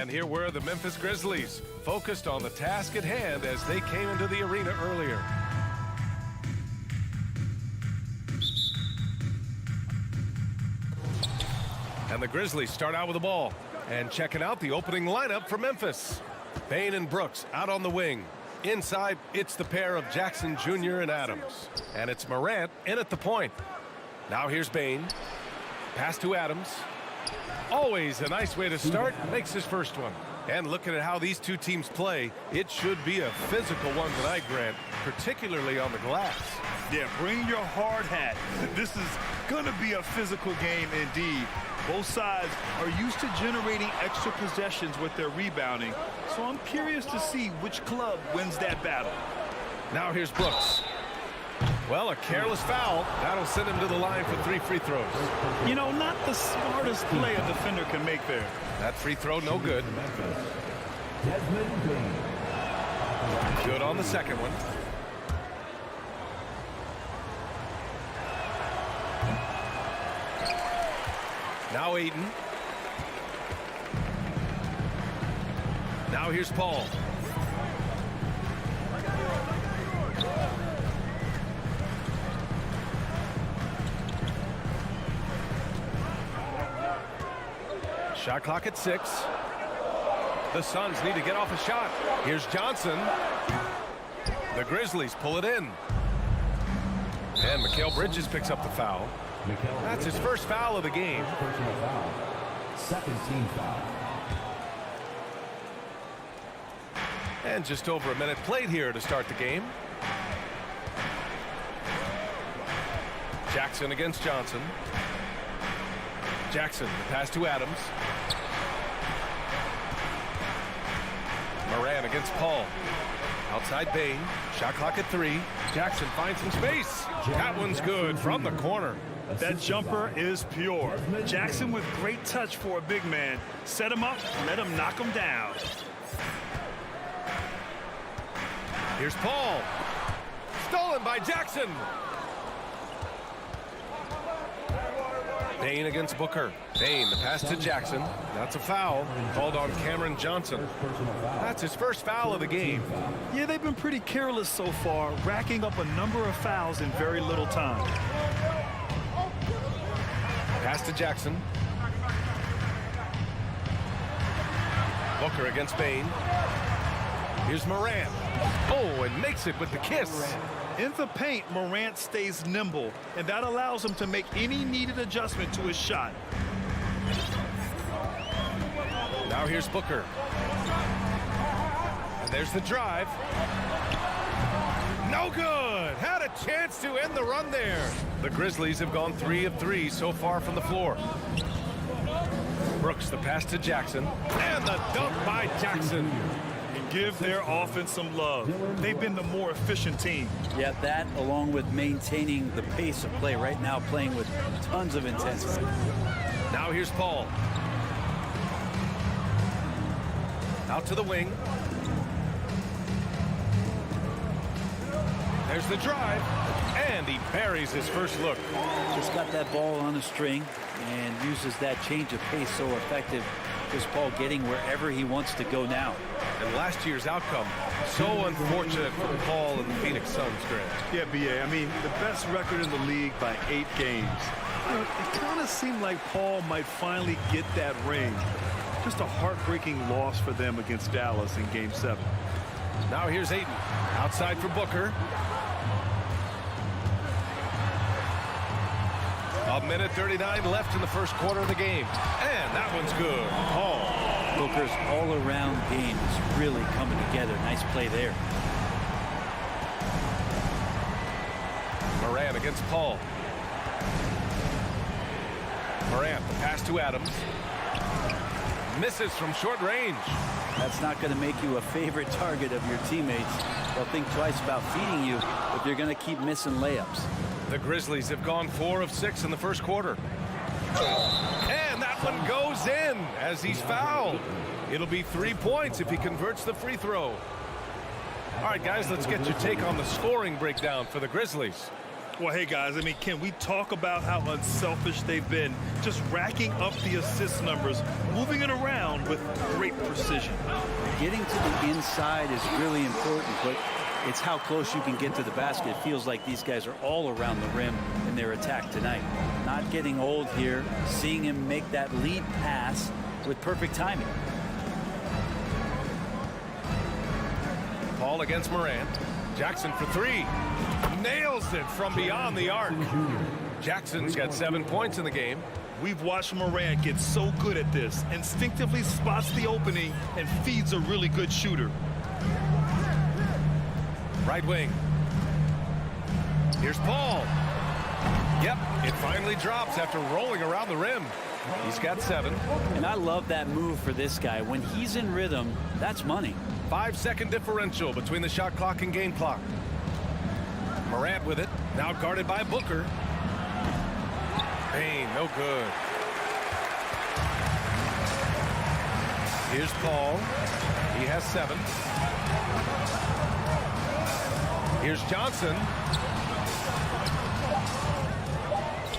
And here were the Memphis Grizzlies, focused on the task at hand as they came into the arena earlier. And the Grizzlies start out with the ball. And checking out the opening lineup for Memphis. Bane and Brooks out on the wing. Inside, it's the pair of Jackson Jr. and Adams. And it's Morant in at the point. Now here's Bane. Pass to Adams. Always a nice way to start. Makes his first one. And looking at how these two teams play, it should be a physical one tonight, Grant, particularly on the glass. Yeah, bring your hard hat. This is going to be a physical game indeed. Both sides are used to generating extra possessions with their rebounding, so I'm curious to see which club wins that battle. Now here's Brooks. Well, a careless foul. That'll send him to the line for 3 free throws. You know, not the smartest play a defender can make there. That free throw, no good. Good on the second one. Now Ayton. Now here's Paul. Shot clock at 6. The Suns need to get off a shot. Here's Johnson. The Grizzlies pull it in. And Mikal Bridges picks up the foul. That's his first foul of the game. Personal foul. Second team foul. And just over a minute played here to start the game. Jackson against Johnson. Jackson, the pass to Adams. Morant against Paul. Outside Bane. Shot clock at 3. Jackson finds some space. That one's good from the corner. That jumper is pure. Jackson with great touch for a big man. Set him up, let him knock him down. Here's Paul. Stolen by Jackson. Bane against Booker. Bane, the pass to Jackson. That's a foul. Called on Cameron Johnson. That's his first foul of the game. Yeah, they've been pretty careless so far, racking up a number of fouls in very little time. Pass to Jackson. Booker against Bane. Here's Morant. Oh, and makes it with the kiss. In the paint, Morant stays nimble, and that allows him to make any needed adjustment to his shot. Now here's Booker. And there's the drive. No good. Had a chance to end the run there. The Grizzlies have gone 3 of 3 so far from the floor. Brooks, the pass to Jackson. And the dunk by Jackson. Give their offense some love. They've been the more efficient team. Yeah, that along with maintaining the pace of play right now, playing with tons of intensity. Now here's Paul. Out to the wing. There's the drive. And he buries his first look. Just got that ball on the string and uses that change of pace so effective. Chris Paul getting wherever he wants to go now. And last year's outcome, so unfortunate for Paul and the Phoenix Suns, Grant. Yeah, B.A., I mean, the best record in the league by 8 games. You know, it kind of seemed like Paul might finally get that ring. Just a heartbreaking loss for them against Dallas in Game 7. Now here's Ayton. Outside for Booker. A minute 39 left in the first quarter of the game. And that one's good. Paul. Booker's all-around game is really coming together. Nice play there. Morant against Paul. Morant, the pass to Adams. Misses from short range. That's not going to make you a favorite target of your teammates. They'll think twice about feeding you if they're going to keep missing layups. The Grizzlies have gone 4 of 6 in the first quarter. And that one goes in as he's fouled. It'll be 3 points if he converts the free throw. All right, guys, let's get your take on the scoring breakdown for the Grizzlies. Well, hey, guys, I mean, can we talk about how unselfish they've been? Just racking up the assist numbers, moving it around with great precision. Getting to the inside is really important, but it's how close you can get to the basket. It feels like these guys are all around the rim in their attack tonight. Not getting old here, seeing him make that lead pass with perfect timing. Paul against Morant. Jackson for three. Nails it from beyond the arc. Jackson's got 7 points in the game. We've watched Morant get so good at this. Instinctively spots the opening and feeds a really good shooter. Right wing. Here's Paul. Yep, it finally drops after rolling around the rim. He's got 7. And I love that move for this guy. When he's in rhythm, that's money. 5-second differential between the shot clock and game clock. Morant with it, now guarded by Booker. Payne, no good. Here's Paul. He has 7. Here's Johnson.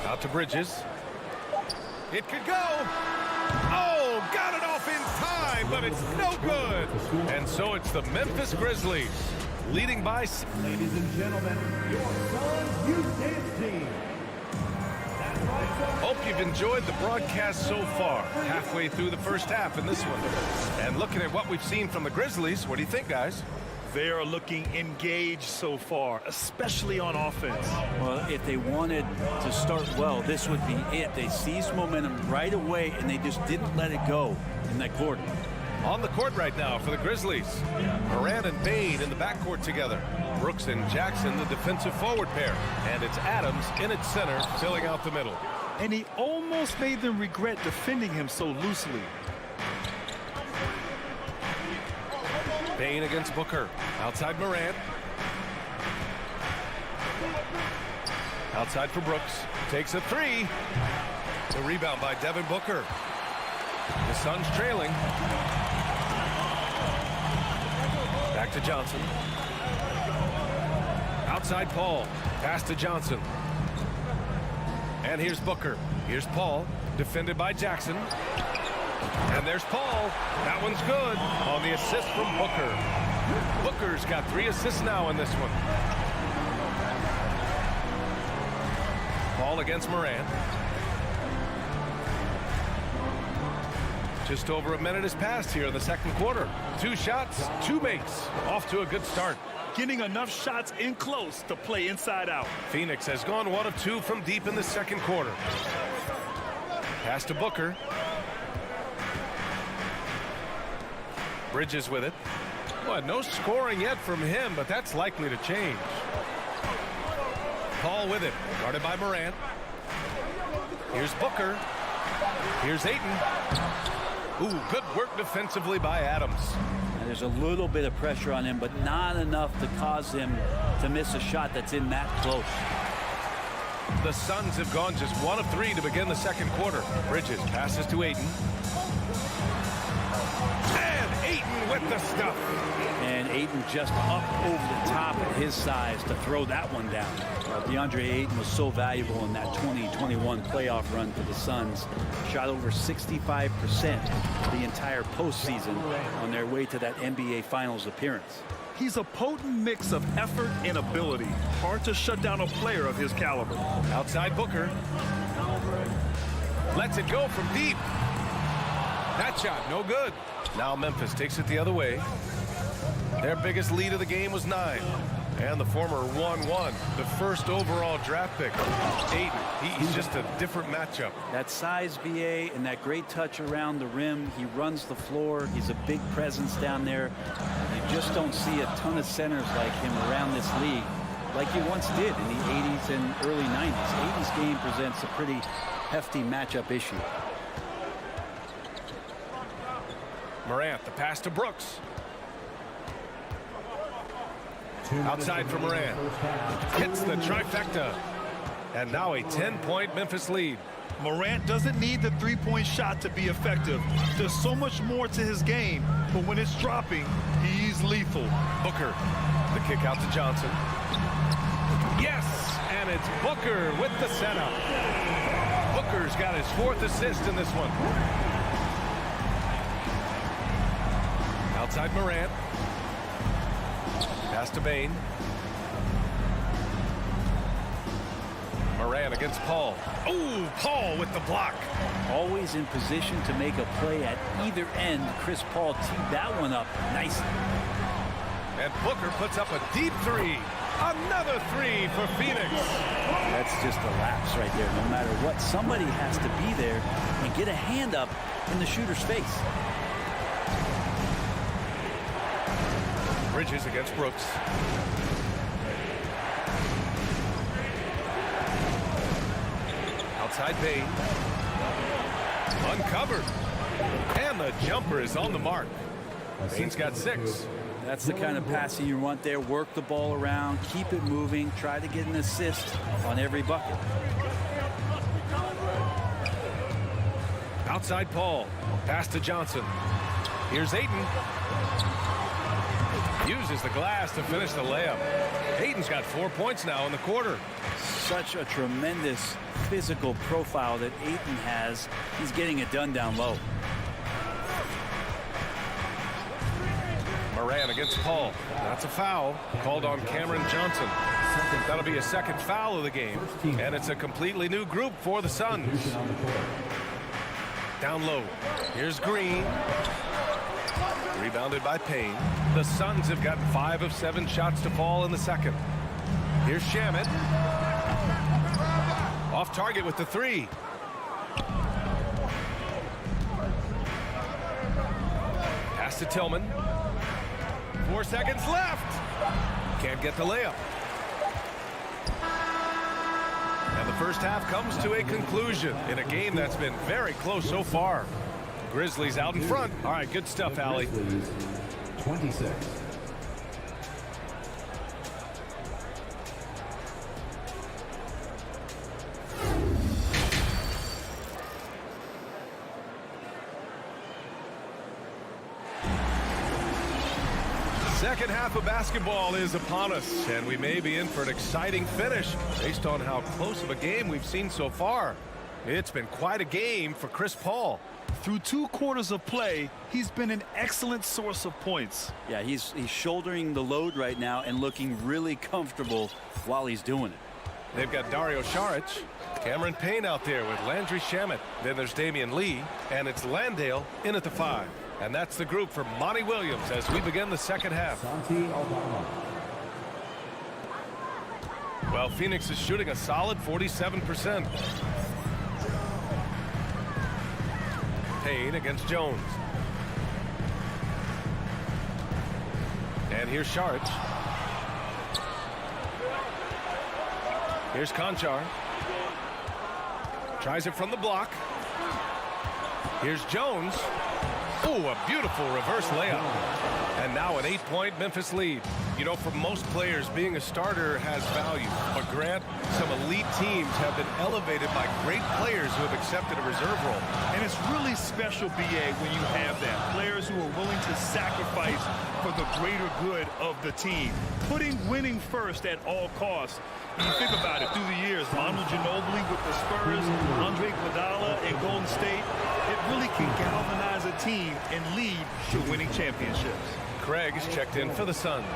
Out to Bridges. It could go. Oh, got it off in time, but it's no good. And so it's the Memphis Grizzlies leading by. Ladies and gentlemen, your Suns Youth Dance Team. Hope you've enjoyed the broadcast so far. Halfway through the first half in this one. And looking at what we've seen from the Grizzlies, what do you think, guys? They are looking engaged so far, especially on offense. Well, if they wanted to start well, this would be it. They seized momentum right away, and they just didn't let it go in that quarter. On the court right now for the Grizzlies. Morant and Payne in the backcourt together. Brooks and Jackson, the defensive forward pair. And it's Adams in its center, filling out the middle. And he almost made them regret defending him so loosely. Payne against Booker. Outside Morant. Outside for Brooks. Takes a 3. The rebound by Devin Booker. The Suns trailing. Back to Johnson. Outside Paul. Pass to Johnson. And here's Booker. Here's Paul. Defended by Jackson. And there's Paul. That one's good on the assist from Booker. Booker's got 3 assists now in this one. Paul against Morant. Just over a minute has passed here in the second quarter. 2 shots, 2 makes. Off to a good start. Getting enough shots in close to play inside out. Phoenix has gone 1 of 2 from deep in the second quarter. Pass to Booker. Bridges with it. Well, no scoring yet from him, but that's likely to change. Paul with it, guarded by Morant. Here's Booker. Here's Ayton. Ooh, good work defensively by Adams. And there's a little bit of pressure on him, but not enough to cause him to miss a shot that's in that close. The Suns have gone just 1 of 3 to begin the second quarter. Bridges passes to Ayton. And Ayton with the stuff. And Ayton just up over the top at his size to throw that one down. DeAndre Ayton was so valuable in that 2021 playoff run for the Suns. Shot over 65% the entire postseason on their way to that NBA Finals appearance. He's a potent mix of effort and ability. Hard to shut down a player of his caliber. Outside Booker. Lets it go from deep. That shot, no good. Now Memphis takes it the other way. Their biggest lead of the game was 9. And the former 1-1, the first overall draft pick. Ayton, he's just a different matchup. That size VA and that great touch around the rim. He runs the floor. He's a big presence down there. You just don't see a ton of centers like him around this league like you once did in the 80s and early 90s. 80s game presents a pretty hefty matchup issue. Morant, the pass to Brooks. Outside for Morant. Hits the trifecta. And now a 10-point Memphis lead. Morant doesn't need the three-point shot to be effective. There's so much more to his game, but when it's dropping, he's lethal. Booker, the kick out to Johnson. Yes, and And it's Booker with the setup. Booker's got his 4th assist in this one. Outside Morant. Pass to Bain. Morant against Paul. Oh, Paul with the block. Always in position to make a play at either end. Chris Paul teed that one up nicely. And Booker puts up a deep 3. Another 3 for Phoenix. That's just a lapse right there. No matter what, somebody has to be there and get a hand up in the shooter's face. Bridges against Brooks. Outside Bain. Uncovered. And the jumper is on the mark. Bain's got 6. That's the kind of passing you want there. Work the ball around, keep it moving, try to get an assist on every bucket. Outside Paul. Pass to Johnson. Here's Ayton. Uses the glass to finish the layup. Ayton's got 4 points now in the quarter. Such a tremendous physical profile that Ayton has. He's getting it done down low. Morant against Paul. That's a foul called on Cameron Johnson. That'll be a 2nd foul of the game. And it's a completely new group for the Suns. Down low. Here's Green. Rebounded by Payne. The Suns have gotten 5 of 7 shots to fall in the second. Here's Shamet. Off target with the 3. Pass to Tillman. 4 seconds left. Can't get the layup. And the first half comes to a conclusion in a game that's been very close so far. Grizzlies out in front. All right, good stuff, Allie. 26. Second half of basketball is upon us, and we may be in for an exciting finish based on how close of a game we've seen so far. It's been quite a game for Chris Paul. Through 2 quarters of play, he's been an excellent source of points. Yeah, he's shouldering the load right now and looking really comfortable while he's doing it. They've got Dario Saric, Cameron Payne out there with Landry Shamet. Then there's Damian Lee, and it's Landale in at the 5. And that's the group for Monty Williams as we begin the second half. Well, Phoenix is shooting a solid 47%. Payne against Jones. And here's Saric. Here's Conchar. Tries it from the block. Here's Jones. Oh, a beautiful reverse layup. And now an 8-point Memphis lead. You know, for most players, being a starter has value. But Grant, some elite teams have been elevated by great players who have accepted a reserve role. And it's really special, B.A., when you have that. Players who are willing to sacrifice for the greater good of the team. Putting winning first at all costs. When you think about it, through the years, Manu Ginobili with the Spurs, Andre Iguodala and Golden State, it really can galvanize a team and lead to winning championships. Craig is checked in for the Suns.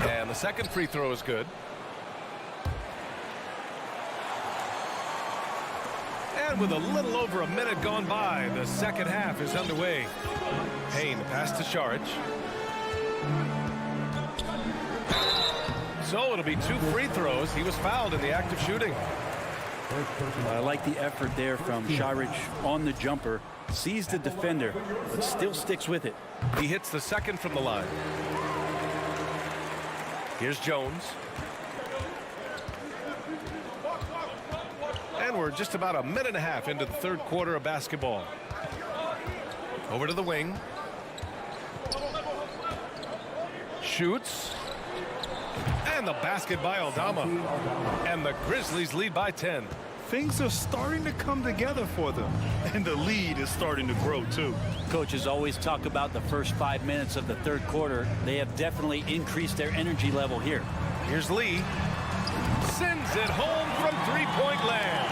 And the second free throw is good. And with a little over a minute gone by, the second half is underway. Payne, the pass to Saric. So it'll be 2 free throws. He was fouled in the act of shooting. I like the effort there from Saric on the jumper. Sees the defender, but still sticks with it. He hits the second from the line. Here's Jones. And we're just about a minute and a half into the third quarter of basketball. Over to the wing. Shoots. And the basket by Aldama. And the Grizzlies lead by 10. Things are starting to come together for them. And the lead is starting to grow, too. Coaches always talk about the first 5 minutes of the third quarter. They have definitely increased their energy level here. Here's Lee. Sends it home from three-point land.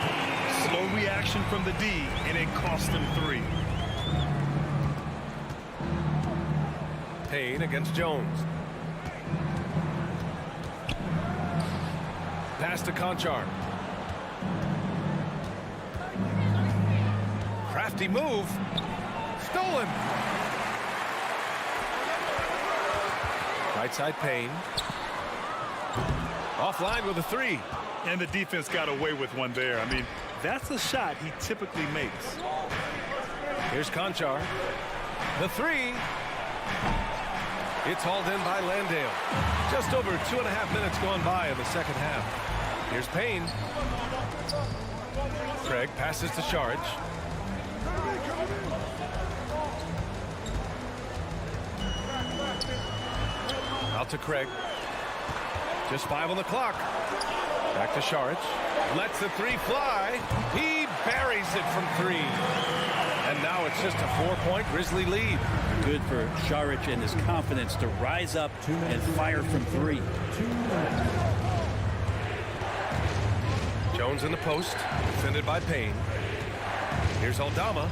Slow reaction from the D, and it cost him 3. Payne against Jones. Pass to Conchar. Crafty move. Stolen. Right side Payne. Offline with a 3. And the defense got away with one there. I mean, that's a shot he typically makes. Here's Conchar. The 3. It's hauled in by Landale. Just over 2.5 minutes gone by in the second half. Here's Payne. Craig passes to Sharge. Out to Craig. Just 5 on the clock. Back to Sharge. Lets the 3 fly. He buries it from 3. And now it's just a 4-point Grizzly lead. Good for Sharich and his confidence to rise up and fire from 3. Jones in the post, defended by Payne. Here's Aldama.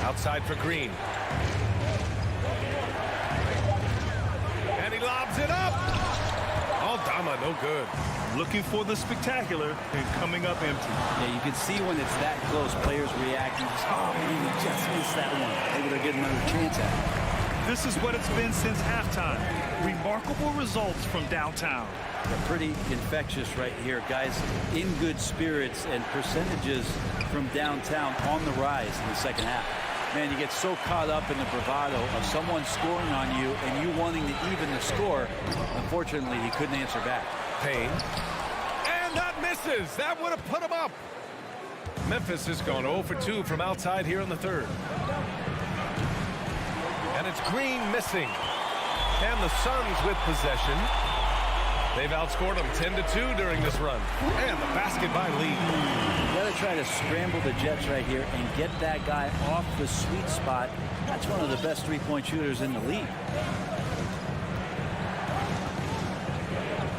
Outside for Green. And he lobs it up. Aldama, no good. Looking for the spectacular and coming up empty. Yeah, you can see when it's that close, players reacting. Oh, man, he just missed that one. Maybe they're getting another chance at it. This is what it's been since halftime. Remarkable results from downtown. They're pretty infectious right here. Guys in good spirits and percentages from downtown on the rise in the second half. Man, you get so caught up in the bravado of someone scoring on you and you wanting to even the score. Unfortunately, he couldn't answer back. Payne. And that misses. That would have put him up. Memphis has gone 0 for 2 from outside here in the third. And it's Green missing. And the Suns with possession. They've outscored them 10-2 during this run. And the basket by Lee. You got to try to scramble the Jets right here and get that guy off the sweet spot. That's one of the best three-point shooters in the league.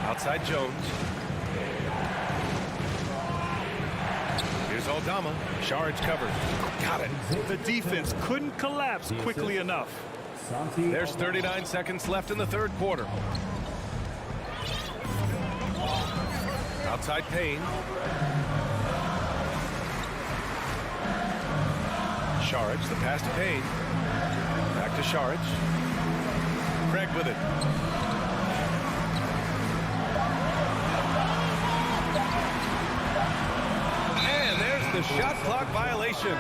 Outside Jones. Here's Aldama. Sharge covered. Got it. The defense couldn't collapse quickly enough. There's 39 seconds left in the third quarter. Outside Payne. Sharge, the pass to Payne. Back to Sharge. Craig with it. And there's the shot clock violation.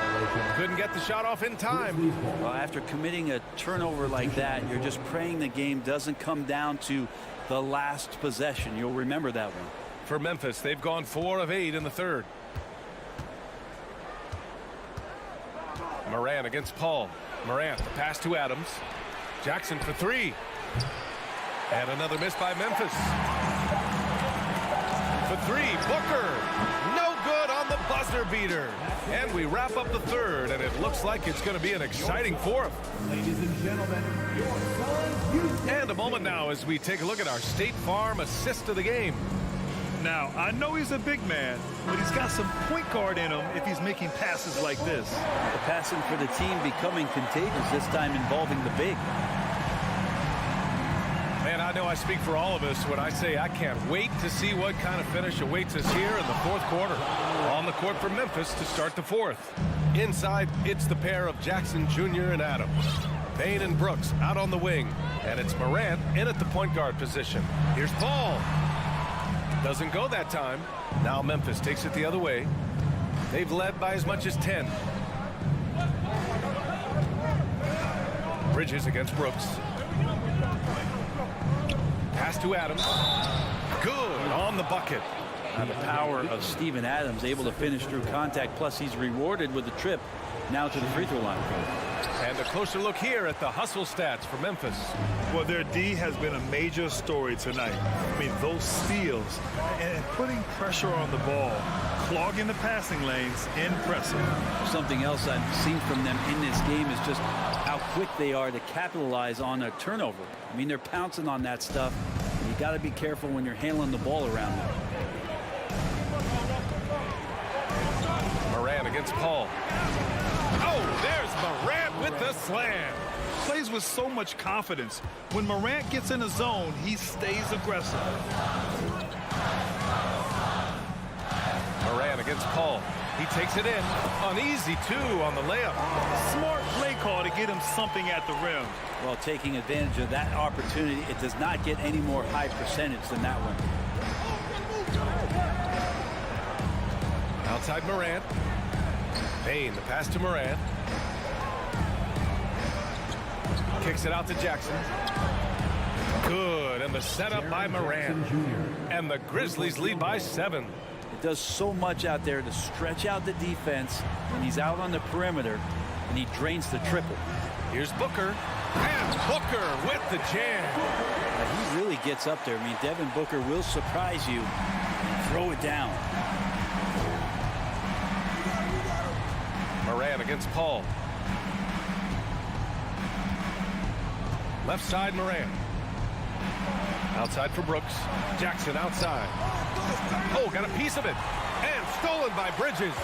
Couldn't get the shot off in time. Well, after committing a turnover like that, you're just praying the game doesn't come down to the last possession. You'll remember that one. For Memphis, they've gone 4 of 8 in the third. Morant against Paul. Morant, the pass to Adams. Jackson for 3. And another miss by Memphis. For 3, Booker. No good on the buzzer beater. And we wrap up the third, and it looks like it's going to be an exciting fourth. Ladies and gentlemen, your Suns. And a moment now as we take a look at our State Farm assist of the game. Now, I know he's a big man, but he's got some point guard in him if he's making passes like this. The passing for the team becoming contagious, this time involving the big. Man, I know I speak for all of us when I say I can't wait to see what kind of finish awaits us here in the fourth quarter. On the court for Memphis to start the fourth. Inside, it's the pair of Jackson Jr. and Adams. Payne and Brooks out on the wing. And it's Morant in at the point guard position. Here's Paul. Doesn't go that time. Now Memphis takes it the other way. They've led by as much as 10. Bridges against Brooks. Pass to Adams. Good on the bucket. Now the power of Steven Adams, able to finish through contact, plus he's rewarded with the trip now to the free throw line. And a closer look here at the hustle stats for Memphis. Well, their D has been a major story tonight. I mean, those steals and putting pressure on the ball, clogging the passing lanes, impressive. Something else I've seen from them in this game is just how quick they are to capitalize on a turnover. I mean, they're pouncing on that stuff. You got to be careful when you're handling the ball around them. Morant against Paul. Oh, there's Morant with the slam. Plays with so much confidence. When Morant gets in the zone, he stays aggressive. Morant against Paul. He takes it in. An easy two on the layup. Smart play call to get him something at the rim. Well, taking advantage of that opportunity, it does not get any more high percentage than that one. Outside Morant. Payne, the pass to Morant. Kicks it out to Jackson. Good, and the setup by Morant. And the Grizzlies lead by 7. It does so much out there to stretch out the defense when he's out on the perimeter, and he drains the triple. Here's Booker. And Booker with the jam. He really gets up there. I mean, Devin Booker will surprise you and throw it down. Morant against Paul. Left side, Morant. Outside for Brooks. Jackson outside. Oh, got a piece of it. And stolen by Bridges.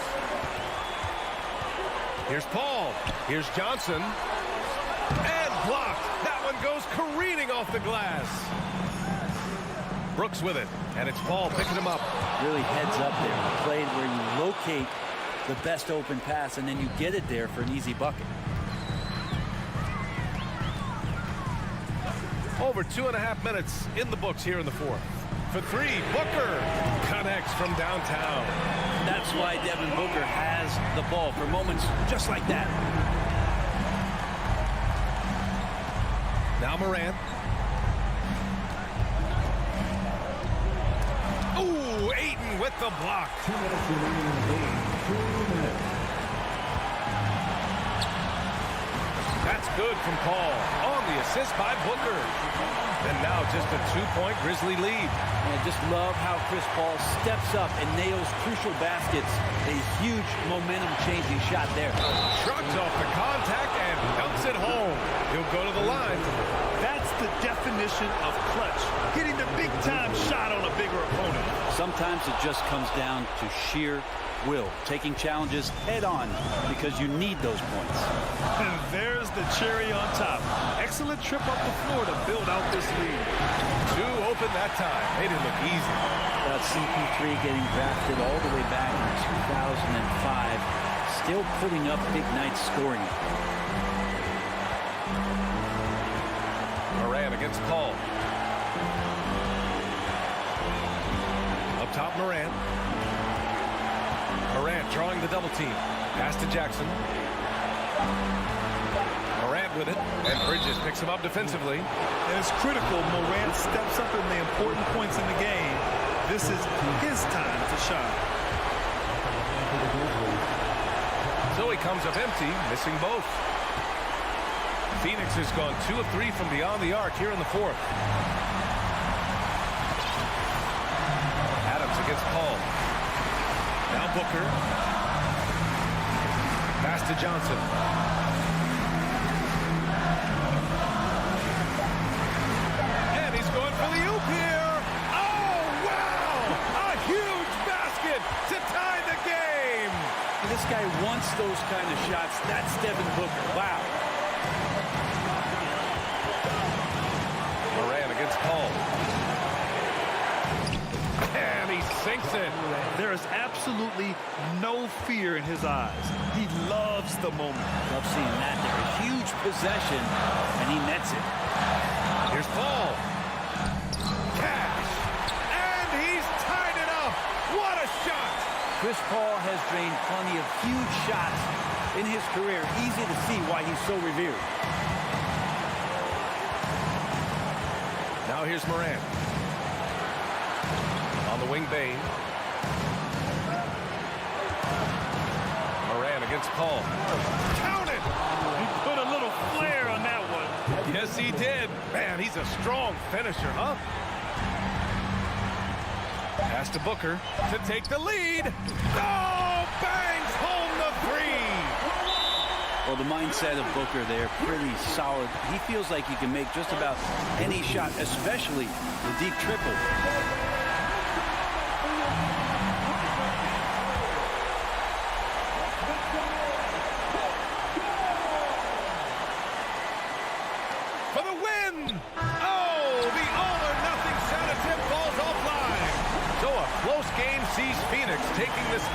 Here's Paul. Here's Johnson. And blocked. That one goes careening off the glass. Brooks with it. And it's Paul picking him up. Really heads up there. Played where you locate the best open pass, and then you get it there for an easy bucket. Over 2.5 minutes in the books here in the fourth. For three, Booker connects from downtown. That's why Devin Booker has the ball for moments just like that. Now Morant. Ooh, Ayton with the block. 2 minutes remaining in the game. 2 minutes. That's good from Paul on the assist by Booker. And now just a 2-point Grizzly lead. I just love how Chris Paul steps up and nails crucial baskets. A huge momentum-changing shot there. Shrugs off the contact and dumps it home. He'll go to the line. That's the definition of clutch. Hitting the big-time shot on a bigger opponent. Sometimes it just comes down to sheer will. Taking challenges head-on because you need those points. And there's the cherry on top. Excellent trip up the floor to build out this lead. 2 open that time. Made it look easy. CP3 getting drafted all the way back in 2005. Still putting up big nights scoring. Morant against Paul. Up top, Morant. Morant drawing the double team. Pass to Jackson. Morant with it. And Bridges picks him up defensively. And it's critical. Morant steps up in the important points in the game. This is his time to shine. So he comes up empty, missing both. Phoenix has gone 2 of 3 from beyond the arc here in the fourth. Adams against Paul. Now Booker. Pass to Johnson. And he's going for the oop here. Oh, wow! A huge basket to tie the game. This guy wants those kind of shots. That's Devin Booker. Wow. Morant against Paul. And he sinks it. There is absolutely no fear in his eyes. He loves the moment. Love seeing that there. A huge possession, and he nets it. Here's Paul. Cash. And he's tied it up. What a shot. Chris Paul has drained plenty of huge shots in his career. Easy to see why he's so revered. Now here's Morant. On the wing, Bane. Morant against Paul. Count it! He put a little flair on that one. Yes, he did. Man, he's a strong finisher, huh? Pass to Booker to take the lead. Oh, bangs home the 3. Well, the mindset of Booker there, pretty solid. He feels like he can make just about any shot, especially the deep triple. For the win! Oh, the all-or-nothing shot attempt falls offline. So a close game sees Phoenix taking this.